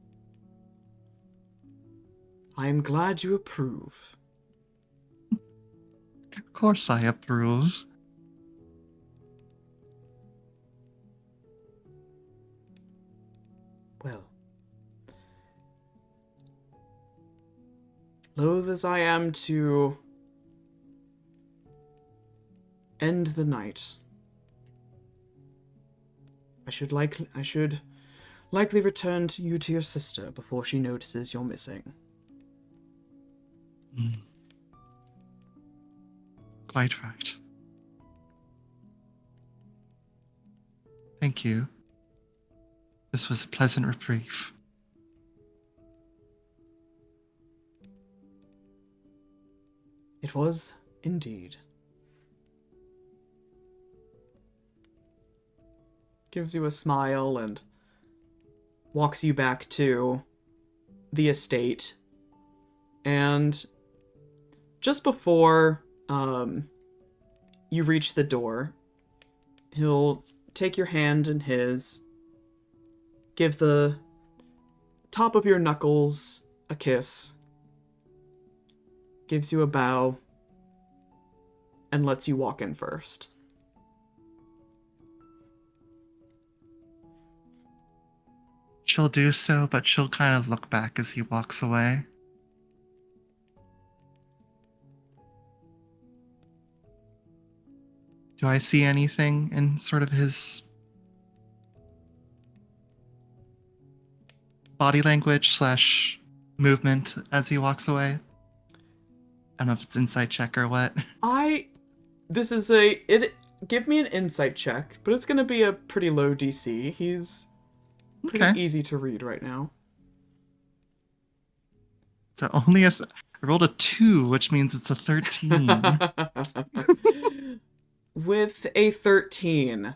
I am glad you approve. Of course I approve. Well, loath as I am to end the night, I should likely return you to your sister before she notices you're missing. Quite right. Thank you. This was a pleasant reprieve. It was indeed. Gives you a smile and walks you back to the estate. And just before you reach the door, he'll take your hand in his, give the top of your knuckles a kiss, gives you a bow, and lets you walk in first. She'll do so, but she'll kind of look back as he walks away. Do I see anything in sort of his body language / movement as he walks away? I don't know if it's insight check or what. Give me an insight check, but it's gonna be a pretty low DC. He's pretty easy to read right now. So only I rolled a 2, which means it's a 13. With a 13,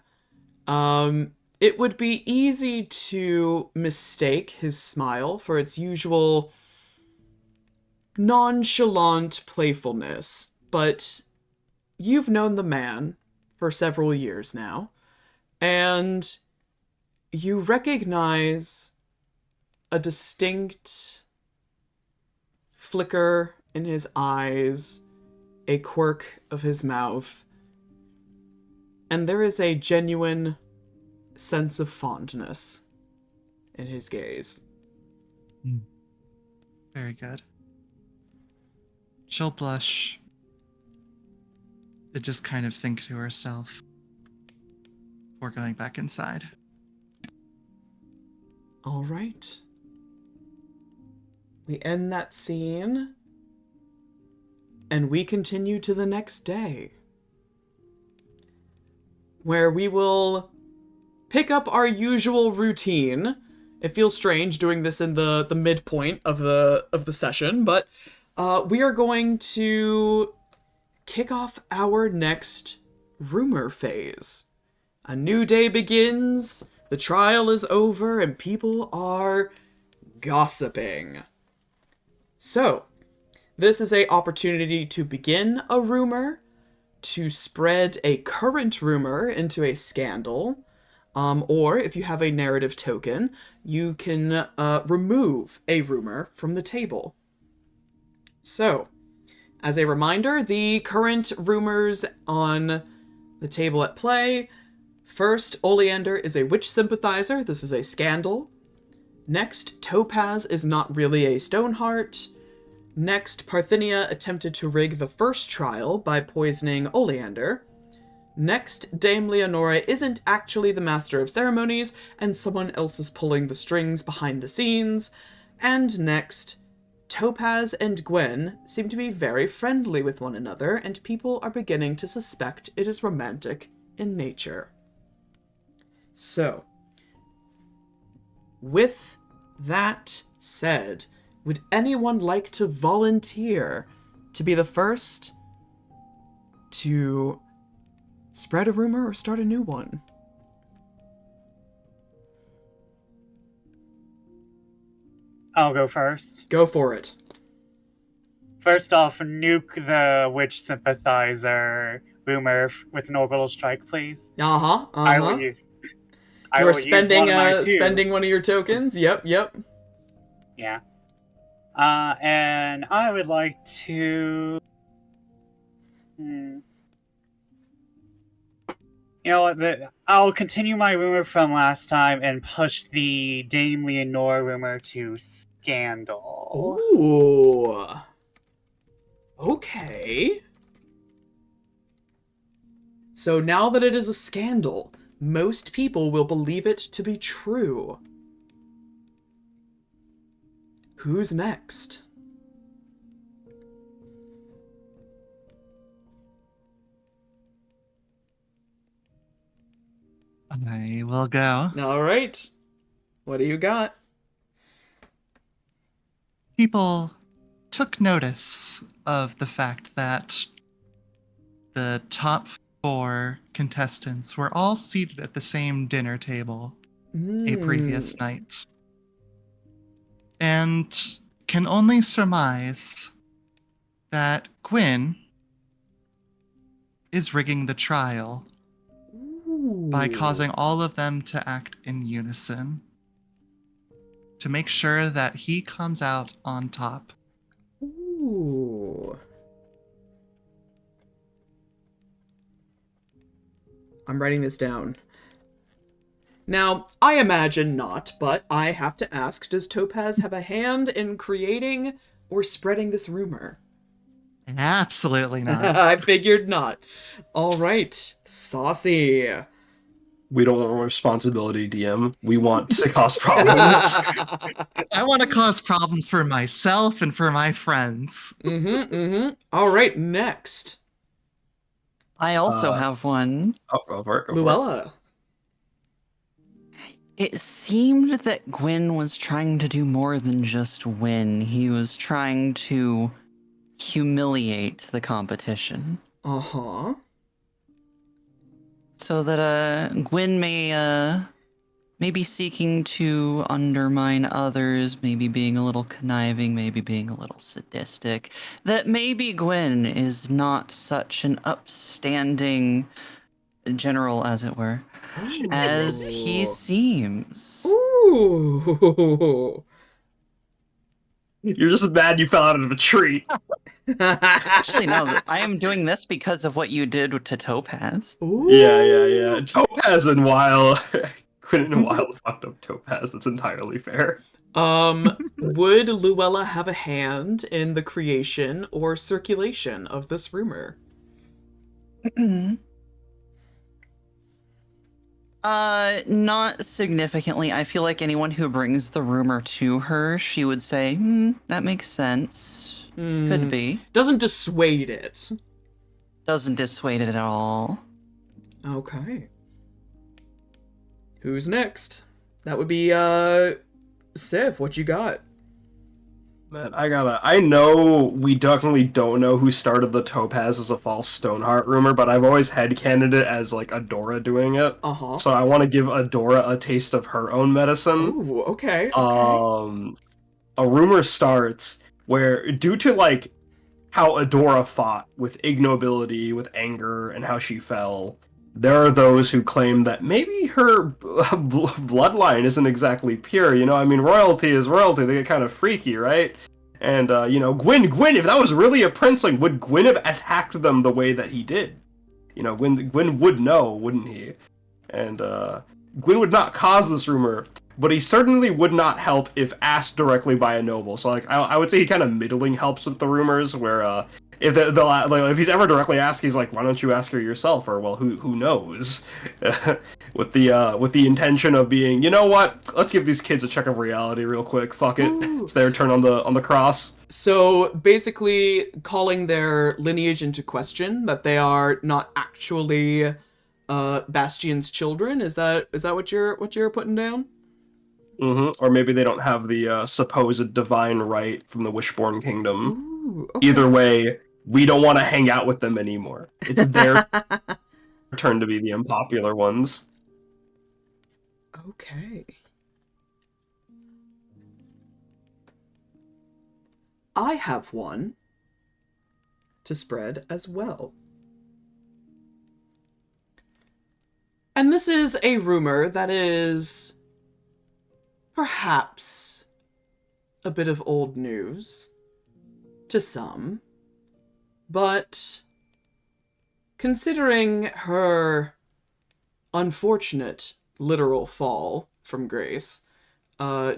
it would be easy to mistake his smile for its usual nonchalant playfulness, but you've known the man for several years now, and you recognize a distinct flicker in his eyes, a quirk of his mouth, and there is a genuine sense of fondness in his gaze. Very good. She'll blush and just kind of think to herself before going back inside. All right. We end that scene, and we continue to the next day, where we will pick up our usual routine. It feels strange doing this in the midpoint of the session, but we are going to kick off our next rumor phase. A new day begins, the trial is over, and people are gossiping. So, this is an opportunity to begin a rumor, to spread a current rumor into a scandal, or if you have a narrative token, you can remove a rumor from the table. So, as a reminder, the current rumors on the table at play: first, Oleander is a witch sympathizer. This is a scandal. Next, Topaz is not really a Stoneheart. Next, Parthenia attempted to rig the first trial by poisoning Oleander. Next, Dame Leonora isn't actually the master of ceremonies, and someone else is pulling the strings behind the scenes. And next, Topaz and Gwyn seem to be very friendly with one another, and people are beginning to suspect it is romantic in nature. So, with that said, would anyone like to volunteer to be the first to spread a rumor or start a new one? I'll go first. Go for it. First off, nuke the witch sympathizer rumor with an orbital strike, please. I will use spending one of your tokens. Yep. Yeah. And I would like to... You know what? I'll continue my rumor from last time and push the Dame Leonore rumor to scandal. Ooh. Okay. So now that it is a scandal, most people will believe it to be true. Who's next? I will go. All right. What do you got? People took notice of the fact that the top 4 contestants were all seated at the same dinner table a previous night, and can only surmise that Gwyn is rigging the trial by causing all of them to act in unison to make sure that he comes out on top. Ooh. I'm writing this down. Now, I imagine not, but I have to ask, does Topaz have a hand in creating or spreading this rumor? Absolutely not. I figured not. All right, Saucy. We don't want responsibility, DM. We want to cause problems. I want to cause problems for myself and for my friends. All right, next. I also have one. Oh, go for it, go for it. Luella. It seemed that Gwyn was trying to do more than just win. He was trying to humiliate the competition. Uh-huh. So that Gwyn may be seeking to undermine others, maybe being a little conniving, maybe being a little sadistic. That maybe Gwyn is not such an upstanding general, as it were, as he seems. Ooh. You're just mad you fell out of a tree. Actually, no, I am doing this because of what you did to Topaz. Ooh. Yeah. Topaz and Wild. Gwyn and Wild fucked up Topaz. That's entirely fair. Would Luella have a hand in the creation or circulation of this rumor? Not significantly. I feel like anyone who brings the rumor to her, she would say, that makes sense. Could be. Doesn't dissuade it. Doesn't dissuade it at all. Okay. Who's next? That would be, Civ. What you got? Man, I know we definitely don't know who started the Topaz as a false Stoneheart rumor, but I've always headcanoned it as, like, Adora doing it. Uh-huh. So I want to give Adora a taste of her own medicine. Ooh, okay. A rumor starts where, due to, like, how Adora fought with ignobility, with anger, and how she fell, there are those who claim that maybe her bloodline isn't exactly pure. You know, I mean, royalty is royalty. They get kind of freaky, right? And, Gwyn, if that was really a princeling, would Gwyn have attacked them the way that he did? You know, Gwyn would know, wouldn't he? And, Gwyn would not cause this rumor, but he certainly would not help if asked directly by a noble. So, like, I would say he kind of middling helps with the rumors, where, if he's ever directly asked, he's like, why don't you ask her yourself? Or, well, who knows? with the intention of being, you know what? Let's give these kids a check of reality real quick. Fuck it. Ooh. It's their turn on the cross. So basically calling their lineage into question, that they are not actually Bastion's children. Is that what you're putting down? Or maybe they don't have the supposed divine right from the Wishborn Kingdom. Ooh, okay. Either way, we don't want to hang out with them anymore. It's their turn to be the unpopular ones. Okay. I have one to spread as well. And this is a rumor that is perhaps a bit of old news to some, but considering her unfortunate literal fall from grace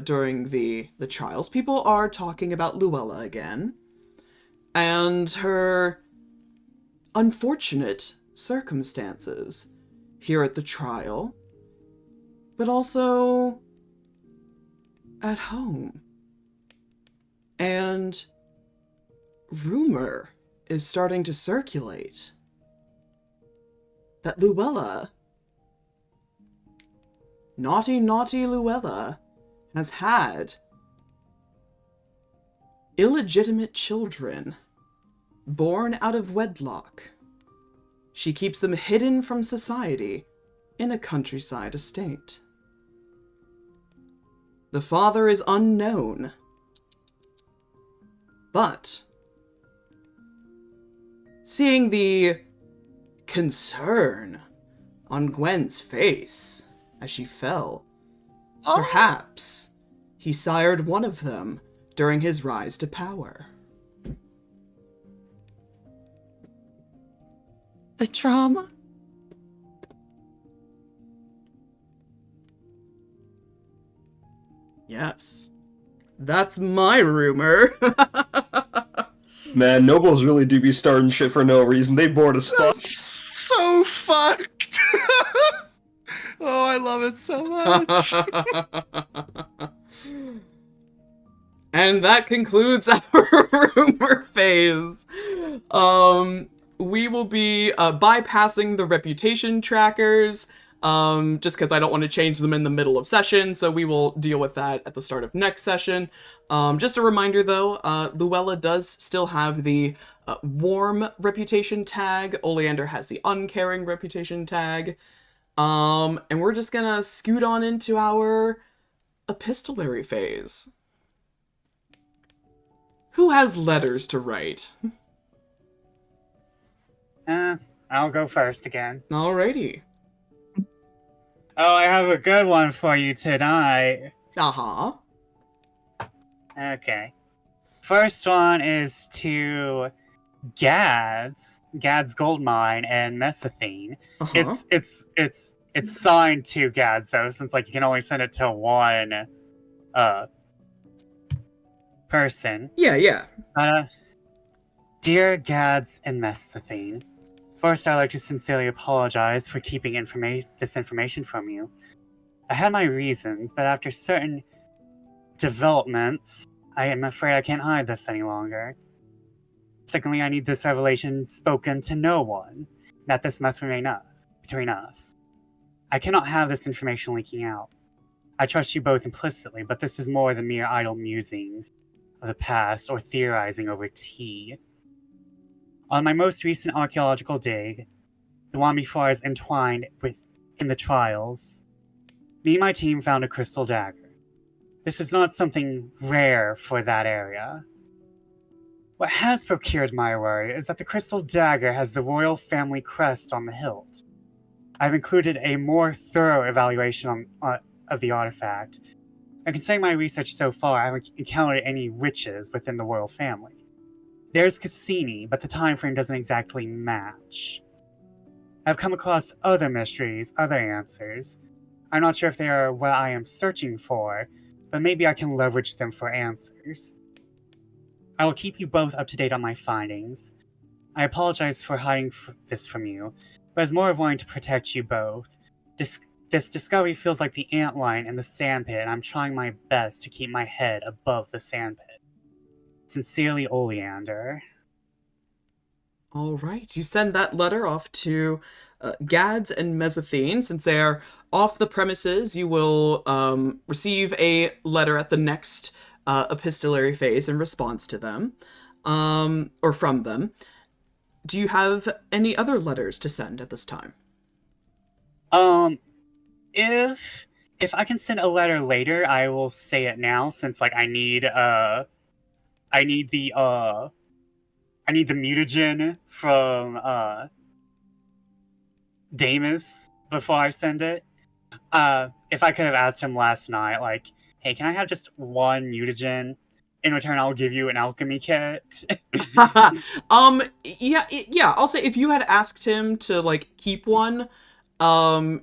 during the trials, people are talking about Luella again and her unfortunate circumstances here at the trial, but also at home. And rumor is starting to circulate that Luella, naughty Luella, has had illegitimate children born out of wedlock. She keeps them hidden from society in a countryside estate. The father is unknown, but seeing the concern on Gwen's face as she fell, perhaps he sired one of them during his rise to power. The trauma? Yes. That's my rumor. Man, nobles really do be starting shit for no reason. They bored as fuck. That's so fucked. Oh, I love it so much. And that concludes our rumor phase. We will be bypassing the reputation trackers, just because I don't want to change them in the middle of session, so we will deal with that at the start of next session. Just a reminder, though, Luella does still have the warm reputation tag. Oleander has the uncaring reputation tag. And we're just gonna scoot on into our epistolary phase. Who has letters to write? I'll go first again. Alrighty. Oh, I have a good one for you tonight. Uh-huh. Okay. First one is to Gad's Gold Mine and Mesathene. Uh-huh. It's signed to Gad's though, since like you can only send it to one person. Yeah. Dear Gads and Mesathene, first I'd like to sincerely apologize for keeping this information from you. I had my reasons, but after certain developments, I am afraid I can't hide this any longer. Secondly, I need this revelation spoken to no one, that this must remain between us. I cannot have this information leaking out. I trust you both implicitly, but this is more than mere idle musings of the past or theorizing over tea. On my most recent archaeological dig, the one before I was entwined in the trials, me and my team found a crystal dagger. This is not something rare for that area. What has procured my worry is that the crystal dagger has the royal family crest on the hilt. I've included a more thorough evaluation of the artifact, and considering my research so far, I haven't encountered any witches within the royal family. There's Cassini, but the time frame doesn't exactly match. I've come across other mysteries, other answers. I'm not sure if they are what I am searching for, but maybe I can leverage them for answers. I will keep you both up to date on my findings. I apologize for hiding this from you, but as more of wanting to protect you both. This discovery feels like the antlion in the sandpit, and I'm trying my best to keep my head above the sandpit. Sincerely, Oleander. All right. You send that letter off to Gads and Mesathene. Since they are off the premises, you will receive a letter at the next epistolary phase in response to them, or from them. Do you have any other letters to send at this time? If I can send a letter later, I will say it now, since like I need the mutagen from Damus before I send it. If I could have asked him last night, like, hey, can I have just one mutagen? In return, I'll give you an alchemy kit. Yeah, I'll say if you had asked him to like keep one,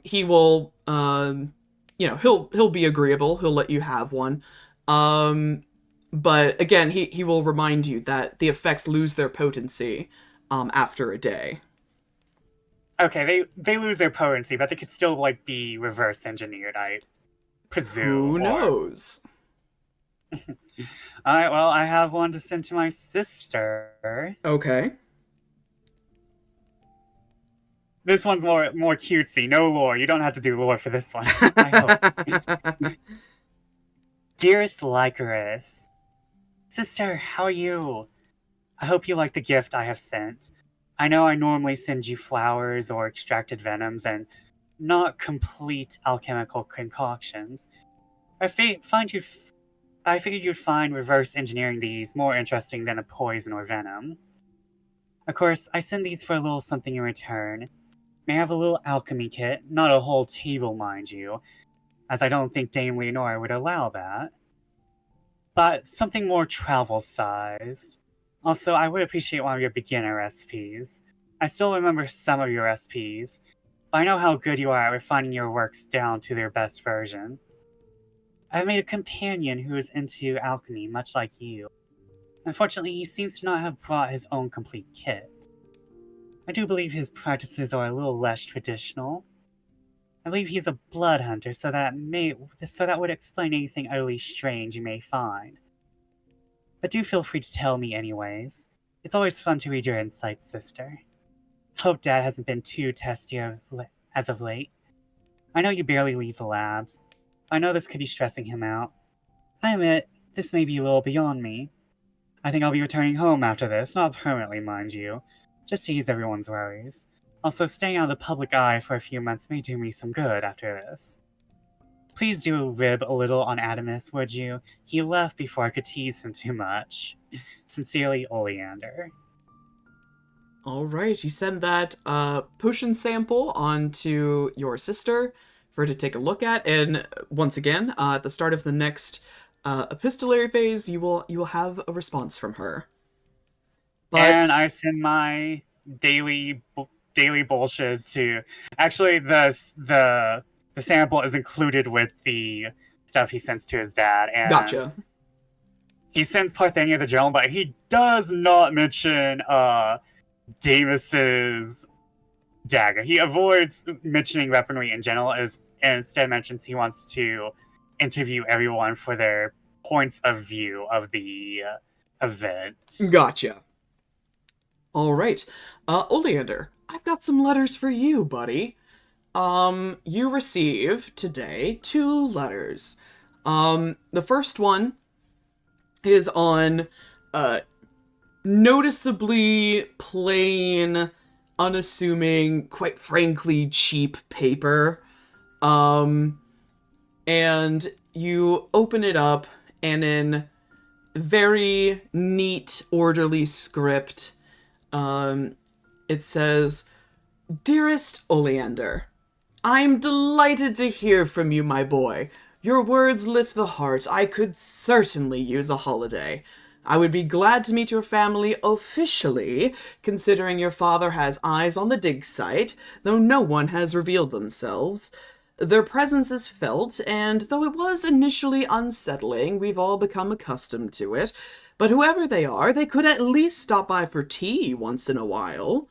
he will he'll be agreeable. He'll let you have one. But again, he will remind you that the effects lose their potency after a day. Okay, they lose their potency, but they could still like be reverse engineered, I presume. Who knows? Alright, well, I have one to send to my sister. Okay. This one's more cutesy. No lore. You don't have to do lore for this one. I hope. Dearest Lycoris, sister, how are you? I hope you like the gift I have sent. I know I normally send you flowers or extracted venoms and not complete alchemical concoctions. I figured you'd find reverse engineering these more interesting than a poison or venom. Of course, I send these for a little something in return. May I have a little alchemy kit, not a whole table, mind you, as I don't think Dame Leonora would allow that. But something more travel-sized. Also, I would appreciate one of your beginner recipes. I still remember some of your recipes, but I know how good you are at refining your works down to their best version. I've made a companion who is into alchemy, much like you. Unfortunately, he seems to not have brought his own complete kit. I do believe his practices are a little less traditional. I believe he's a blood hunter, so that would explain anything utterly strange you may find. But do feel free to tell me anyways. It's always fun to read your insights, sister. Hope Dad hasn't been too testy as of late. I know you barely leave the labs. I know this could be stressing him out. I admit, this may be a little beyond me. I think I'll be returning home after this, not permanently, mind you, just to ease everyone's worries. Also, staying out of the public eye for a few months may do me some good after this. Please do rib a little on Adamus, would you? He left before I could tease him too much. Sincerely, Oleander. Alright, you send that potion sample onto your sister for her to take a look at, and once again, at the start of the next epistolary phase, you will have a response from her. But... And I send my daily bullshit to... Actually, the sample is included with the stuff he sends to his dad. And gotcha. He sends Parthenia the journal, but he does not mention Davis's dagger. He avoids mentioning weaponry in general, and instead mentions he wants to interview everyone for their points of view of the event. Gotcha. Alright. Oleander, I've got some letters for you, buddy. You received today 2 letters. The first one is on, noticeably plain, unassuming, quite frankly cheap paper. And you open it up, and in very neat, orderly script, it says, "Dearest Oleander, I'm delighted to hear from you, my boy. Your words lift the heart. I could certainly use a holiday. I would be glad to meet your family officially, considering your father has eyes on the dig site, though no one has revealed themselves. Their presence is felt, and though it was initially unsettling, we've all become accustomed to it. But whoever they are, they could at least stop by for tea once in a while.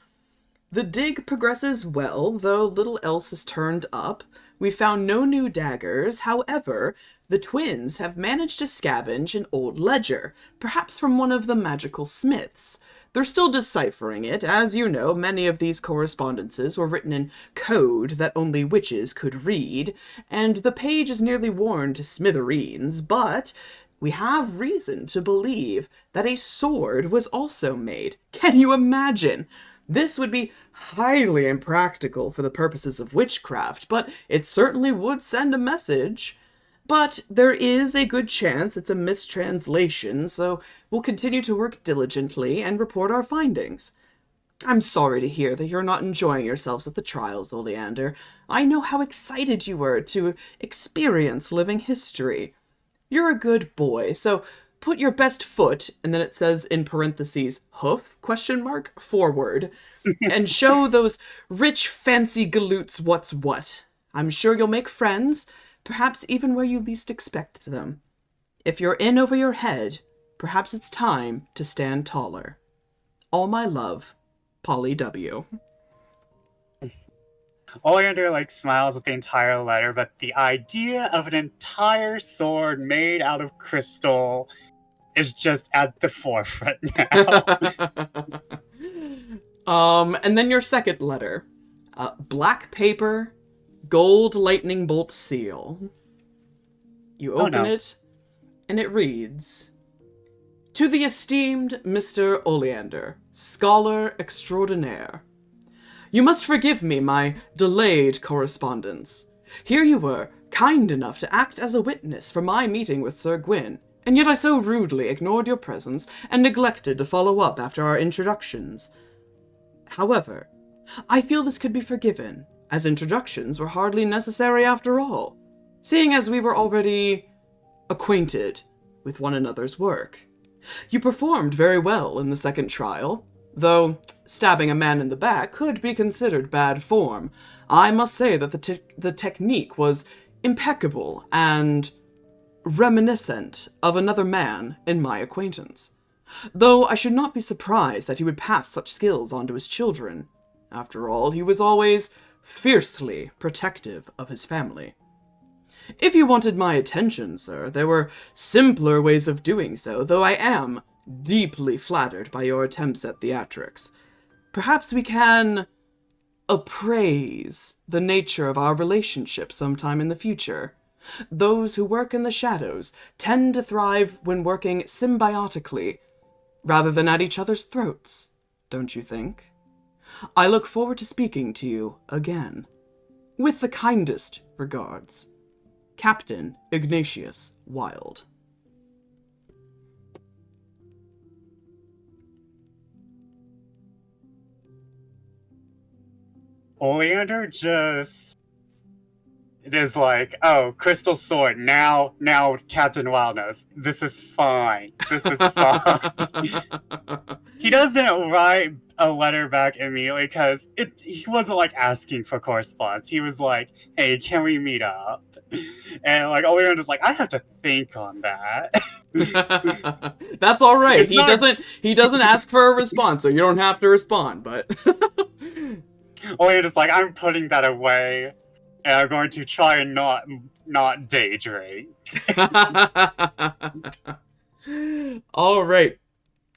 The dig progresses well, though little else has turned up. We found no new daggers. However, the twins have managed to scavenge an old ledger, perhaps from one of the magical smiths. They're still deciphering it. As you know, many of these correspondences were written in code that only witches could read, and the page is nearly worn to smithereens, but we have reason to believe that a sword was also made. Can you imagine? This would be highly impractical for the purposes of witchcraft, but it certainly would send a message. But there is a good chance it's a mistranslation, so we'll continue to work diligently and report our findings. I'm sorry to hear that you're not enjoying yourselves at the trials, Oleander. I know how excited you were to experience living history. You're a good boy, so put your best foot, and then it says in parentheses, hoof, ? Forward, and show those rich, fancy galoots what's what. I'm sure you'll make friends, perhaps even where you least expect them. If you're in over your head, perhaps it's time to stand taller. All my love, Polly W. Oleander, smiles at the entire letter, but the idea of an entire sword made out of crystal is just at the forefront now. And then your second letter. Black paper, gold lightning bolt seal. You open it, and it reads, "To the esteemed Mr. Oleander, scholar extraordinaire. You must forgive me my delayed correspondence. Here you were, kind enough to act as a witness for my meeting with Sir Gwyn, and yet I so rudely ignored your presence and neglected to follow up after our introductions. However, I feel this could be forgiven, as introductions were hardly necessary after all, seeing as we were already acquainted with one another's work. You performed very well in the second trial, though stabbing a man in the back could be considered bad form. I must say that the technique was impeccable, and reminiscent of another man in my acquaintance, though I should not be surprised that he would pass such skills on to his children. After all, he was always fiercely protective of his family. If you wanted my attention, sir, there were simpler ways of doing so, though I am deeply flattered by your attempts at theatrics. Perhaps we can appraise the nature of our relationship sometime in the future. Those who work in the shadows tend to thrive when working symbiotically, rather than at each other's throats, don't you think? I look forward to speaking to you again. With the kindest regards, Captain Ignatius Wilde. Oleander just is like, oh, crystal sword. Now Captain Wild knows. This is fine. This is fine. He doesn't write a letter back immediately because he wasn't like asking for correspondence. He was like, hey, can we meet up? And like Oleander's like, I have to think on that. That's all right. It's not- He doesn't ask for a response, so you don't have to respond, but Oleander's like, I'm putting that away. And I'm going to try and not daydream. All right.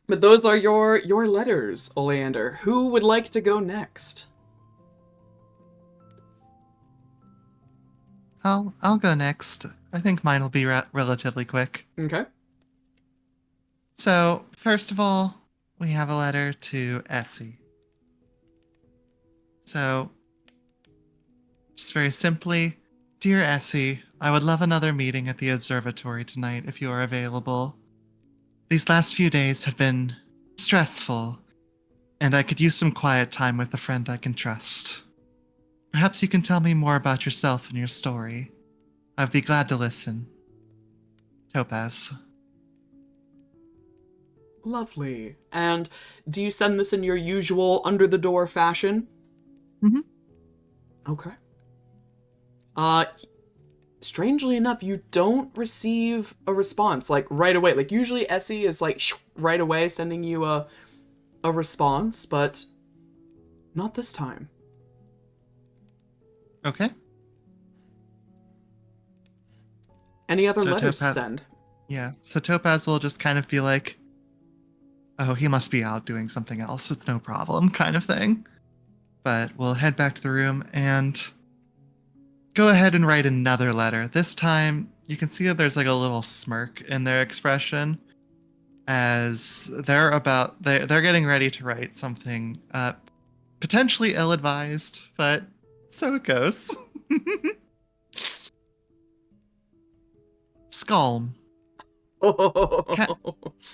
But those are your letters, Oleander. Who would like to go next? I'll go next. I think mine will be relatively quick. Okay. So, first of all, we have a letter to Essie. So, just very simply, Dear Essie, I would love another meeting at the observatory tonight if you are available. These last few days have been stressful, and I could use some quiet time with a friend I can trust. Perhaps you can tell me more about yourself and your story. I'd be glad to listen. Topaz. Lovely. And do you send this in your usual under-the-door fashion? Mm-hmm. Okay. Strangely enough, you don't receive a response, like, right away. Like, usually Essie is, like, right away sending you a response, but not this time. Okay. Any other So letters to Topaz- send? Yeah, so Topaz will just kind of be like, oh, he must be out doing something else. It's no problem, kind of thing. But we'll head back to the room and go ahead and write another letter. This time, you can see that there's like a little smirk in their expression as they're getting ready to write something potentially ill-advised, but so it goes. Skalm.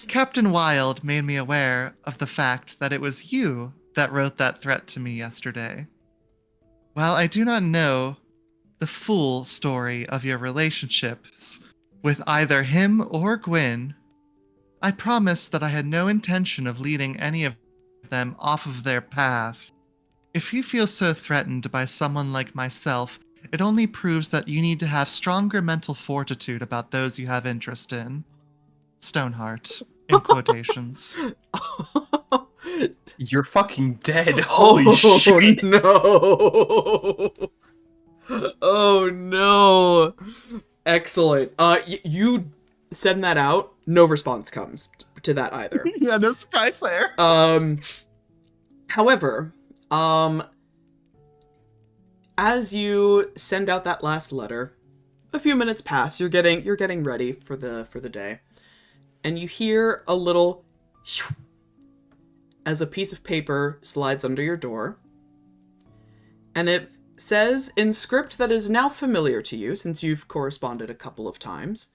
Captain Wild made me aware of the fact that it was you that wrote that threat to me yesterday. While I do not know the full story of your relationships with either him or Gwyn, I promise that I had no intention of leading any of them off of their path. If you feel so threatened by someone like myself, it only proves that you need to have stronger mental fortitude about those you have interest in. Stoneheart, in quotations. You're fucking dead. Holy shit. No. Oh no. Excellent. You send that out, no response comes to that either. Yeah, no surprise there. However, as you send out that last letter, a few minutes pass. You're getting ready for the day, and you hear a little shoo as a piece of paper slides under your door, and it says in script that is now familiar to you since you've corresponded a couple of times.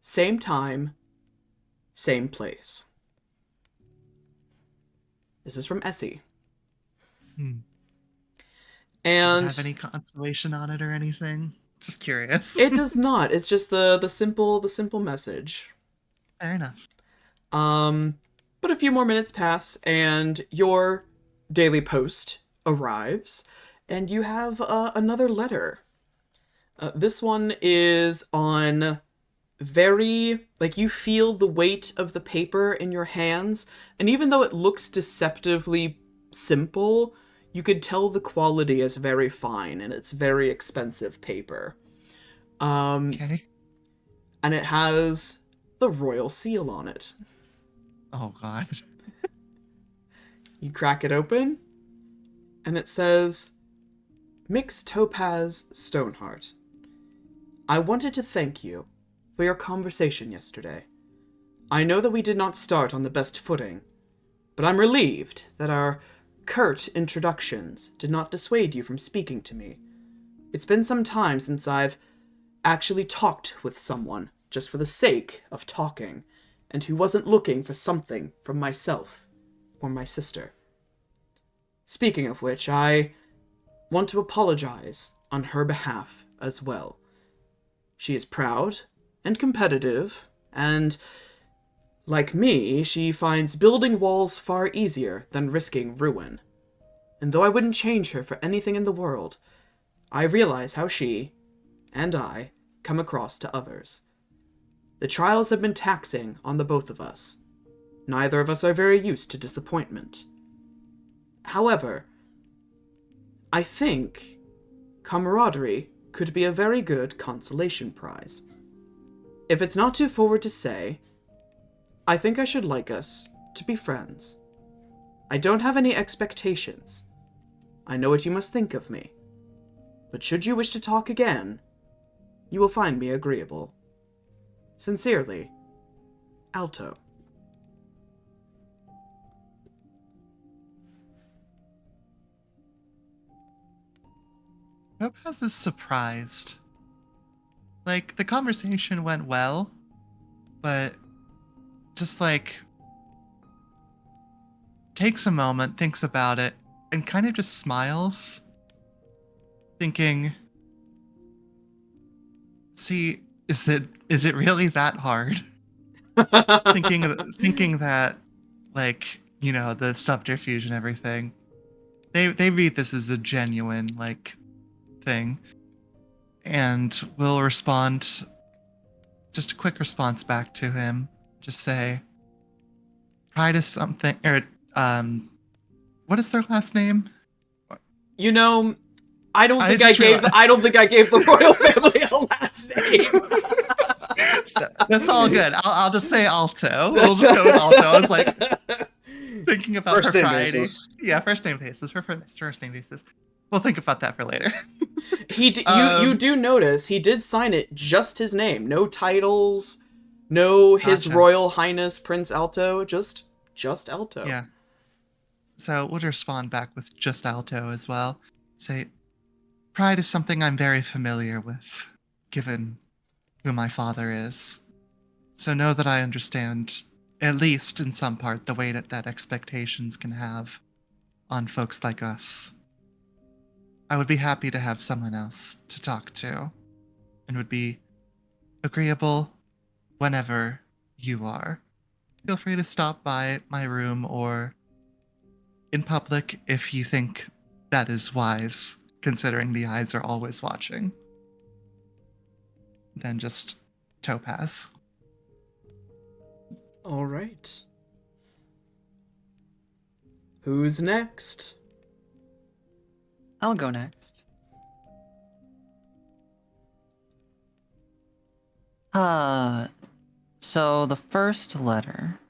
Same time, same place. This is from Essie. And Does it have any constellation on it or anything? Just curious. it does not. It's just the simple message. Fair enough. But a few more minutes pass, and your daily post arrives, and you have another letter. This one is on very, like, you feel the weight of the paper in your hands, and even though it looks deceptively simple, you could tell the quality is very fine, and it's very expensive paper. Okay. And it has the royal seal on it. Oh, God. You crack it open, and it says, Mix Topaz Stoneheart. I wanted to thank you for your conversation yesterday. I know that we did not start on the best footing, but I'm relieved that our curt introductions did not dissuade you from speaking to me. It's been some time since I've actually talked with someone just for the sake of talking, and who wasn't looking for something from myself or my sister. Speaking of which, I want to apologize on her behalf as well. She is proud and competitive, and, like me, she finds building walls far easier than risking ruin. And though I wouldn't change her for anything in the world, I realize how she, and I, come across to others. The trials have been taxing on the both of us. Neither of us are very used to disappointment. However, I think camaraderie could be a very good consolation prize. If it's not too forward to say, I think I should like us to be friends. I don't have any expectations. I know what you must think of me. But should you wish to talk again, you will find me agreeable. Sincerely, Alto. Topaz is surprised. Like, the conversation went well, but just, like, takes a moment, thinks about it, and kind of just smiles, thinking, see, is it really that hard? thinking that, like, you know, the subterfuge and everything, they read this as a genuine, like, thing, and will respond, just a quick response back to him, just say, pride is something, or what is their last name? You know, I don't I think just realized- I don't think I gave the royal family a last name. That's all good. I'll just say Alto. We'll just go with Alto. I was like thinking about First name propriety. basis. Yeah, first name basis. First name basis. We'll think about that for later. You do notice he did sign it just his name, no titles, no His Gotcha. Royal Highness Prince Alto, just Alto. Yeah. So we'll respond back with just Alto as well. Say, pride is something I'm very familiar with, given who my father is. So know that I understand, at least in some part, the weight that expectations can have on folks like us. I would be happy to have someone else to talk to, and would be agreeable whenever you are. Feel free to stop by my room or in public if you think that is wise, considering the eyes are always watching. Then just Topaz. All right. Who's next? I'll go next. So the first letter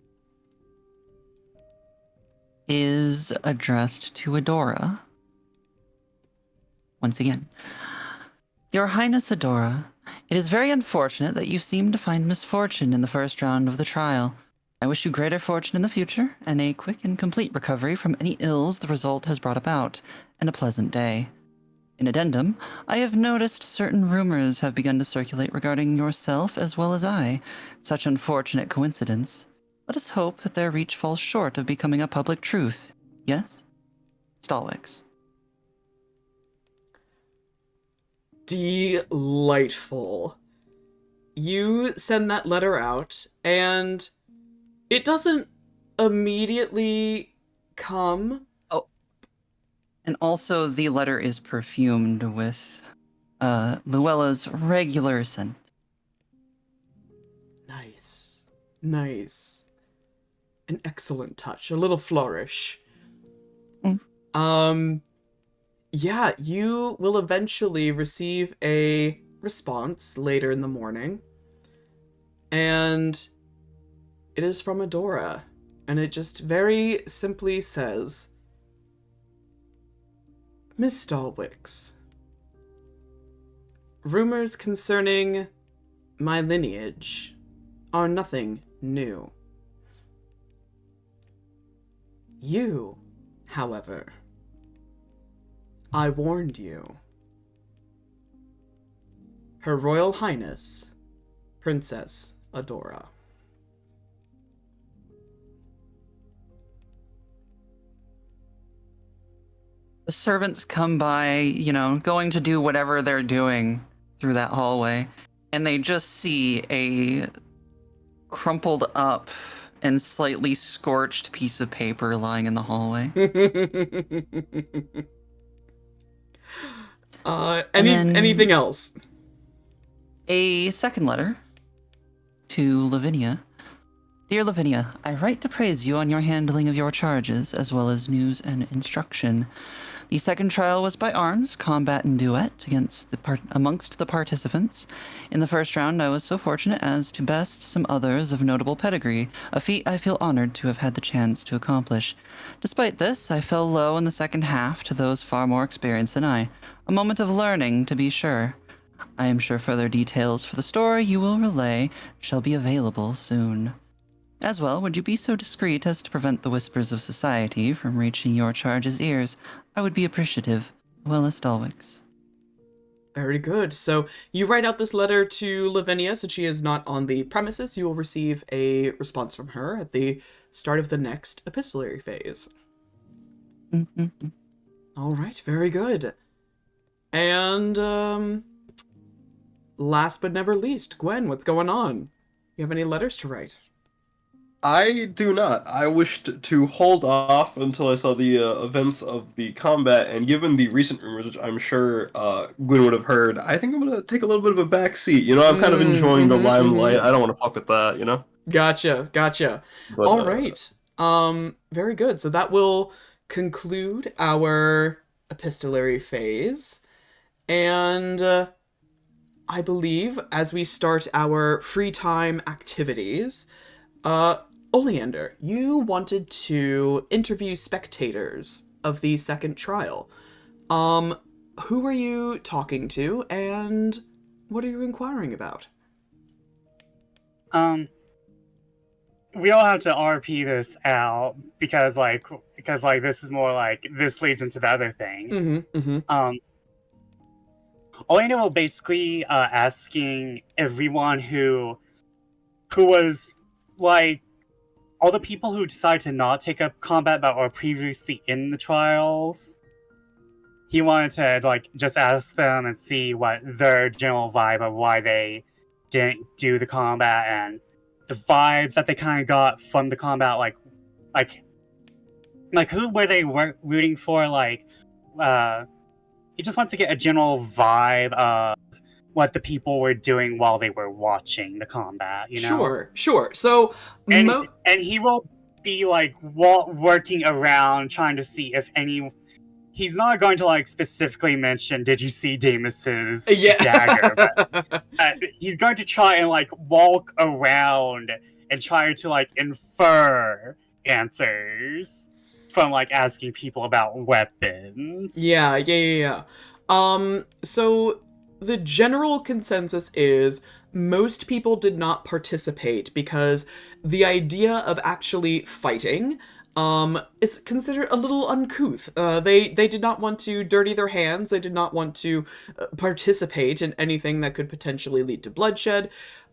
is addressed to Adora. Once again. Your Highness Adora, it is very unfortunate that you seem to find misfortune in the first round of the trial. I wish you greater fortune in the future, and a quick and complete recovery from any ills the result has brought about, and a pleasant day. In addendum, I have noticed certain rumors have begun to circulate regarding yourself as well as I. Such unfortunate coincidence. Let us hope that their reach falls short of becoming a public truth. Yes? Stalwix. Delightful. You send that letter out, and it doesn't immediately come. Oh. And also, the letter is perfumed with Luella's regular scent. Nice. Nice. An excellent touch. A little flourish. Yeah, you will eventually receive a response later in the morning. And it is from Adora. And it just very simply says, Miss Stalwix, rumors concerning my lineage are nothing new. You, however, I warned you. Her Royal Highness, Princess Adora. The servants come by, going to do whatever they're doing through that hallway, and they just see a crumpled up and slightly scorched piece of paper lying in the hallway. Anything else? A second letter to Lavinia. Dear Lavinia, I write to praise you on your handling of your charges, as well as news and instruction. The second trial was by arms, combat and duet amongst the participants. In the first round, I was so fortunate as to best some others of notable pedigree, a feat I feel honored to have had the chance to accomplish. Despite this, I fell low in the second half to those far more experienced than I. A moment of learning, to be sure. I am sure further details for the story you will relay shall be available soon. As well, would you be so discreet as to prevent the whispers of society from reaching your charge's ears? I would be appreciative. Luella Stalwix. Very good. So you write out this letter to Lavinia, since she is not on the premises. You will receive a response from her at the start of the next epistolary phase. All right, very good. And, last but never least, Gwen, what's going on? You have any letters to write? I do not. I wished to hold off until I saw the events of the combat, and given the recent rumors, which I'm sure Gwyn would have heard, I think I'm going to take a little bit of a back seat. I'm kind of enjoying the limelight. I don't want to fuck with that, Gotcha. But, All right. Very good. So that will conclude our epistolary phase. And I believe as we start our free time activities, Oleander, you wanted to interview spectators of the second trial. Who are you talking to, and what are you inquiring about? We all have to RP this out because this is more like this leads into the other thing. Oleander will basically asking everyone who was like all the people who decided to not take up combat but were previously in the trials. He wanted to just ask them and see what their general vibe of why they didn't do the combat and the vibes that they kind of got from the combat, like who were they rooting for? He just wants to get a general vibe of what the people were doing while they were watching the combat, Sure. So, and he will be working around trying to see if any. He's not going to specifically mention, "Did you see Demus's dagger?" But he's going to try and walk around and try to infer answers from asking people about weapons. Yeah. So the general consensus is most people did not participate because the idea of actually fighting is considered a little uncouth. They did not want to dirty their hands. They did not want to participate in anything that could potentially lead to bloodshed.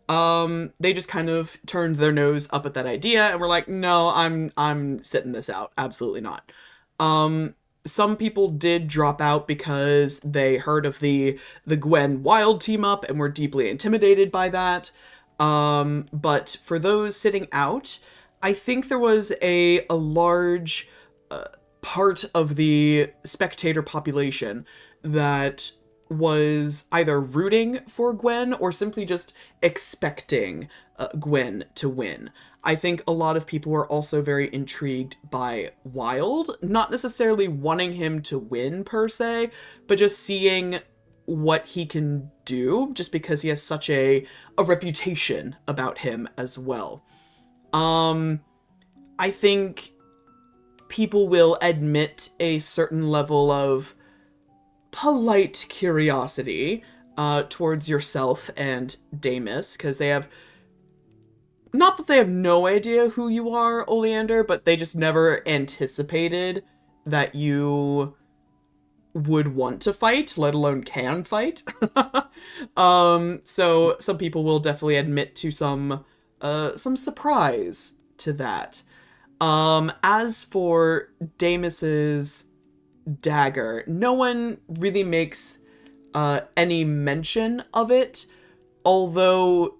They just kind of turned their nose up at that idea and were like, no, I'm sitting this out. Absolutely not. Some people did drop out because they heard of the Gwen Wild team up and were deeply intimidated by that. But for those sitting out, I think there was a large part of the spectator population that was either rooting for Gwyn or simply just expecting Gwyn to win. I think a lot of people were also very intrigued by Wild, not necessarily wanting him to win per se, but just seeing what he can do, just because he has such a reputation about him as well. I think people will admit a certain level of polite curiosity towards yourself and Damus, because they have, not that they have no idea who you are, Oleander, but they just never anticipated that you would want to fight, let alone can fight. So some people will definitely admit to some surprise to that. As for Damus's dagger, no one really makes any mention of it, although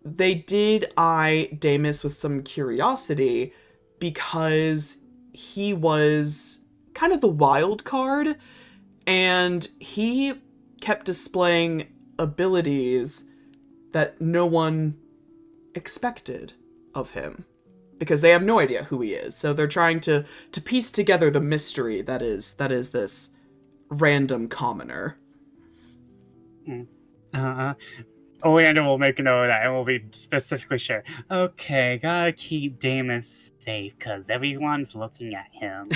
they did eye Damus with some curiosity because he was kind of the wild card, and he kept displaying abilities that no one expected of him, because they have no idea who he is. So they're trying to piece together the mystery that is this random commoner. Oleander will make a note of that and will be specifically sure. Okay, gotta keep Damus safe because everyone's looking at him.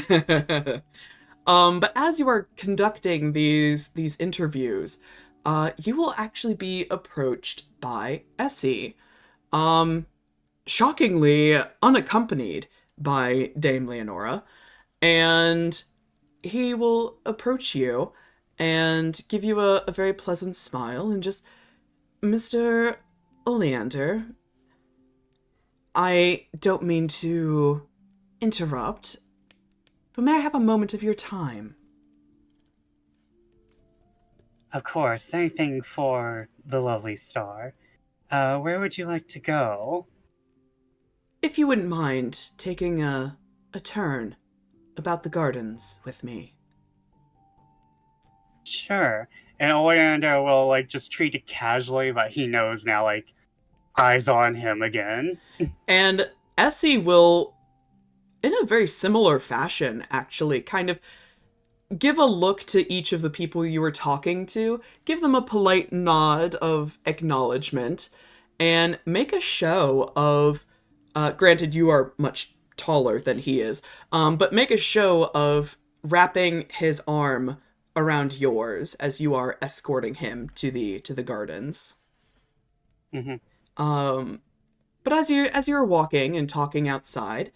But as you are conducting these interviews, you will actually be approached by Essie. Shockingly unaccompanied by Dame Leonora, and he will approach you and give you a very pleasant smile and just, Mr. Oleander, I don't mean to interrupt, but may I have a moment of your time? Of course, anything for the lovely star. Where would you like to go? If you wouldn't mind taking a turn about the gardens with me. Sure. And Oleander will, like, just treat it casually, but he knows now, like, eyes on him again. And Essie will, in a very similar fashion, actually, kind of give a look to each of the people you were talking to, give them a polite nod of acknowledgement, and make a show of, granted you are much taller than he is, but make a show of wrapping his arm around yours as you are escorting him to the gardens. Mm-hmm. But as you're walking and talking outside,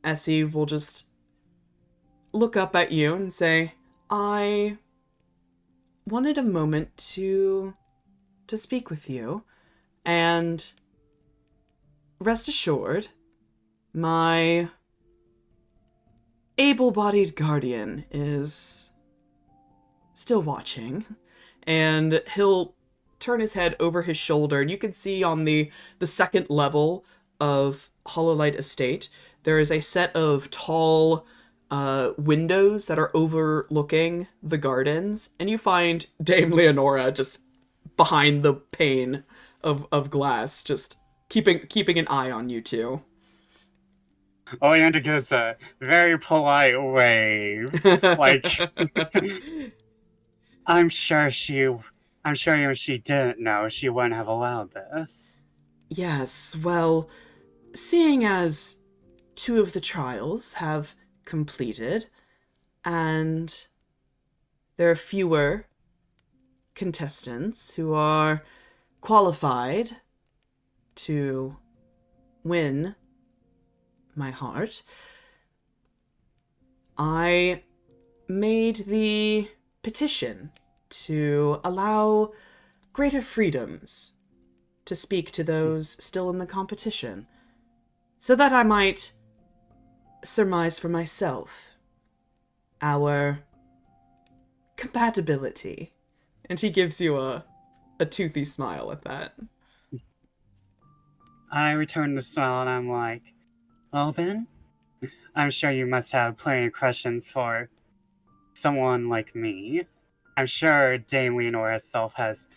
Essie will just look up at you and say, I wanted a moment to speak with you, and rest assured, my able-bodied guardian is still watching, and he'll turn his head over his shoulder, and you can see on the second level of Hololight Estate, there is a set of tall windows that are overlooking the gardens, and you find Dame Leonora just behind the pane of glass, just keeping an eye on you two. Oleander gives a very polite wave. Like, I'm sure if she didn't know, she wouldn't have allowed this. Yes, well, seeing as 2 of the trials have completed, and there are fewer contestants who are qualified to win my heart, I made the petition to allow greater freedoms to speak to those still in the competition, so that I might surmise for myself our compatibility. And he gives you a toothy smile at that. I return the smile and I'm like, well then, I'm sure you must have plenty of questions for someone like me. I'm sure Dame Leonora herself has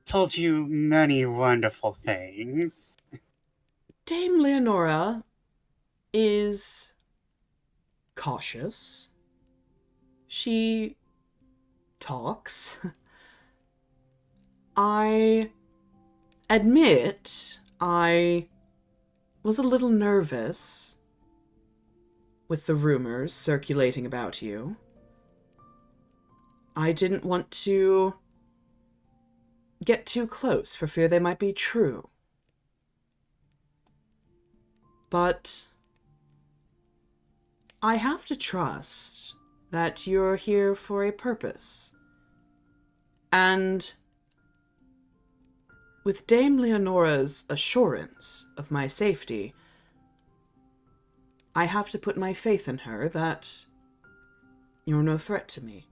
told you many wonderful things. Dame Leonora is cautious. She talks. I admit I was a little nervous with the rumors circulating about you. I didn't want to get too close for fear they might be true. But I have to trust that you're here for a purpose. And with Dame Leonora's assurance of my safety, I have to put my faith in her that you're no threat to me.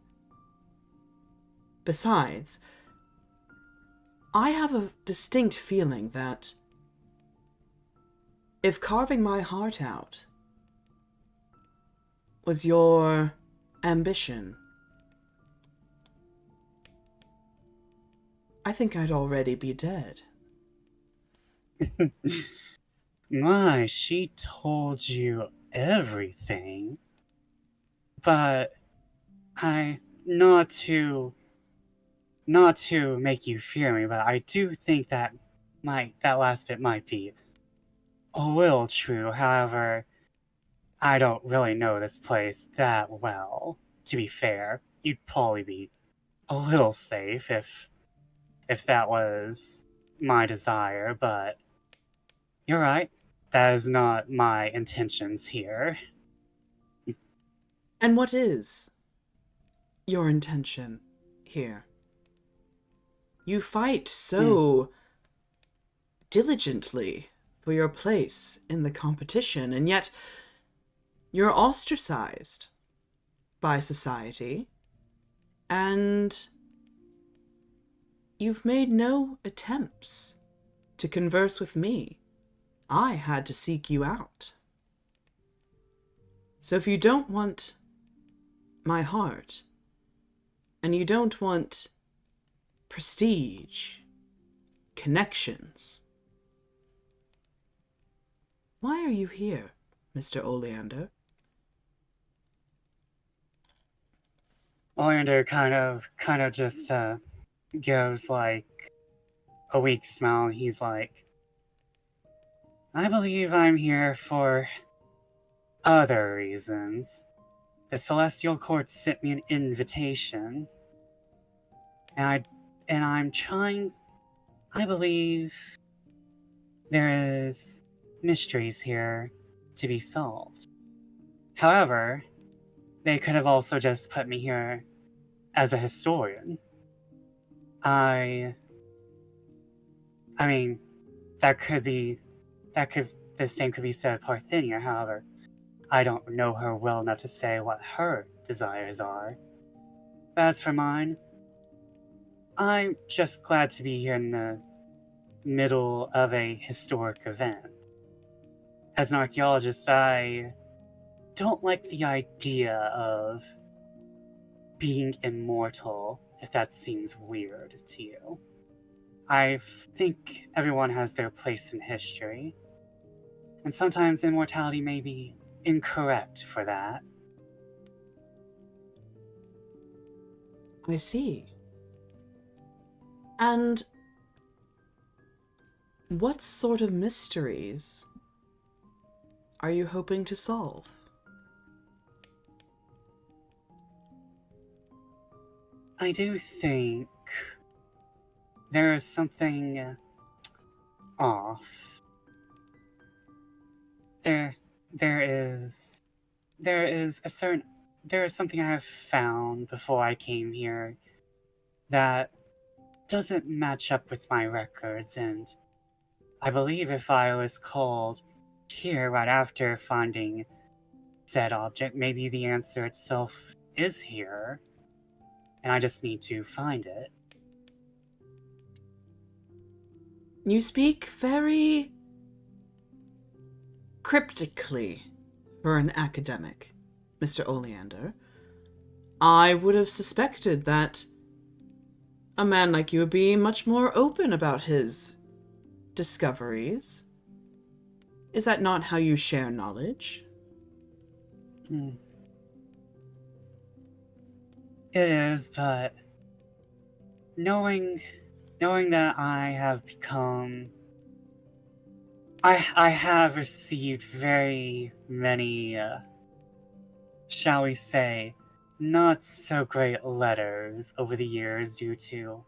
Besides, I have a distinct feeling that if carving my heart out was your ambition, I think I'd already be dead. My, she told you everything. But not to make you fear me, but I do think that that last bit might be a little true. However, I don't really know this place that well. To be fair, you'd probably be a little safe if that was my desire, but you're right. That is not my intentions here. And what is your intention here? You fight so diligently for your place in the competition, and yet you're ostracized by society, and you've made no attempts to converse with me. I had to seek you out. So if you don't want my heart, and you don't want prestige, connections, why are you here, Mr. Oleander? Oleander kind of just gives like a weak smile, and he's like, I believe I'm here for other reasons. The Celestial Court sent me an invitation, and I'm trying. I believe there is mysteries here to be solved. However, they could have also just put me here as a historian. I mean, the same could be said of Parthenia. However, I don't know her well enough to say what her desires are. But as for mine, I'm just glad to be here in the middle of a historic event. As an archaeologist, I don't like the idea of being immortal, if that seems weird to you. I think everyone has their place in history, and sometimes immortality may be incorrect for that. I see. And what sort of mysteries are you hoping to solve? I do think there is something off. There is something I have found before I came here that doesn't match up with my records, and I believe if I was called here right after finding said object, maybe the answer itself is here, and I just need to find it. You speak very cryptically for an academic, Mr. Oleander. I would have suspected that a man like you would be much more open about his discoveries. Is that not how you share knowledge? Hmm. It is, but knowing that I have become... I have received very many, shall we say, not so great letters over the years due to...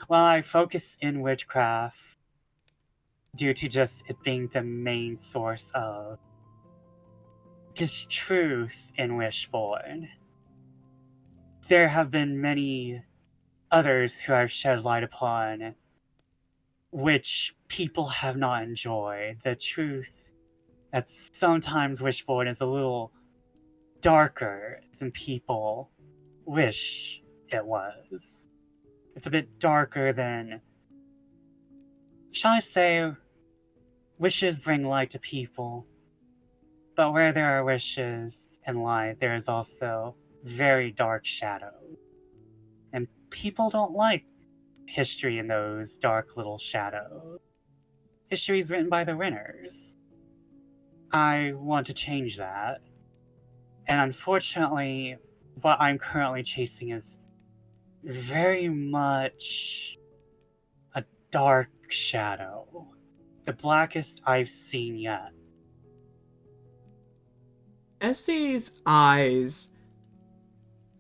Well, I focus in witchcraft due to just it being the main source of distruth in Wishborn. There have been many others who I've shed light upon which people have not enjoyed. The truth that sometimes Wishborn is a little darker than people wish it was. It's a bit darker than, shall I say, wishes bring light to people, but where there are wishes and light, there is also very dark shadow. And people don't like history in those dark little shadows. History is written by the winners. I want to change that. And unfortunately, what I'm currently chasing is very much a dark shadow. The blackest I've seen yet. Essie's eyes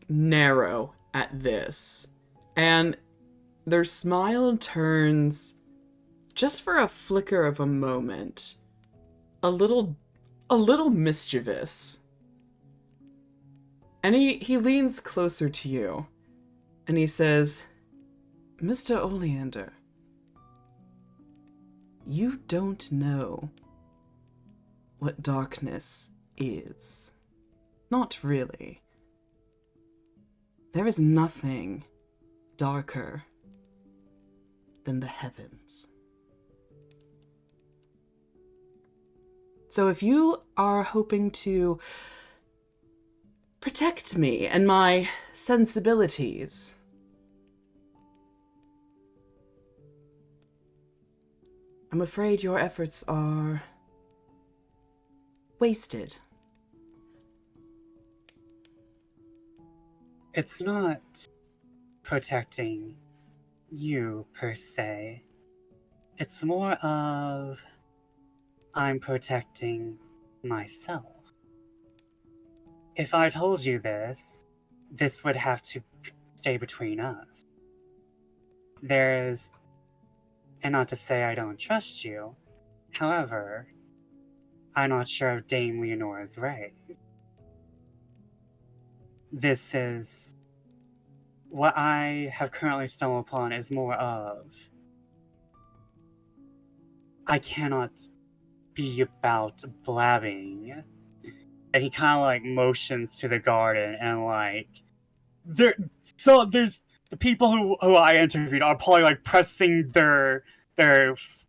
narrow at this, and their smile turns, just for a flicker of a moment, a little mischievous. And he leans closer to you, and he says, Mr. Oleander, you don't know what darkness is. Not really. There is nothing darker than the heavens. So if you are hoping to protect me and my sensibilities, I'm afraid your efforts are wasted. It's not protecting you, per se. It's more of I'm protecting myself. If I told you this would have to stay between us. There's... And not to say I don't trust you, however, I'm not sure if Dame Leonore is right. This is... What I have currently stumbled upon is more of... I cannot be about blabbing. And he kind of like motions to the garden and like... there's... The people who I interviewed are probably like pressing their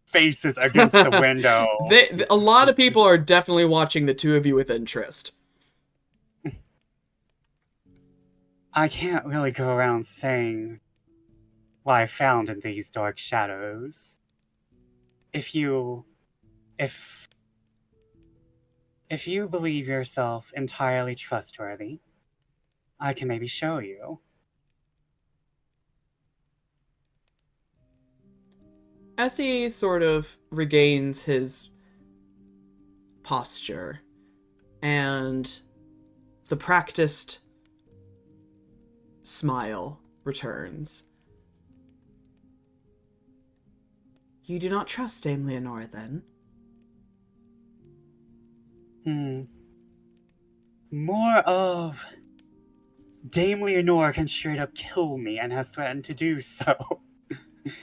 faces against the window. A lot of people are definitely watching the two of you with interest. I can't really go around saying what I found in these dark shadows. If you believe yourself entirely trustworthy, I can maybe show you. As he sort of regains his posture and the practiced smile returns. You do not trust Dame Leonore, then? More of... Dame Leonore can straight up kill me and has threatened to do so.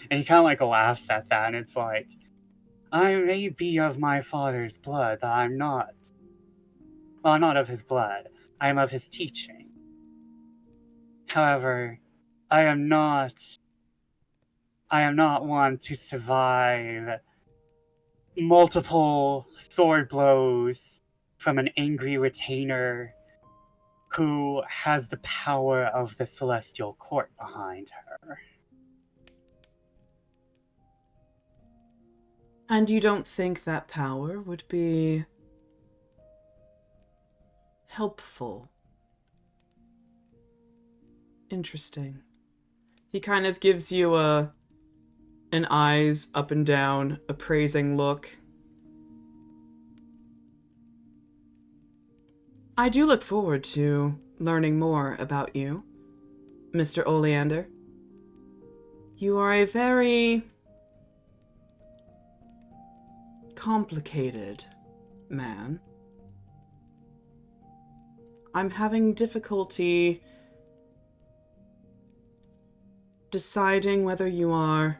And he kind of like laughs at that, and it's like, I may be of my father's blood, but I'm not. Well, I'm not of his blood. I am of his teaching. However, I am not one to survive multiple sword blows from an angry retainer who has the power of the celestial court behind her. And you don't think that power would be helpful? Interesting. He kind of gives you an eyes up and down, appraising look. I do look forward to learning more about you, Mr. Oleander. You are a very complicated man. I'm having difficulty deciding whether you are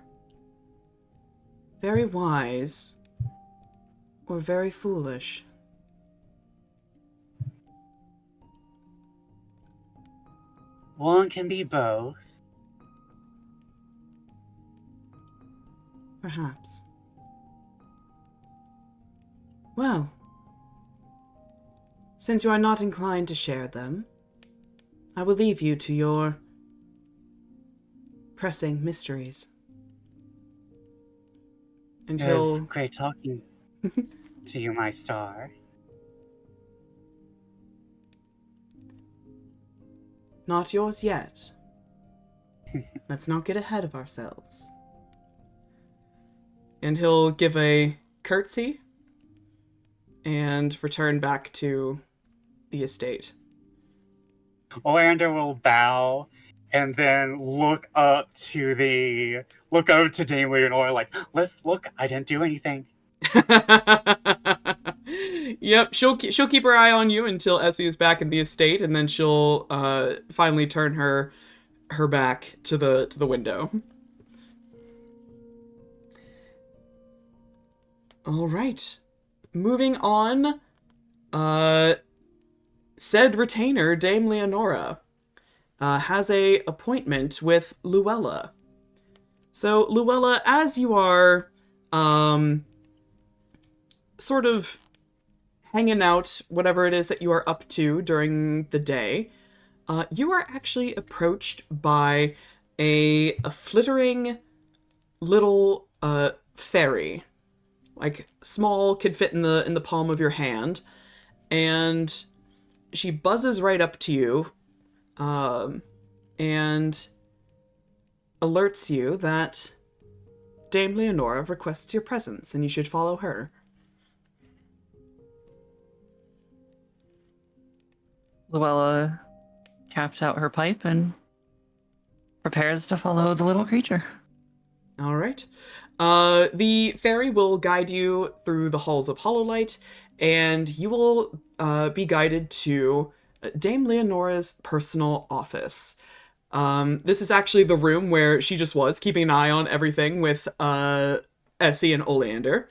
very wise or very foolish. One can be both. Perhaps. Well, since you are not inclined to share them, I will leave you to your pressing mysteries. It Until... was great talking to you, my star. Not yours yet. Let's not get ahead of ourselves. And he'll give a curtsy and return back to the estate. Oleander will bow and then look over to Dame Leonore like, let's look, I didn't do anything. Yep, she'll keep her eye on you until Essie is back in the estate, and then she'll finally turn her back to the window. All right, moving on. Said retainer, Dame Leonora, has a appointment with Luella. So Luella, as you are sort of hanging out, whatever it is that you are up to during the day, you are actually approached by a flittering little fairy, like small, could fit in the palm of your hand, and she buzzes right up to you, and alerts you that Dame Leonora requests your presence, and you should follow her. Luella taps out her pipe and prepares to follow the little creature. All right. The fairy will guide you through the halls of Hollowlight, and you will be guided to Dame Leonora's personal office. This is actually the room where she just was, keeping an eye on everything with Essie and Oleander.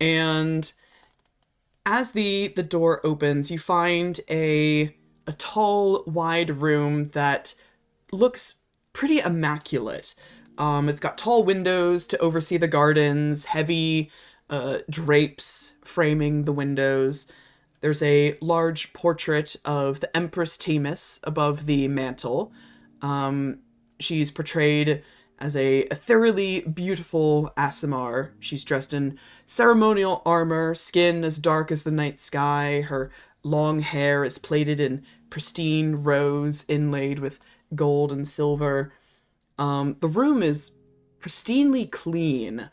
And as the door opens, you find a tall, wide room that looks pretty immaculate. It's got tall windows to oversee the gardens, heavy drapes framing the windows. There's a large portrait of the Empress Themis above the mantle. She's portrayed as a thoroughly beautiful Aasimar. She's dressed in ceremonial armor, skin as dark as the night sky. Her long hair is plaited in pristine rose inlaid with gold and silver. The room is pristinely clean,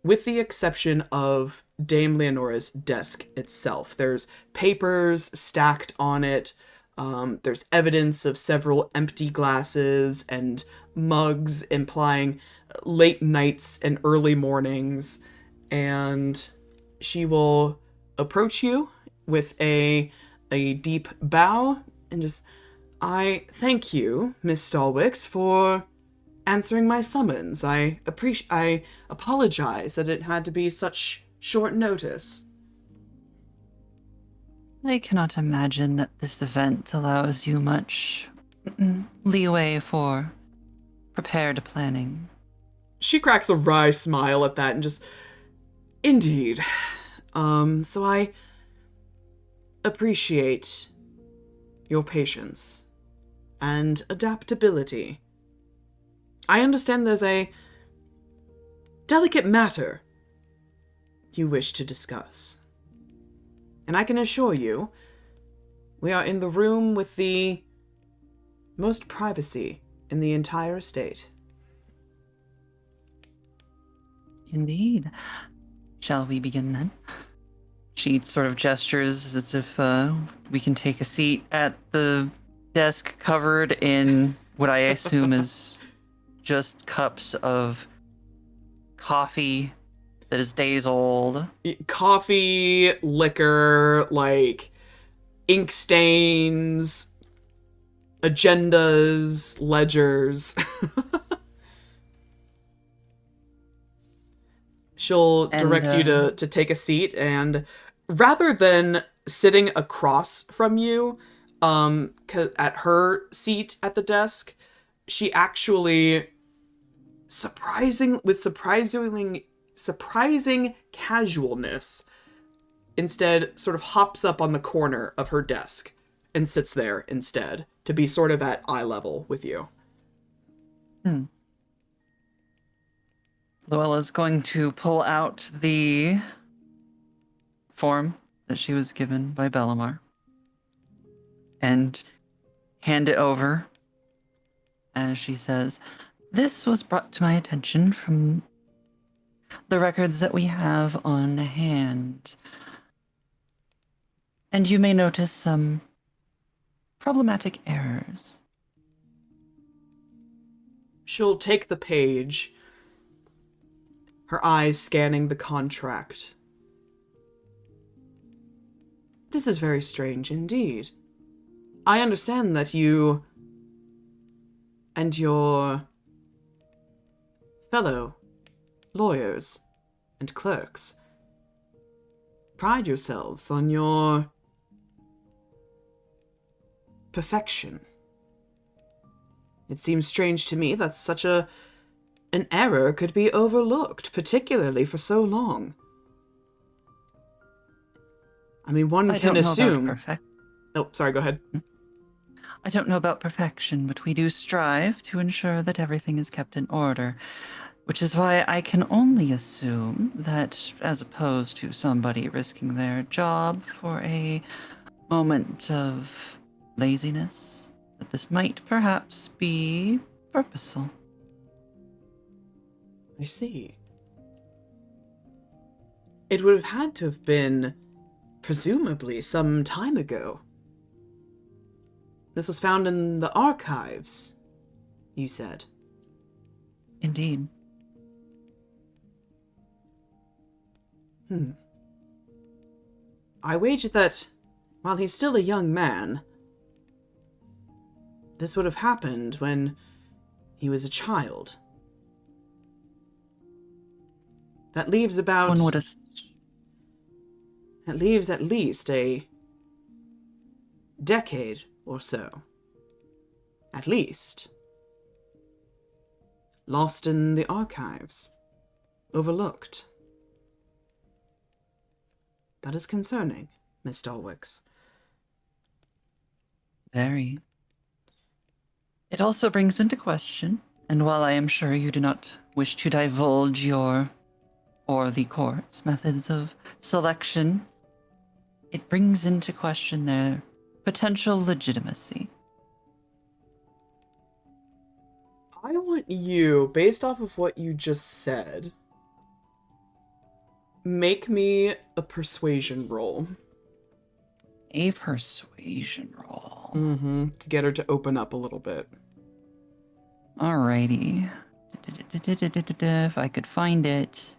with the exception of Dame Leonora's desk itself. There's papers stacked on it. There's evidence of several empty glasses and mugs, implying late nights and early mornings. And she will approach you with a deep bow and just, I thank you, Miss Stalwix, for answering my summons. I apologize that it had to be such short notice. I cannot imagine that this event allows you much leeway for prepared planning. She cracks a wry smile at that and just, indeed. So I appreciate your patience and adaptability. I understand there's a delicate matter you wish to discuss. And I can assure you, we are in the room with the most privacy in the entire estate. Indeed. Shall we begin then? She sort of gestures as if we can take a seat at the desk covered in what I assume is just cups of coffee that is days old. Coffee, liquor, like ink stains, agendas, ledgers. She'll direct you to take a seat, and rather than sitting across from you, at her seat at the desk, she actually surprising casualness instead sort of hops up on the corner of her desk and sits there instead to be sort of at eye level with you. Luella's going to pull out the form that she was given by Bellamar and hand it over as she says, "This was brought to my attention from the records that we have on hand. And you may notice some problematic errors." She'll take the page, her eyes scanning the contract. "This is very strange indeed. I understand that you and your fellow lawyers and clerks pride yourselves on your perfection. It seems strange to me that such an error could be overlooked, particularly for so long. I mean, one can assume..." Oh, sorry, go ahead. I don't know about perfection, but we do strive to ensure that everything is kept in order, which is why I can only assume that, as opposed to somebody risking their job for a moment of laziness, that this might perhaps be purposeful. I see. It would have had to have been, presumably, some time ago. This was found in the archives, you said. Indeed. I wager that, while he's still a young man, this would have happened when he was a child. That leaves about... One would That leaves at least a decade or so. At least. Lost in the archives. Overlooked. That is concerning, Miss Stalwix. Very. It also brings into question, and while I am sure you do not wish to divulge your or the court's methods of selection, it brings into question their potential legitimacy. I want you, based off of what you just said, make me a persuasion roll. A persuasion roll. To get her to open up a little bit. Alrighty. If I could find it.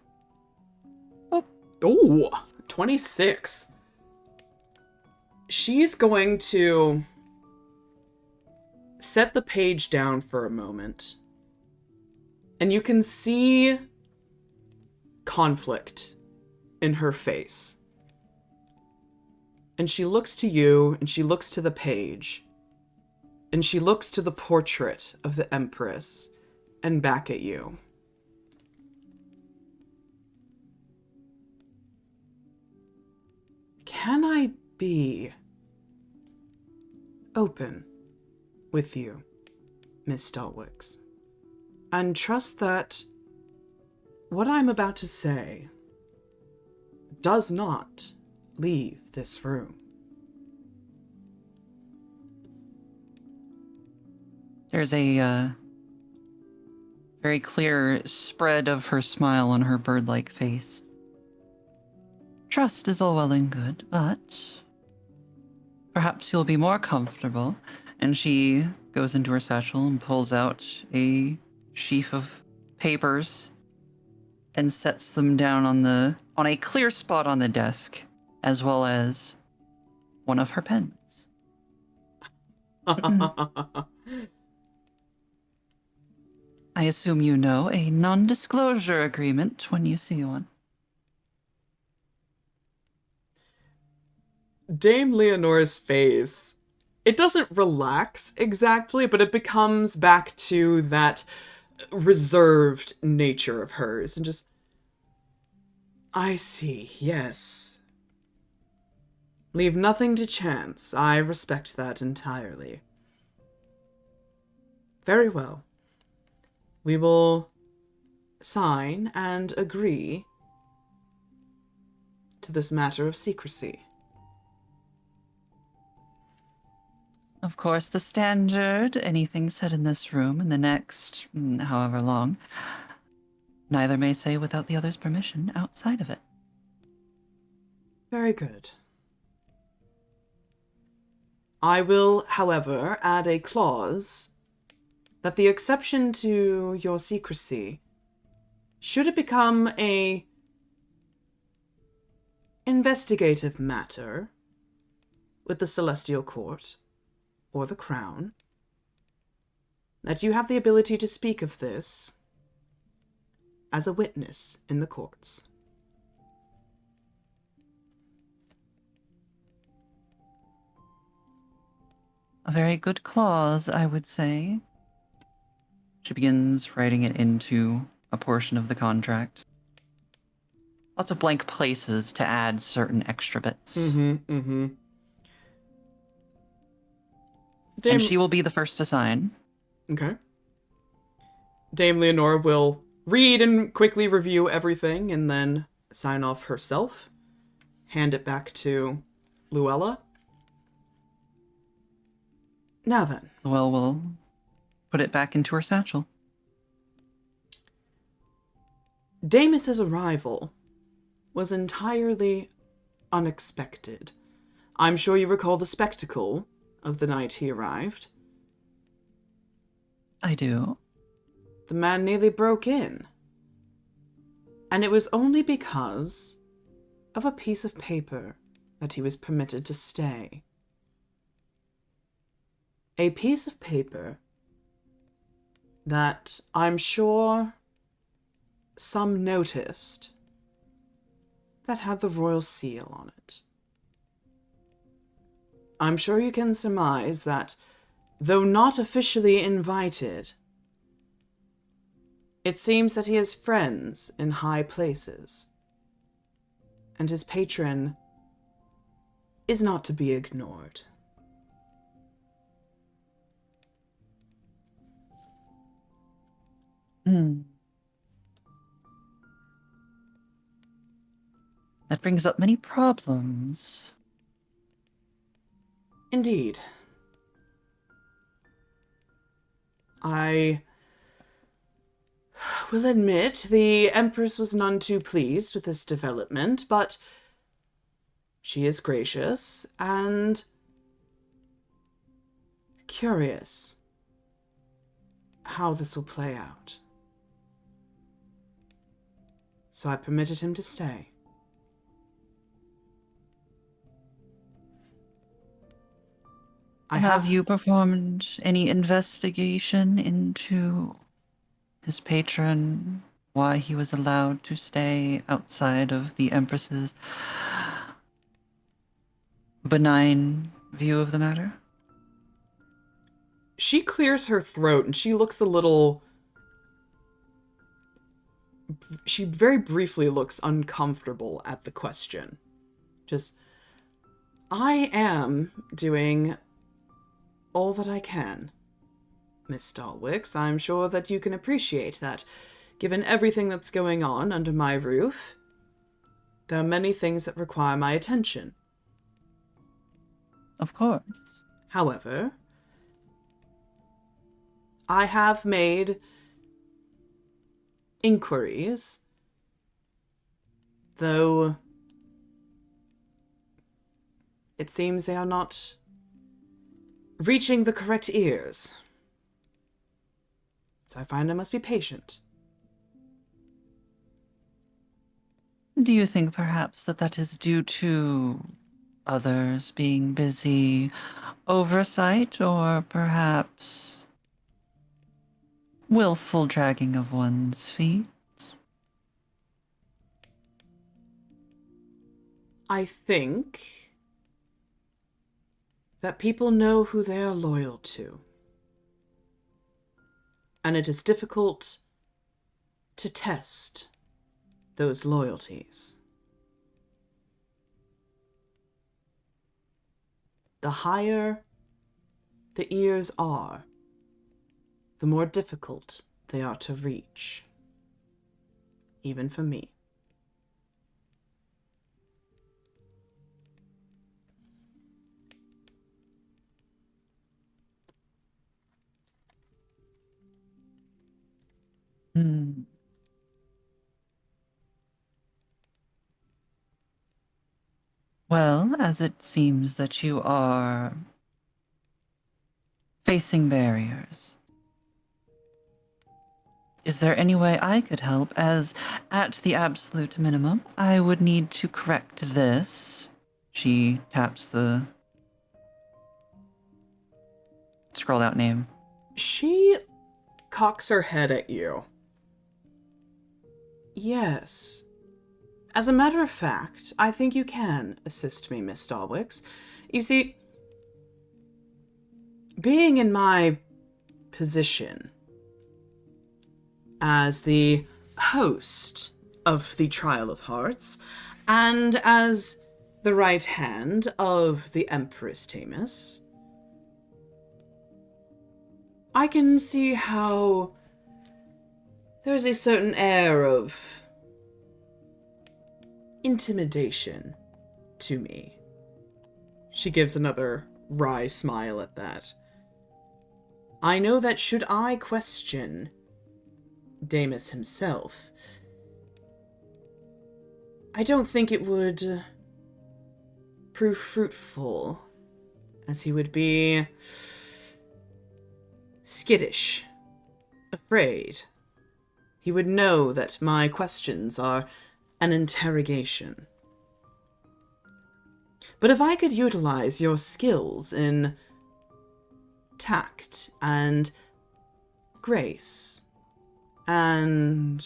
Oh, 26. She's going to set the page down for a moment. And you can see conflict in her face. And she looks to you, and she looks to the page. And she looks to the portrait of the Empress, and back at you. Can I be open with you, Miss Stalwix, and trust that what I'm about to say does not leave this room. There's a very clear spread of her smile on her bird-like face. Trust is all well and good, but perhaps you'll be more comfortable. And she goes into her satchel and pulls out a sheaf of papers and sets them down on a clear spot on the desk, as well as one of her pens. I assume you know a non-disclosure agreement when you see one. Dame Leonora's face, it doesn't relax exactly, but it becomes back to that reserved nature of hers, and just, I see, yes. Leave nothing to chance. I respect that entirely. Very well. We will sign and agree to this matter of secrecy. Of course, the standard, anything said in this room in the next however long, neither may say without the other's permission outside of it. Very good. I will, however, add a clause that the exception to your secrecy, should it become a investigative matter with the Celestial Court or the Crown, that you have the ability to speak of this as a witness in the courts. A very good clause, I would say. She begins writing it into a portion of the contract. Lots of blank places to add certain extra bits. Dame, And she will be the first to sign. Okay. Dame Leonora will read and quickly review everything and then sign off herself. Hand it back to Luella. Now then. Well, we'll put it back into her satchel. Damus's arrival was entirely unexpected. I'm sure you recall the spectacle of the night he arrived. I do. The man nearly broke in. And it was only because of a piece of paper that he was permitted to stay. A piece of paper that I'm sure some noticed that had the royal seal on it. I'm sure you can surmise that, though not officially invited, it seems that he has friends in high places, and his patron is not to be ignored. That brings up many problems. Indeed. I will admit the Empress was none too pleased with this development, but she is gracious and curious how this will play out. So I permitted him to stay. Have you performed any investigation into his patron, why he was allowed to stay outside of the Empress's benign view of the matter? She clears her throat and she looks a little... She very briefly looks uncomfortable at the question. Just, I am doing all that I can, Miss Stalwix. I'm sure that you can appreciate that, given everything that's going on under my roof. There are many things that require my attention. Of course. However, I have made inquiries, though it seems they are not reaching the correct ears. So I find I must be patient. Do you think perhaps that is due to others being busy, oversight, or perhaps willful dragging of one's feet? I think that people know who they are loyal to. And it is difficult to test those loyalties. The higher the ears are, the more difficult they are to reach, even for me. Well, as it seems that you are facing barriers, is there any way I could help, as at the absolute minimum, I would need to correct this. She taps the scrolled out name. She cocks her head at you. Yes. As a matter of fact, I think you can assist me, Miss Stalwix. You see, being in my position as the host of the Trial of Hearts, and as the right hand of the Empress Topaz, I can see how there's a certain air of intimidation to me. She gives another wry smile at that. I know that should I question Damus himself, I don't think it would prove fruitful, as he would be skittish, afraid. He would know that my questions are an interrogation. But if I could utilize your skills in tact and grace and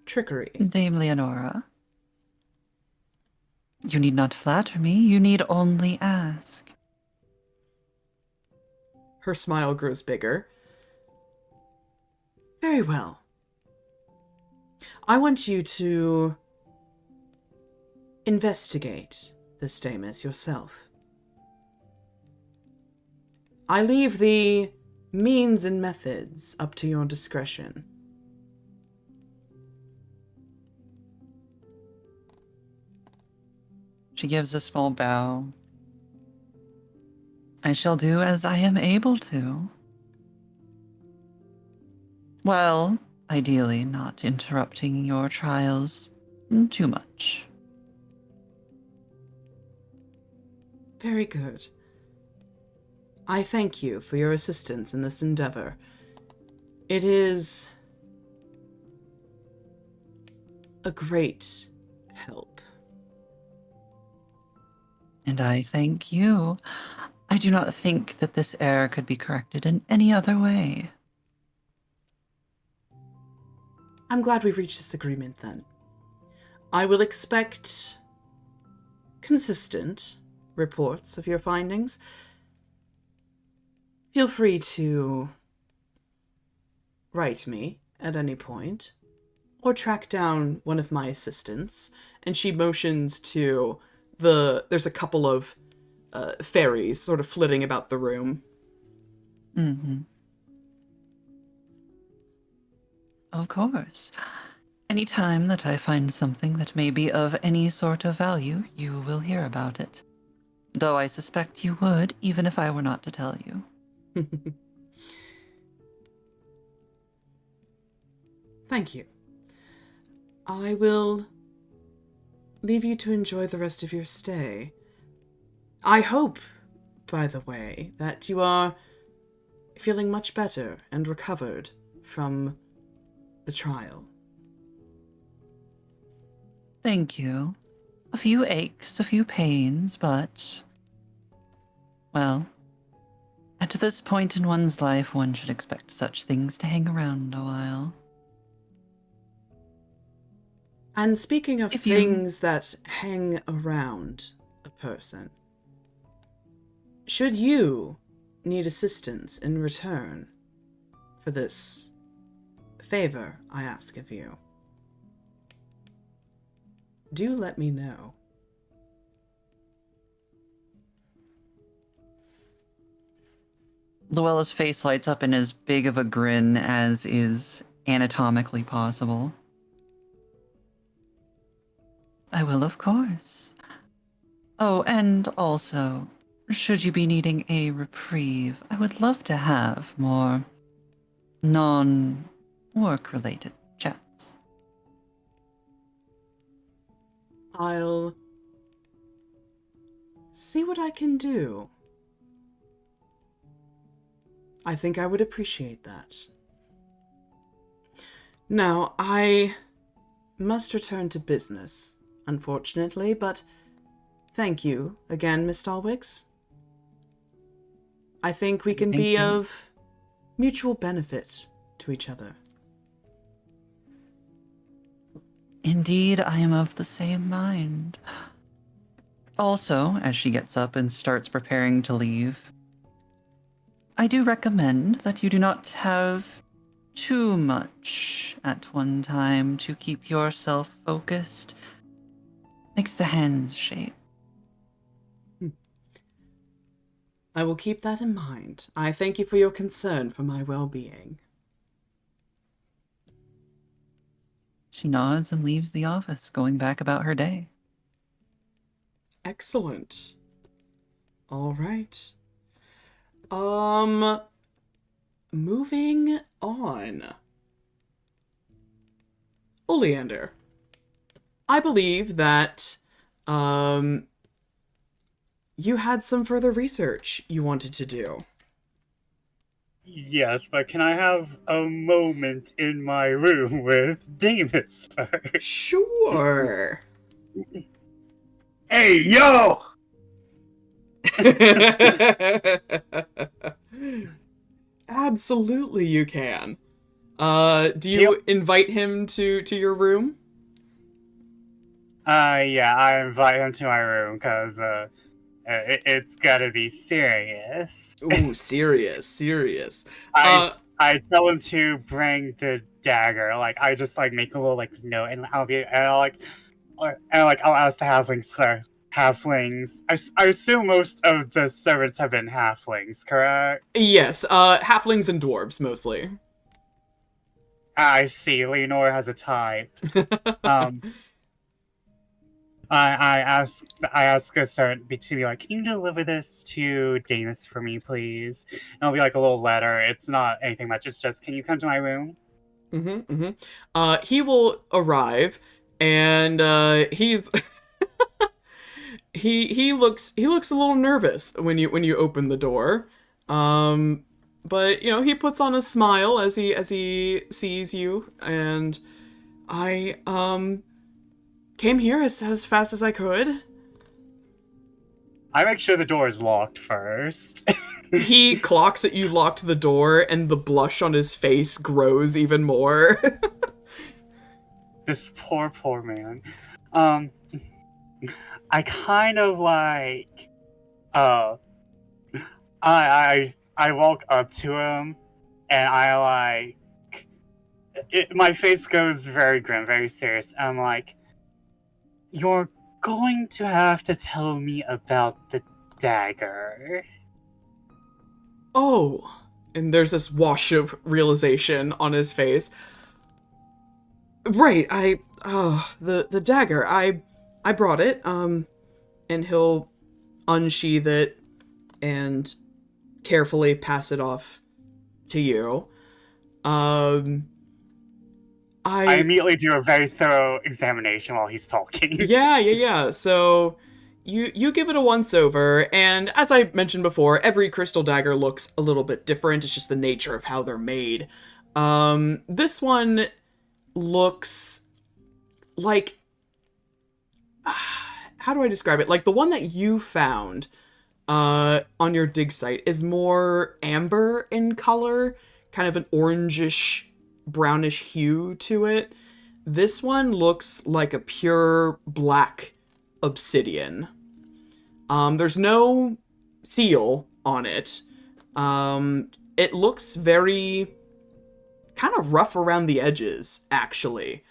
trickery. Dame Leonora, you need not flatter me, you need only ask. Her smile grows bigger. Very well. I want you to investigate this Damus yourself. I leave the means and methods up to your discretion. She gives a small bow. I shall do as I am able to. Well, ideally not interrupting your trials too much. Very good. I thank you for your assistance in this endeavor. It is a great help. And I thank you. I do not think that this error could be corrected in any other way. I'm glad we reached this agreement then. I will expect consistent reports of your findings. Feel free to write me at any point, or track down one of my assistants. And she motions to there's a couple of fairies sort of flitting about the room. Of course. Any time that I find something that may be of any sort of value, you will hear about it. Though I suspect you would, even if I were not to tell you. Thank you. I will leave you to enjoy the rest of your stay. I hope, by the way, that you are feeling much better and recovered from the trial. Thank you. A few aches, a few pains, but... well, at this point in one's life, one should expect such things to hang around a while. And speaking of If you- things that hang around a person, should you need assistance in return for this favor I ask of you, do let me know. Luella's face lights up in as big of a grin as is anatomically possible. I will, of course. Oh, and also, should you be needing a reprieve, I would love to have more non-work-related chats. I'll see what I can do. I think I would appreciate that. Now, I must return to business, unfortunately, but thank you again, Miss Stalwix. I think we can Thank be you. of mutual benefit to each other. Indeed, I am of the same mind. Also, as she gets up and starts preparing to leave, I do recommend that you do not have too much at one time to keep yourself focused. Makes the hands shake. I will keep that in mind. I thank you for your concern for my well-being. She nods and leaves the office, going back about her day. Excellent. All right. Moving on. Oleander, I believe that, you had some further research you wanted to do. Yes, but can I have a moment in my room with Damus first? Sure. Hey, yo! Absolutely you can. Do you invite him to your room? Yeah, I invite him to my room because it's gotta be serious. Ooh, serious. I tell him to bring the dagger. Like I just like make a little like note, and I'll ask the halflings, sir. Halflings. I assume most of the servants have been halflings, correct? Yes, halflings and dwarves mostly. I see. Leonore has a type. I ask a servant to be like, can you deliver this to Damus for me, please? And it'll be like a little letter. It's not anything much. It's just, can you come to my room? He will arrive, and he's he looks a little nervous when you open the door. But you know, he puts on a smile as he sees you, and I came here as fast as I could. I make sure the door is locked first. He clocks that you locked the door, and the blush on his face grows even more. This poor man. I kind of like, I walk up to him, and I like, my face goes very grim, very serious. I'm like, you're going to have to tell me about the dagger. Oh, and there's this wash of realization on his face. Right, the dagger, I brought it, and he'll unsheath it and carefully pass it off to you. I immediately do a very thorough examination while he's talking. Yeah. So you give it a once over, and as I mentioned before, every crystal dagger looks a little bit different. It's just the nature of how they're made. This one looks like, how do I describe it? Like the one that you found on your dig site is more amber in color, kind of an orangish, brownish hue to it. This one looks like a pure black obsidian. There's no seal on it. It looks very kind of rough around the edges, actually.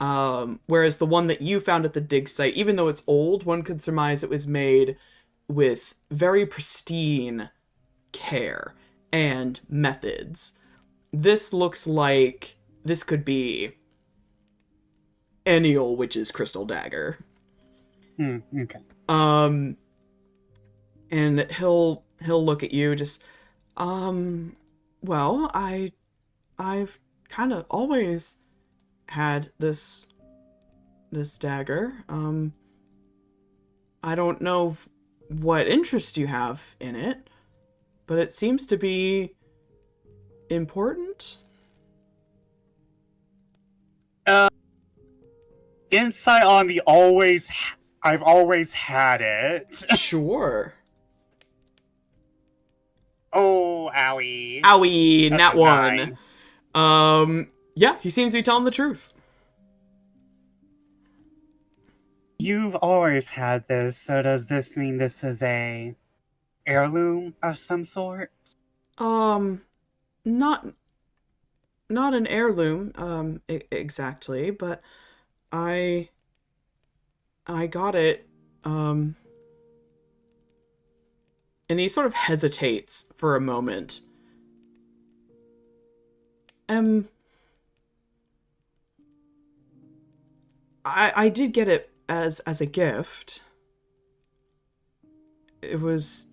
Whereas the one that you found at the dig site, even though it's old, one could surmise it was made with very pristine care and methods. This looks like this could be any old witch's crystal dagger. Okay. And he'll look at you just, well, I've kind of always had this dagger. I don't know what interest you have in it, but it seems to be important. Insight on the I've always had it. Sure. Oh, owie. Owie, That's nat a one. 9. Yeah, he seems to be telling the truth. You've always had this, so does this mean this is a heirloom of some sort? Not an heirloom, exactly, but I got it, and he sort of hesitates for a moment. I did get it as a gift. It was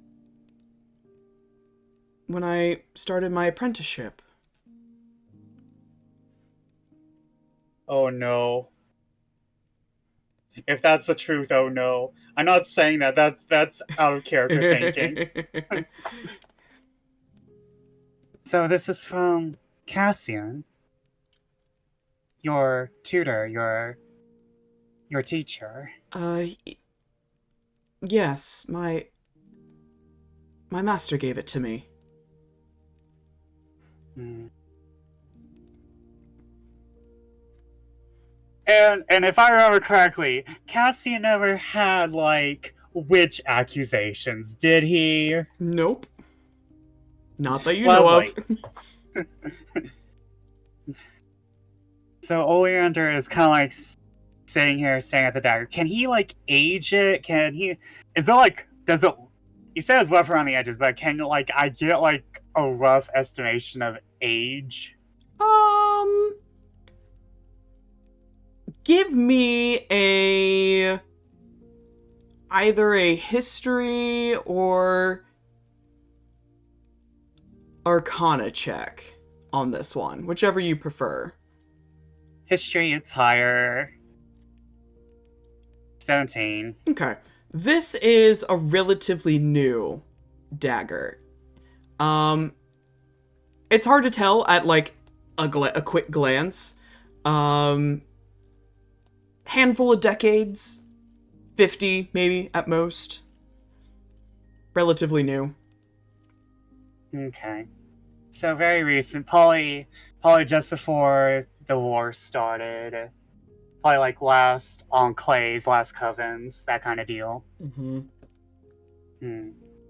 when I started my apprenticeship. Oh no. If that's the truth, oh no. I'm not saying that. That's out of character thinking. So this is from Cassian, your tutor, your teacher. Yes, my master gave it to me. And if I remember correctly, Cassian never had like witch accusations, did he? Nope. Not that you know of. So Oleander is kind of like sitting here staring at the dagger. Can he like age it? Can he? Is it like? Does it? He says rough around the edges, but can like I get like a rough estimation of age? Give me either a history or arcana check on this one, whichever you prefer. History, it's higher. 17. Okay. This is a relatively new dagger. It's hard to tell at like a quick glance. Handful of decades, 50 maybe at most. Relatively new. Okay. So very recent, probably just before the war started. Probably like last enclaves, last covens, that kind of deal.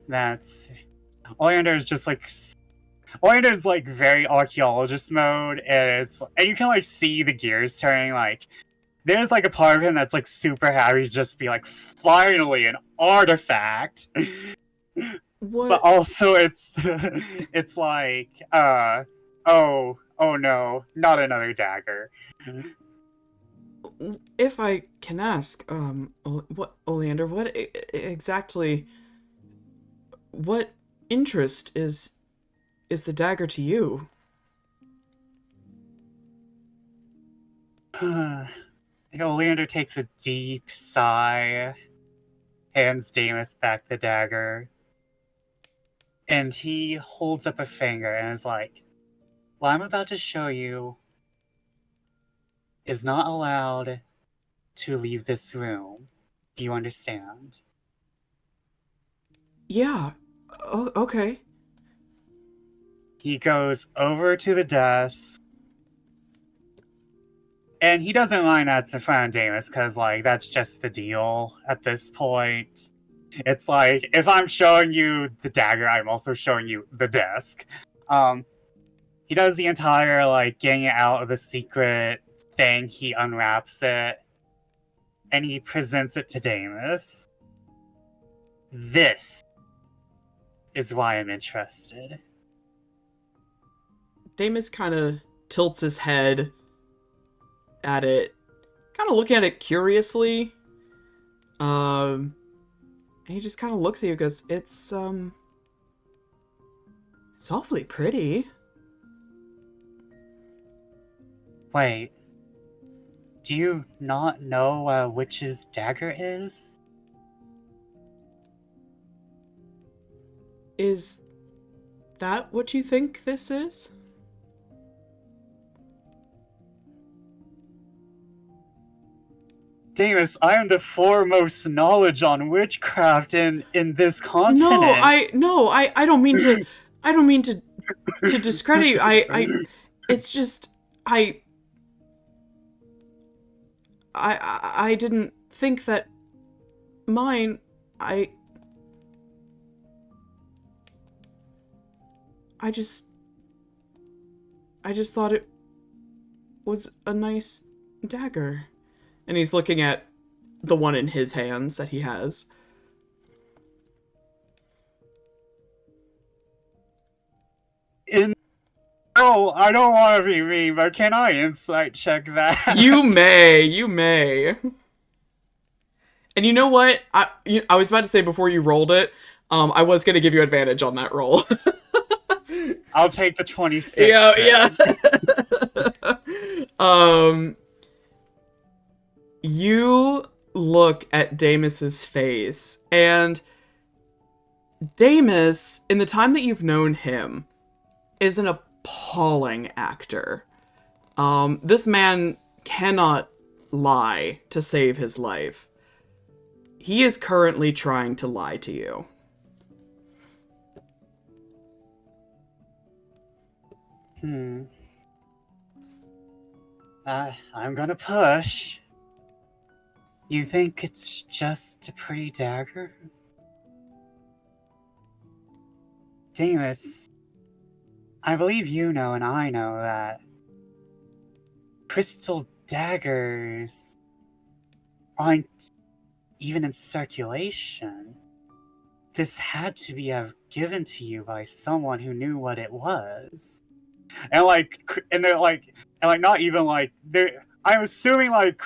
That's Oleander's just like Oleander's like very archaeologist mode, and you can like see the gears turning. Like there's like a part of him that's like super happy to just be like, finally an artifact. What? But also it's like oh no, not another dagger. if I can ask, what Oleander, exactly, what interest is the dagger to you? Oleander takes a deep sigh, hands Damus back the dagger, and he holds up a finger and is like, what I'm about to show you is not allowed to leave this room. Do you understand? Yeah. Okay. He goes over to the desk, and he doesn't line up in front of Damus because, like, that's just the deal at this point. It's like, if I'm showing you the dagger, I'm also showing you the desk. He does the entire, like, getting it out of the secret thing. He unwraps it, and he presents it to Damus. This is why I'm interested. Damus kind of tilts his head at it, kind of looking at it curiously. And he just kind of looks at you and goes, it's awfully pretty. Wait, do you not know what a witch's dagger is? Is that what you think this is? Damus, I am the foremost knowledge on witchcraft in this continent. I don't mean to to discredit you. It's just I didn't think that mine I just thought it was a nice dagger. And he's looking at the one in his hands that he has. Oh, I don't want to be mean, but can I insight check that? You may. And you know what? I was about to say before you rolled it, I was going to give you advantage on that roll. I'll take the 26. Yeah. You look at Damus's face, and Damus, in the time that you've known him, is an appalling actor. This man cannot lie to save his life. He is currently trying to lie to you. I'm gonna push. You think it's just a pretty dagger? Damus, I believe you know and I know that crystal daggers aren't even in circulation. This had to be given to you by someone who knew what it was. And not even like I'm assuming like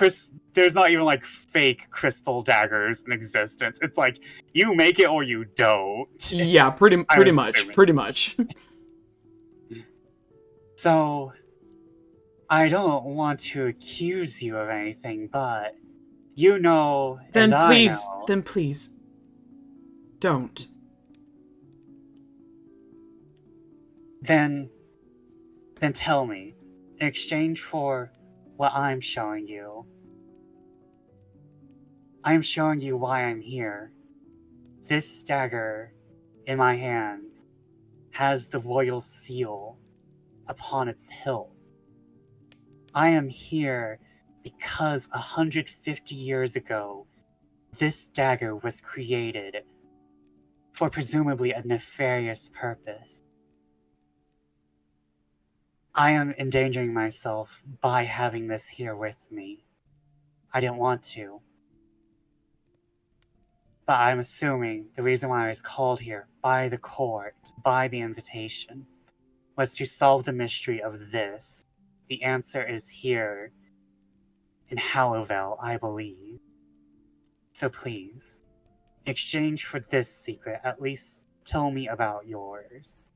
there's not even like fake crystal daggers in existence. It's like you make it or you don't. Yeah, pretty much. So I don't want to accuse you of anything, but you know, Then and please, I know. then please, don't. Then tell me, in exchange for what I'm showing you, I'm showing you why I'm here. This dagger in my hands has the royal seal upon its hilt. I am here because 150 years ago, this dagger was created for presumably a nefarious purpose. I am endangering myself by having this here with me. I didn't want to. But I'm assuming the reason why I was called here by the court, by the invitation, was to solve the mystery of this. The answer is here. in Hallowell, I believe. So please, in exchange for this secret, at least tell me about yours.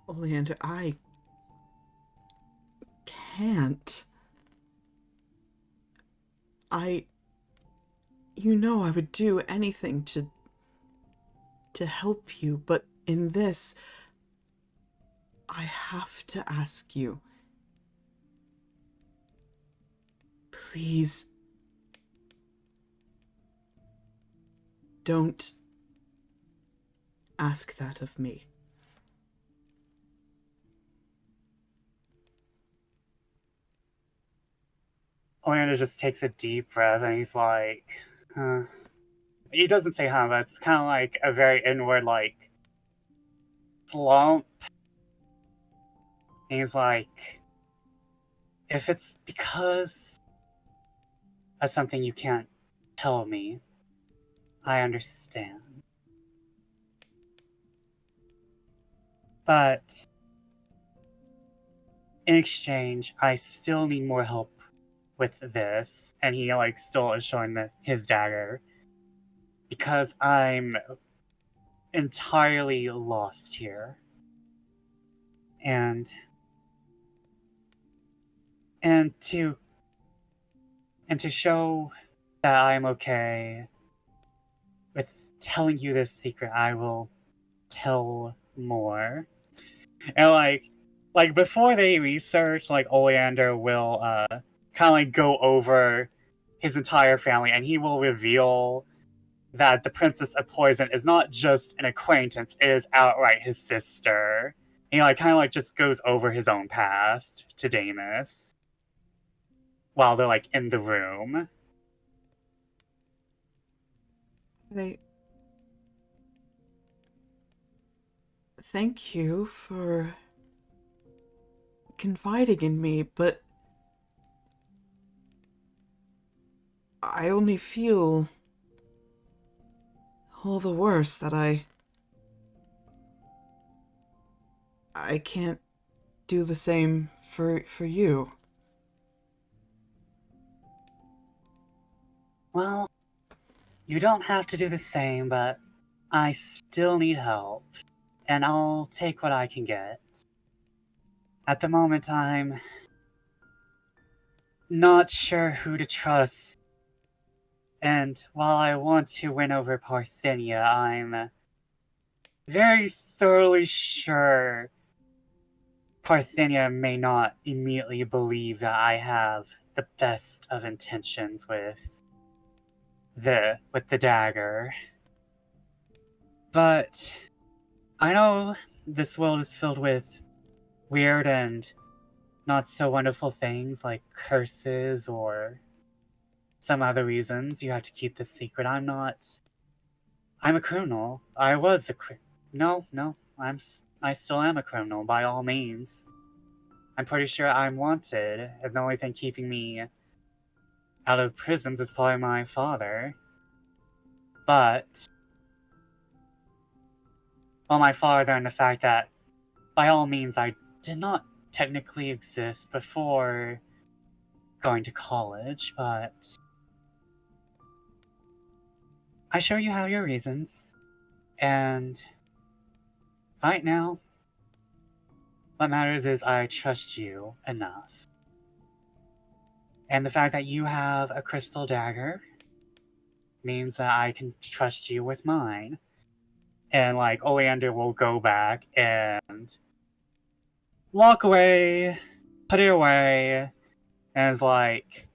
Oleander, I can't. You know I would do anything to help you, but in this, I have to ask you. Please, don't ask that of me. Oleander just takes a deep breath and he's like, he doesn't say huh, but it's kind of like a very inward, like, slump. And he's like, if it's because of something you can't tell me, I understand. But in exchange, I still need more help with this. And he, like, still is showing his dagger. Because I'm entirely lost here. And to show that I'm okay with telling you this secret, I will tell more. And like before they research, like Oleander will kind of like go over his entire family, and he will reveal that the Princess of Poison is not just an acquaintance; it is outright his sister. And he like kind of like just goes over his own past to Damus while they're like in the room. Thank you for confiding in me, but I only feel all the worse that I can't do the same for you. Well, you don't have to do the same, but I still need help, and I'll take what I can get. At the moment, I'm not sure who to trust, and while I want to win over Parthenia, I'm very thoroughly sure Parthenia may not immediately believe that I have the best of intentions with the dagger. But I know this world is filled with weird and not so wonderful things like curses or some other reasons you have to keep this secret. I'm a criminal. I was a No, I still am a criminal by all means. I'm pretty sure I'm wanted, and the only thing keeping me out of prisons is probably my father. But, well, my father and the fact that, by all means, I did not technically exist before going to college, but I sure you have your reasons. And right now, what matters is I trust you enough. And the fact that you have a crystal dagger means that I can trust you with mine. And like Oleander will go back and walk away, put it away, and it's like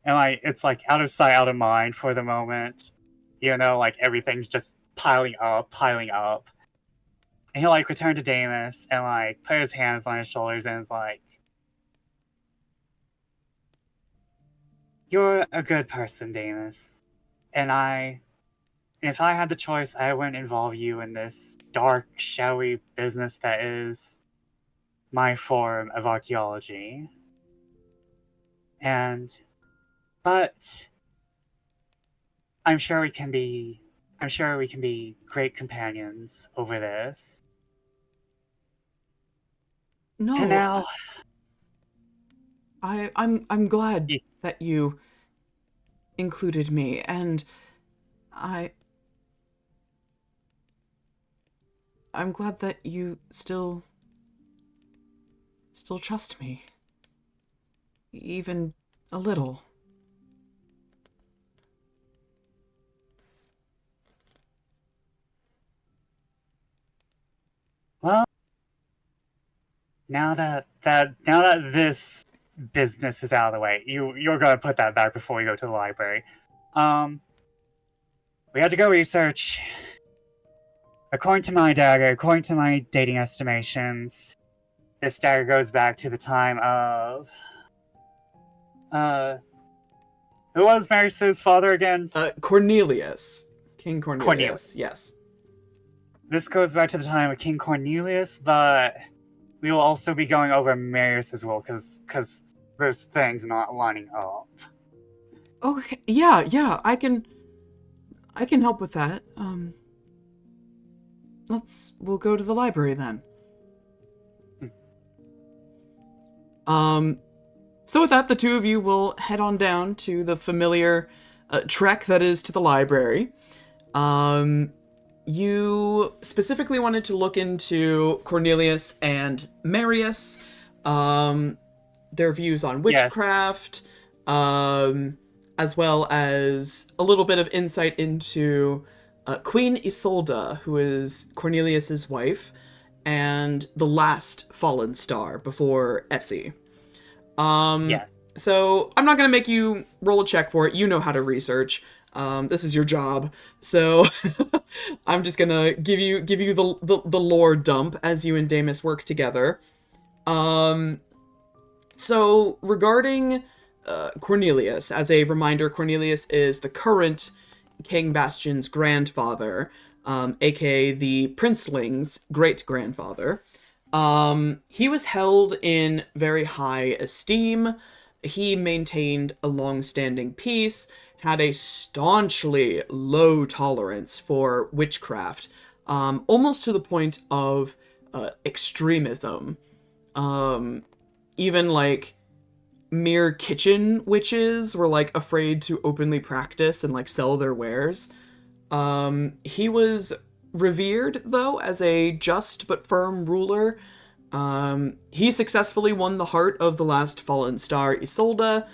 out of sight, out of mind for the moment. You know, like everything's just piling up. And he'll like return to Damus and like put his hands on his shoulders and is like, "You're a good person, Damus. And if I had the choice, I wouldn't involve you in this dark, shadowy business that is my form of archaeology. But I'm sure we can be great companions over this. No. And now... I'm glad Ye- that you included me, and I'm glad that you still trust me. Even a little. Well, now that this business is out of the way, you're gonna put that back before we go to the library. We had to go research. According to my dagger, according to my dating estimations, this dagger goes back to the time of who was Mary Sue's father again? Cornelius. King Cornelius. Cornelius. Yes. This goes back to the time of King Cornelius, but we will also be going over Marius as well, because there's things not lining up. Okay. Yeah. I can help with that. We'll go to the library then. So with that, the two of you will head on down to the familiar trek that is to the library. You specifically wanted to look into Cornelius and Marius, their views on witchcraft, as well as a little bit of insight into Queen Isolde, who is Cornelius's wife, and the last fallen star before Essie. Yes. So I'm not gonna make you roll a check for it. You know how to research. This is your job, so I'm just gonna give you the lore dump as you and Damus work together. So regarding Cornelius, as a reminder, Cornelius is the current King Bastion's grandfather, aka the Princeling's great-grandfather. He was held in very high esteem. He maintained a long-standing peace, had a staunchly low tolerance for witchcraft, almost to the point of extremism. Even like mere kitchen witches were like afraid to openly practice and like sell their wares. He was revered though as a just but firm ruler. He successfully won the heart of the last fallen star, Isolde,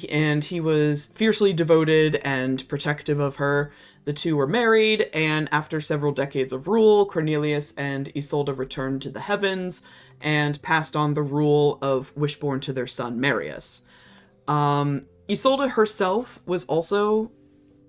and he was fiercely devoted and protective of her. The two were married, and after several decades of rule, Cornelius and Isolde returned to the heavens and passed on the rule of Wishborn to their son, Marius. Isolde herself was also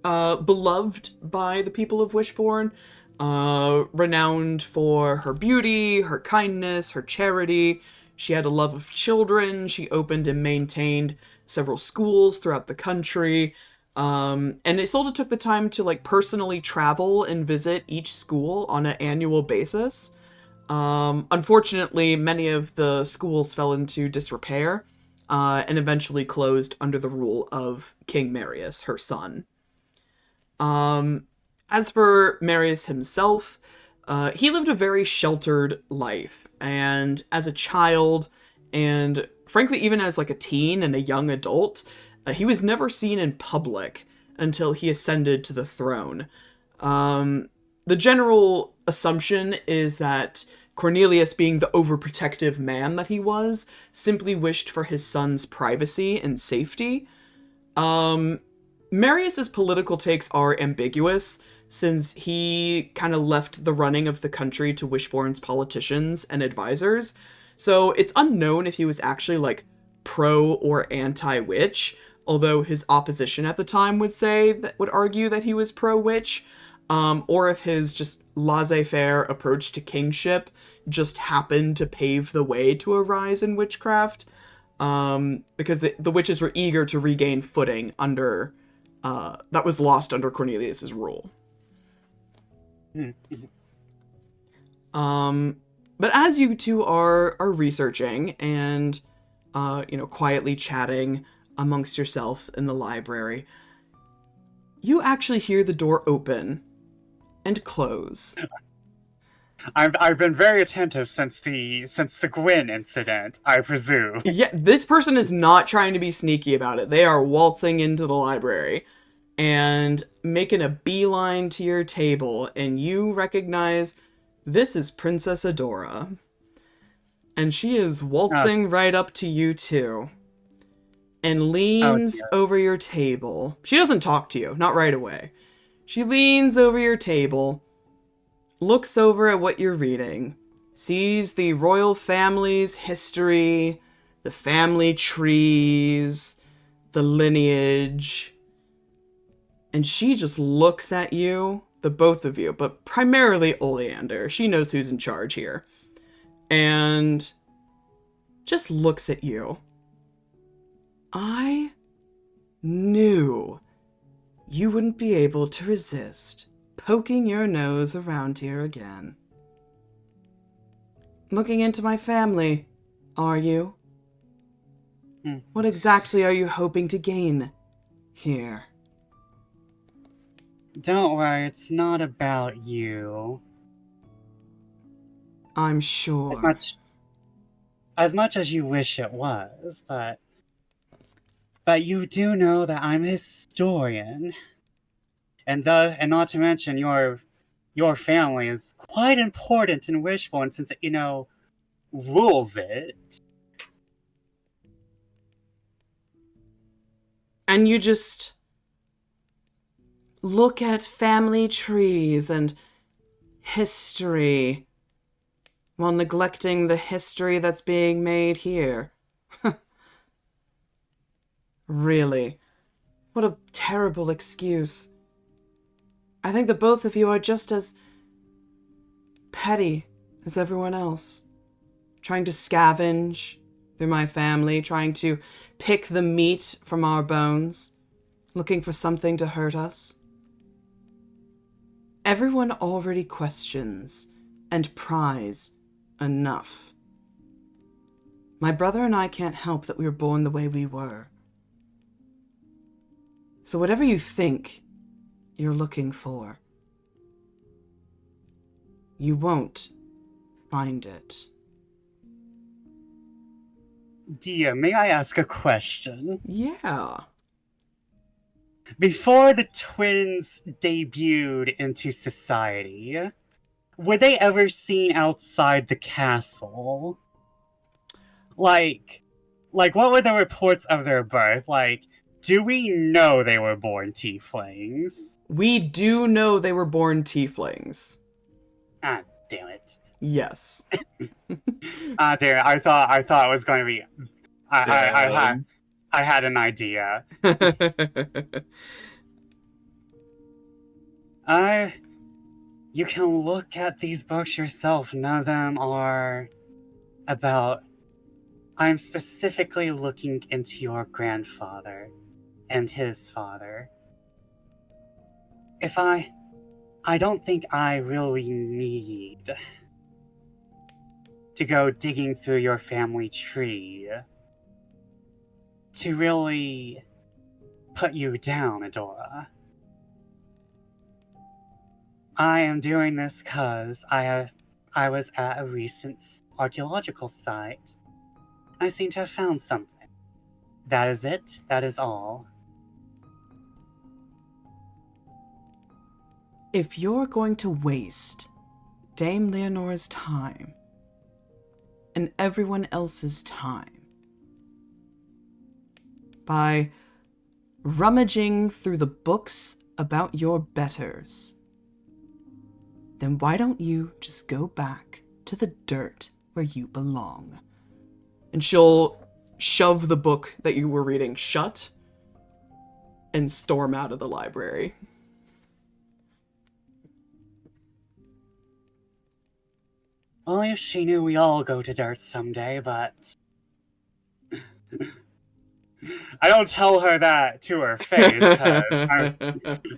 beloved by the people of Wishborn, renowned for her beauty, her kindness, her charity. She had a love of children. She opened and maintained several schools throughout the country. And Isolde took the time to like personally travel and visit each school on an annual basis. Unfortunately, many of the schools fell into disrepair, and eventually closed under the rule of King Marius, her son. As for Marius himself, he lived a very sheltered life, and as a child, and frankly even as like a teen and a young adult, he was never seen in public until he ascended to the throne. The general assumption is that Cornelius, being the overprotective man that he was, simply wished for his son's privacy and safety. Marius's political takes are ambiguous, since he kind of left the running of the country to Wishborn's politicians and advisors. So it's unknown if he was actually like pro or anti-witch, although his opposition at the time would argue that he was pro-witch, or if his just laissez-faire approach to kingship just happened to pave the way to a rise in witchcraft, because the witches were eager to regain footing under that was lost under Cornelius's rule. But as you two are researching and quietly chatting amongst yourselves in the library, you actually hear the door open and close. I've been very attentive since the Gwyn incident, I presume. Yeah, this person is not trying to be sneaky about it. They are waltzing into the library and making a beeline to your table, and you recognize this is Princess Adora. And she is waltzing right up to you too. And leans over your table. She doesn't talk to you, not right away. She leans over your table, looks over at what you're reading, sees the royal family's history, the family trees, the lineage, and she just looks at you, the both of you, but primarily Oleander. She knows who's in charge here. And just looks at you. I knew you wouldn't be able to resist poking your nose around here again. Looking into my family, are you? What exactly are you hoping to gain here? Don't worry, it's not about you. I'm sure. As much as you wish it was, but you do know that I'm a historian. And not to mention your family is quite important in Wishbone since it, rules it. And you just look at family trees and history while neglecting the history that's being made here. Really, what a terrible excuse. I think that both of you are just as petty as everyone else. Trying to scavenge through my family, trying to pick the meat from our bones, looking for something to hurt us. Everyone already questions and pries enough. My brother and I can't help that we were born the way we were. So whatever you think you're looking for, you won't find it. Dia, may I ask a question? Yeah. Before the twins debuted into society, were they ever seen outside the castle? Like, what were the reports of their birth? Like, do we know they were born tieflings? We do know they were born tieflings. Ah, damn it. Yes. Ah, damn it. I thought it was going to be... I had an idea. You can look at these books yourself. None of them are about... I'm specifically looking into your grandfather and his father. I don't think I really need to go digging through your family tree to really put you down, Adora. I am doing this because I was at a recent archaeological site. I seem to have found something. That is it. That is all. If you're going to waste Dame Leonora's time and everyone else's time by rummaging through the books about your betters, then why don't you just go back to the dirt where you belong? And she'll shove the book that you were reading shut and storm out of the library. Well, if she knew we all go to dirt someday, but... I don't tell her that to her face, because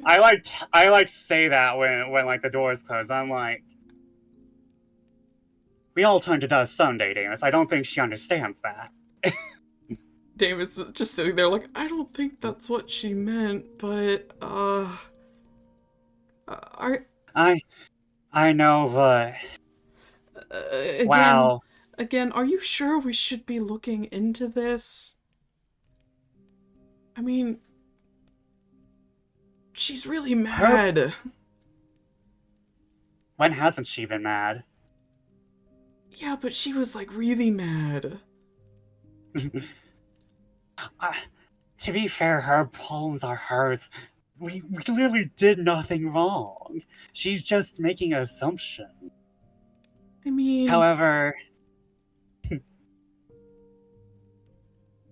I like to say that when like the doors close. I'm like, we all turn to dust someday, Damus. I don't think she understands that. Davis is just sitting there like, I don't think that's what she meant, but, I know, but again, Wow. again, are you sure we should be looking into this? I mean, she's really mad. When hasn't she been mad? Yeah, but she was like really mad. To be fair, her problems are hers. We clearly did nothing wrong. She's just making an assumption. I mean, However,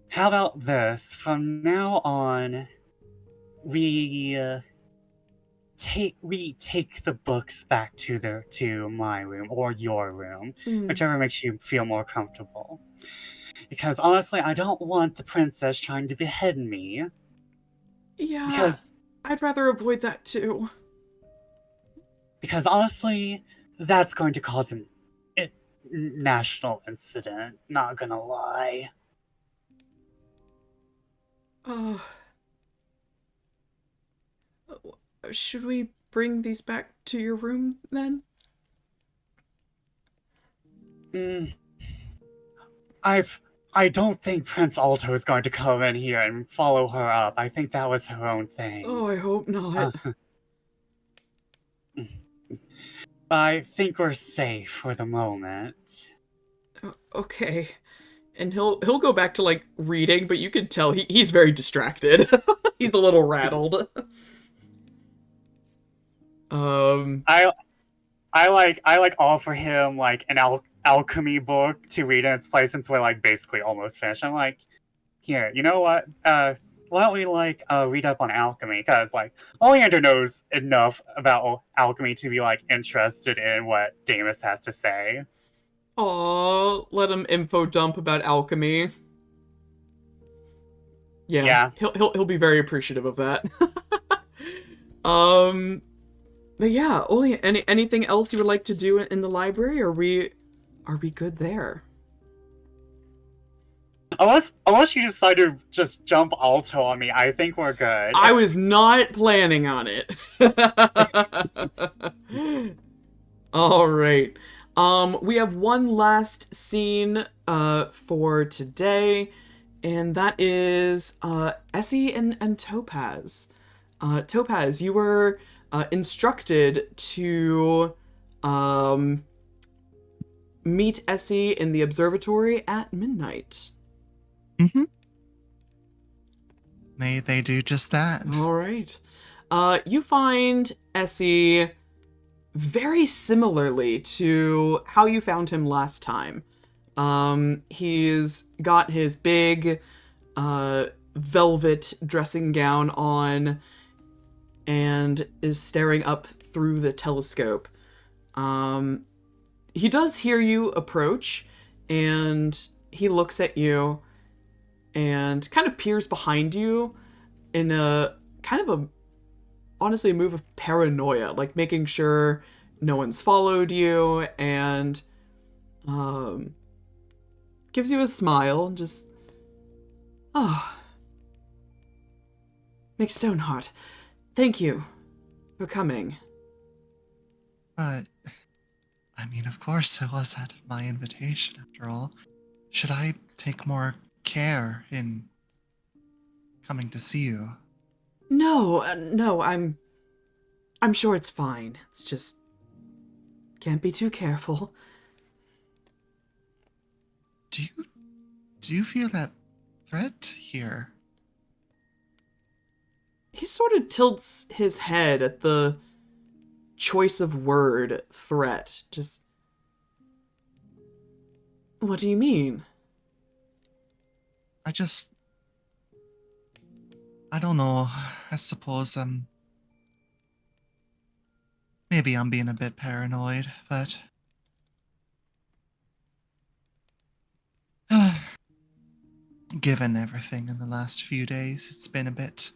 how about this? From now on, we take the books back to my room or your room, whichever makes you feel more comfortable. Because honestly, I don't want the princess trying to behead me. yeah, Because I'd rather avoid that too. Because honestly, that's going to cause an national incident. Not gonna lie. Should we bring these back to your room then? I don't think Prince Alto is going to come in here and follow her up. I think that was her own thing. Oh, I hope not. I think we're safe for the moment. Okay. And he'll go back to like reading, but you can tell he's very distracted. He's a little rattled. I like offer him like an alchemy book to read in its place since we're like basically almost finished. I'm like, here, you know what? Why don't we like read up on alchemy? Because like Oleander knows enough about alchemy to be like interested in what Damus has to say. Aw, let him info dump about alchemy. Yeah. He'll be very appreciative of that. But yeah, Oli, anything else you would like to do in the library? Are we good there? Unless you decide to just jump alto on me, I think we're good. I was not planning on it. All right. We have one last scene for today, and that is Essie and Topaz. Topaz, you were instructed to meet Essie in the observatory at midnight. Mm-hmm. May they do just that. All right. You find Essie very similarly to how you found him last time. He's got his big velvet dressing gown on and is staring up through the telescope. He does hear you approach, and he looks at you and kind of peers behind you in a kind of honestly a move of paranoia, like making sure no one's followed you, and gives you a smile and just, Mick Stoneheart, thank you for coming. But, I mean, of course it was at my invitation, after all. Should I take more care in coming to see you? No, I'm sure it's fine. It's just, can't be too careful. Do you feel that threat here? He sort of tilts his head at the choice of word, threat. Just, what do you mean? I don't know. I suppose maybe I'm being a bit paranoid, but given everything in the last few days, it's been a bit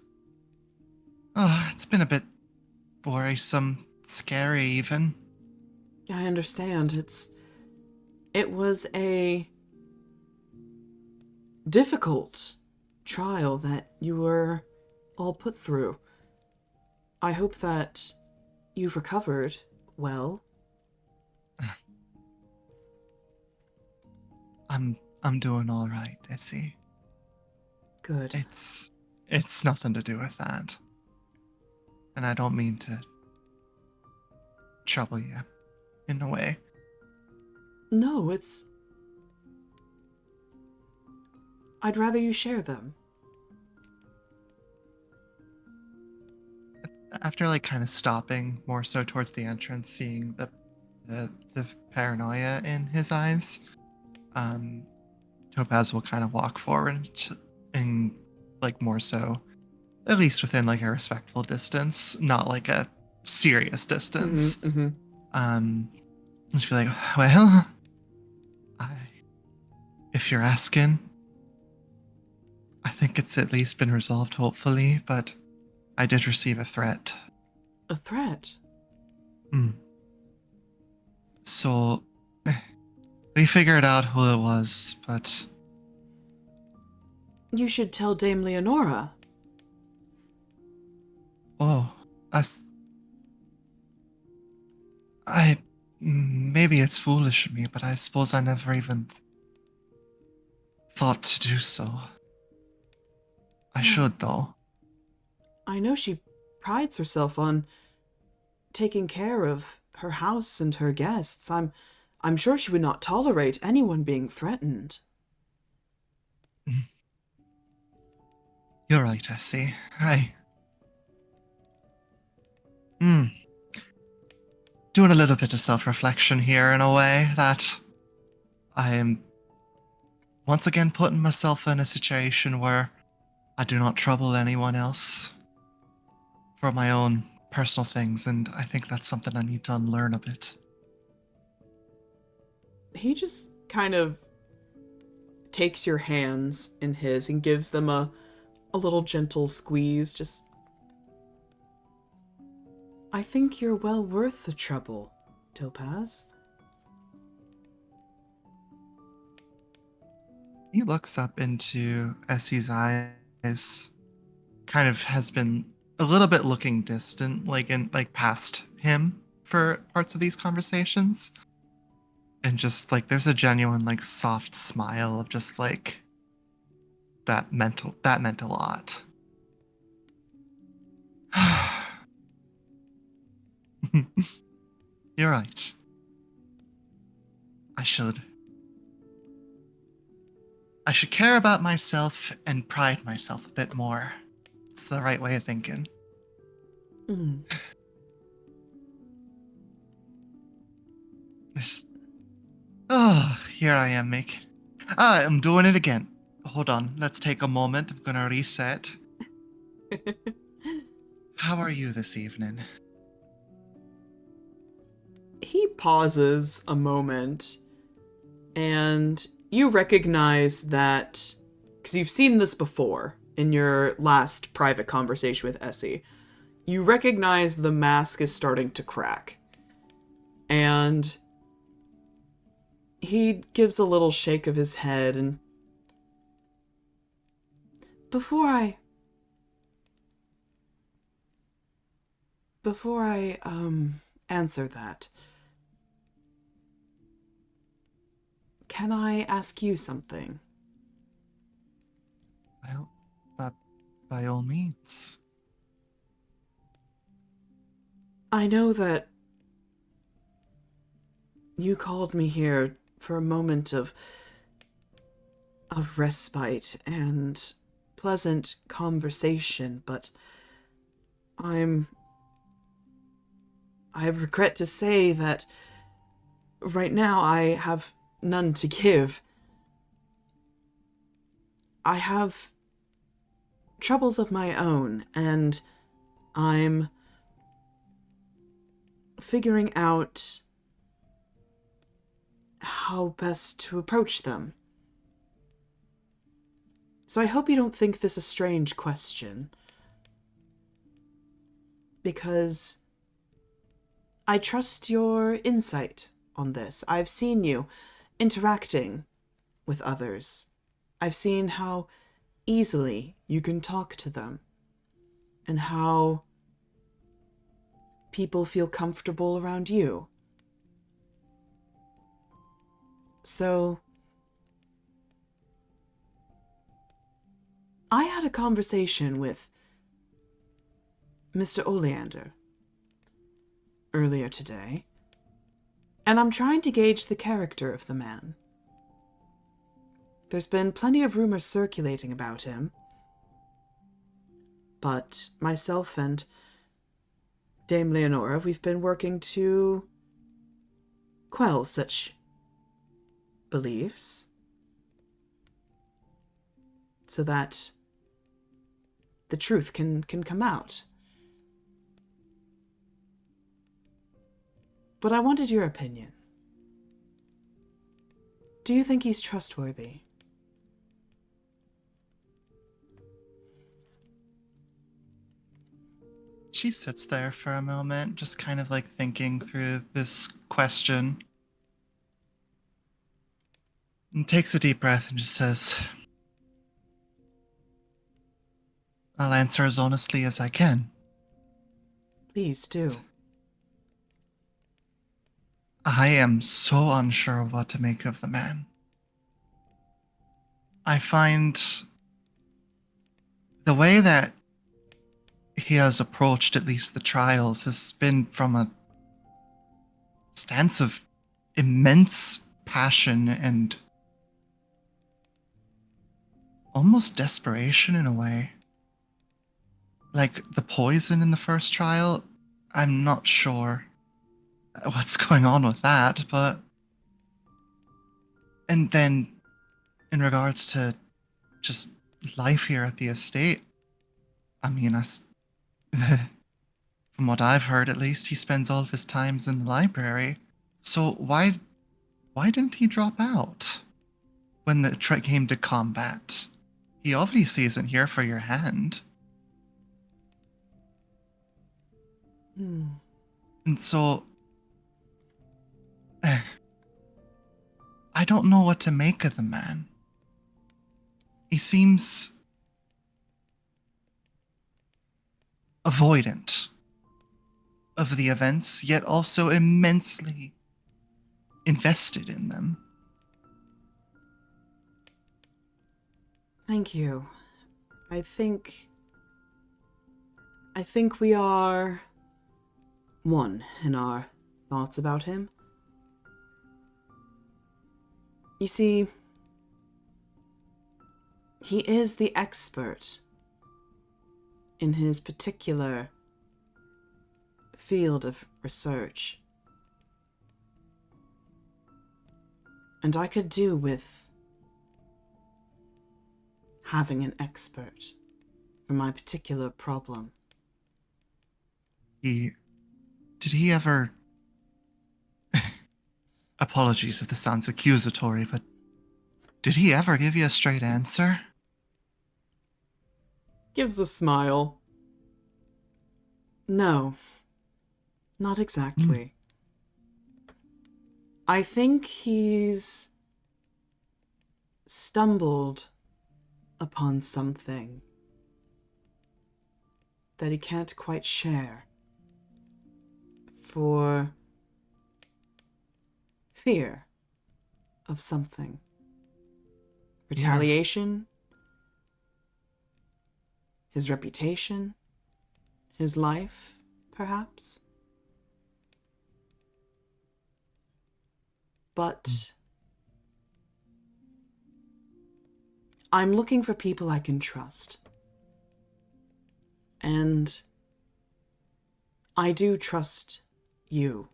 worrisome, scary even. Yeah, I understand. It was a difficult trial that you were all put through. I hope that you've recovered well. I'm doing all right, Essie. Good. It's nothing to do with that. And I don't mean to trouble you in a way. No, I'd rather you share them. After like kind of stopping more so towards the entrance, seeing the paranoia in his eyes, Topaz will kind of walk forward and like more so, at least within like a respectful distance, not like a serious distance. Just be like, well, if you're asking, I think it's at least been resolved, hopefully, but I did receive a threat. A threat? So, we figured out who it was, but... You should tell Dame Leonora. Oh, maybe it's foolish of me, but I suppose I never even thought to do so. I should, though. I know she prides herself on taking care of her house and her guests. I'm sure she would not tolerate anyone being threatened. You're right, Essie. Doing a little bit of self-reflection here in a way that I am once again putting myself in a situation where I do not trouble anyone else for my own personal things, and I think that's something I need to unlearn a bit. He just kind of takes your hands in his and gives them a little gentle squeeze. Just, I think you're well worth the trouble, Topaz. He looks up into Essie's eyes, kind of has been a little bit looking distant, like past him for parts of these conversations. And just like there's a genuine like soft smile of just like that meant a lot. You're right. I should care about myself and pride myself a bit more. It's the right way of thinking. Here I am making... I'm doing it again. Hold on, let's take a moment. I'm gonna reset. How are you this evening? He pauses a moment, and you recognize that, because you've seen this before in your last private conversation with Essie, you recognize the mask is starting to crack. And he gives a little shake of his head, and before I answer that, can I ask you something? Well, by all means. I know that you called me here for a moment of respite and pleasant conversation, but I regret to say that right now I have none to give. I have troubles of my own, and I'm figuring out how best to approach them. So I hope you don't think this a strange question, because I trust your insight on this. I've seen you interacting with others. I've seen how easily you can talk to them, and how people feel comfortable around you. So I had a conversation with Mr. Oleander earlier today, and I'm trying to gauge the character of the man. There's been plenty of rumors circulating about him, but myself and Dame Leonora, we've been working to quell such beliefs so that the truth can come out. But I wanted your opinion. Do you think he's trustworthy? She sits there for a moment, just kind of like thinking through this question. And takes a deep breath and just says, I'll answer as honestly as I can. Please do. I am so unsure of what to make of the man. I find the way that he has approached at least the trials has been from a stance of immense passion and almost desperation in a way. Like the poison in the first trial, I'm not sure what's going on with that, but... And then, in regards to just life here at the estate, I mean, from what I've heard at least, he spends all of his times in the library. So why didn't he drop out when the came to combat? He obviously isn't here for your hand. And so, I don't know what to make of the man. He seems avoidant of the events, yet also immensely invested in them. Thank you. I think we are one in our thoughts about him. You see, he is the expert in his particular field of research. And I could do with having an expert for my particular problem. Did he ever... Apologies if this sounds accusatory, but did he ever give you a straight answer? Gives a smile. No, not exactly. I think he's stumbled upon something that he can't quite share for fear of something. Retaliation, his reputation, his life, perhaps. But I'm looking for people I can trust. And I do trust you,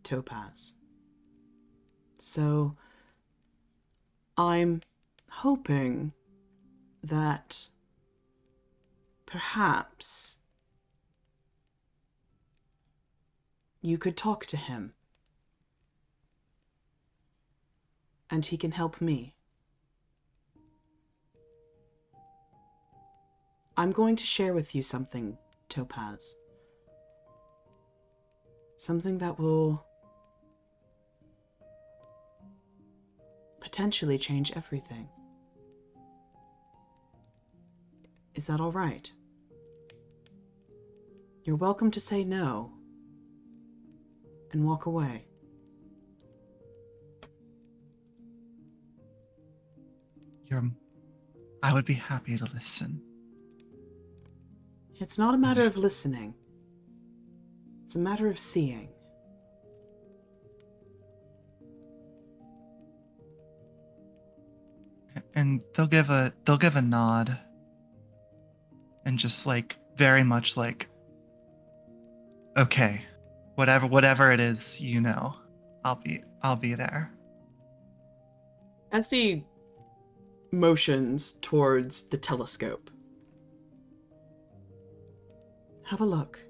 Topaz. So I'm hoping that perhaps you could talk to him and he can help me. I'm going to share with you something, Topaz. Something that will potentially change everything. Is that all right? You're welcome to say no and walk away. I would be happy to listen. It's not a matter of listening. It's a matter of seeing. And they'll give a nod. And just like very much like, okay, whatever it is, I'll be there. Essie motions towards the telescope. Have a look.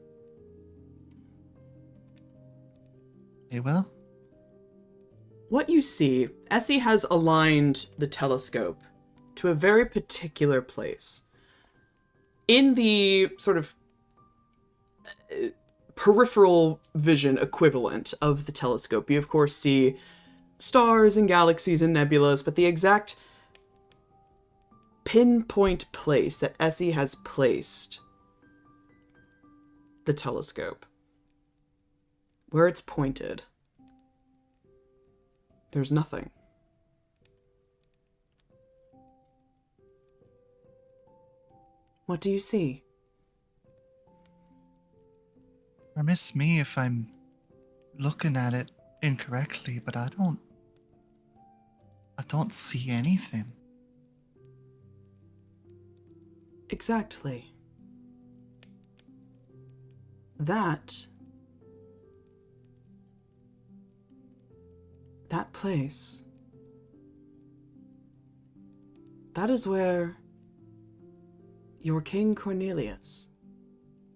They will? What you see, Essie has aligned the telescope to a very particular place. In the sort of peripheral vision equivalent of the telescope, you of course see stars and galaxies and nebulas, but the exact pinpoint place that Essie has placed the telescope, where it's pointed, there's nothing. What do you see? Remiss me if I'm looking at it incorrectly, but I don't see anything. Exactly. That place, that is where your King Cornelius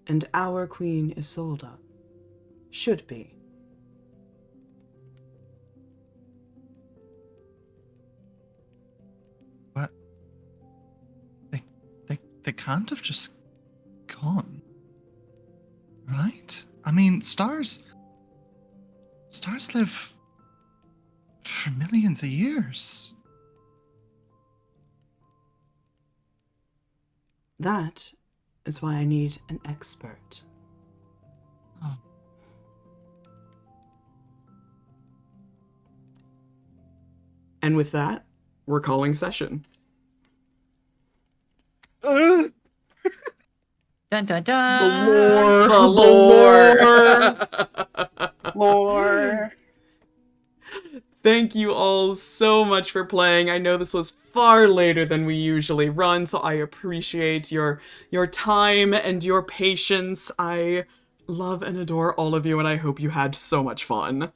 and our Queen Isolde should be. What? They can't have just gone. Right? I mean, stars live for millions of years. That is why I need an expert. Oh. And with that, we're calling session. Dun dun dun. The lore. Lore. Thank you all so much for playing. I know this was far later than we usually run, so I appreciate your time and your patience. I love and adore all of you, and I hope you had so much fun.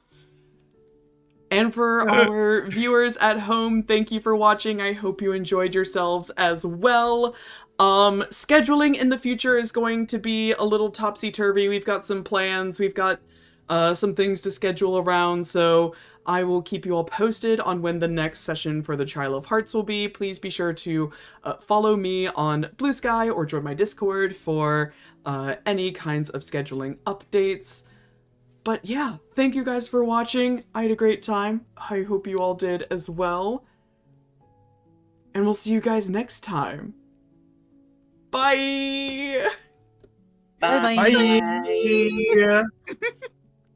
And for our viewers at home, thank you for watching. I hope you enjoyed yourselves as well. Scheduling in the future is going to be a little topsy-turvy. We've got some plans. We've got some things to schedule around, so I will keep you all posted on when the next session for the Trial of Hearts will be. Please be sure to follow me on Blue Sky or join my Discord for any kinds of scheduling updates. But yeah, thank you guys for watching. I had a great time. I hope you all did as well. And we'll see you guys next time. Bye! Bye. Bye.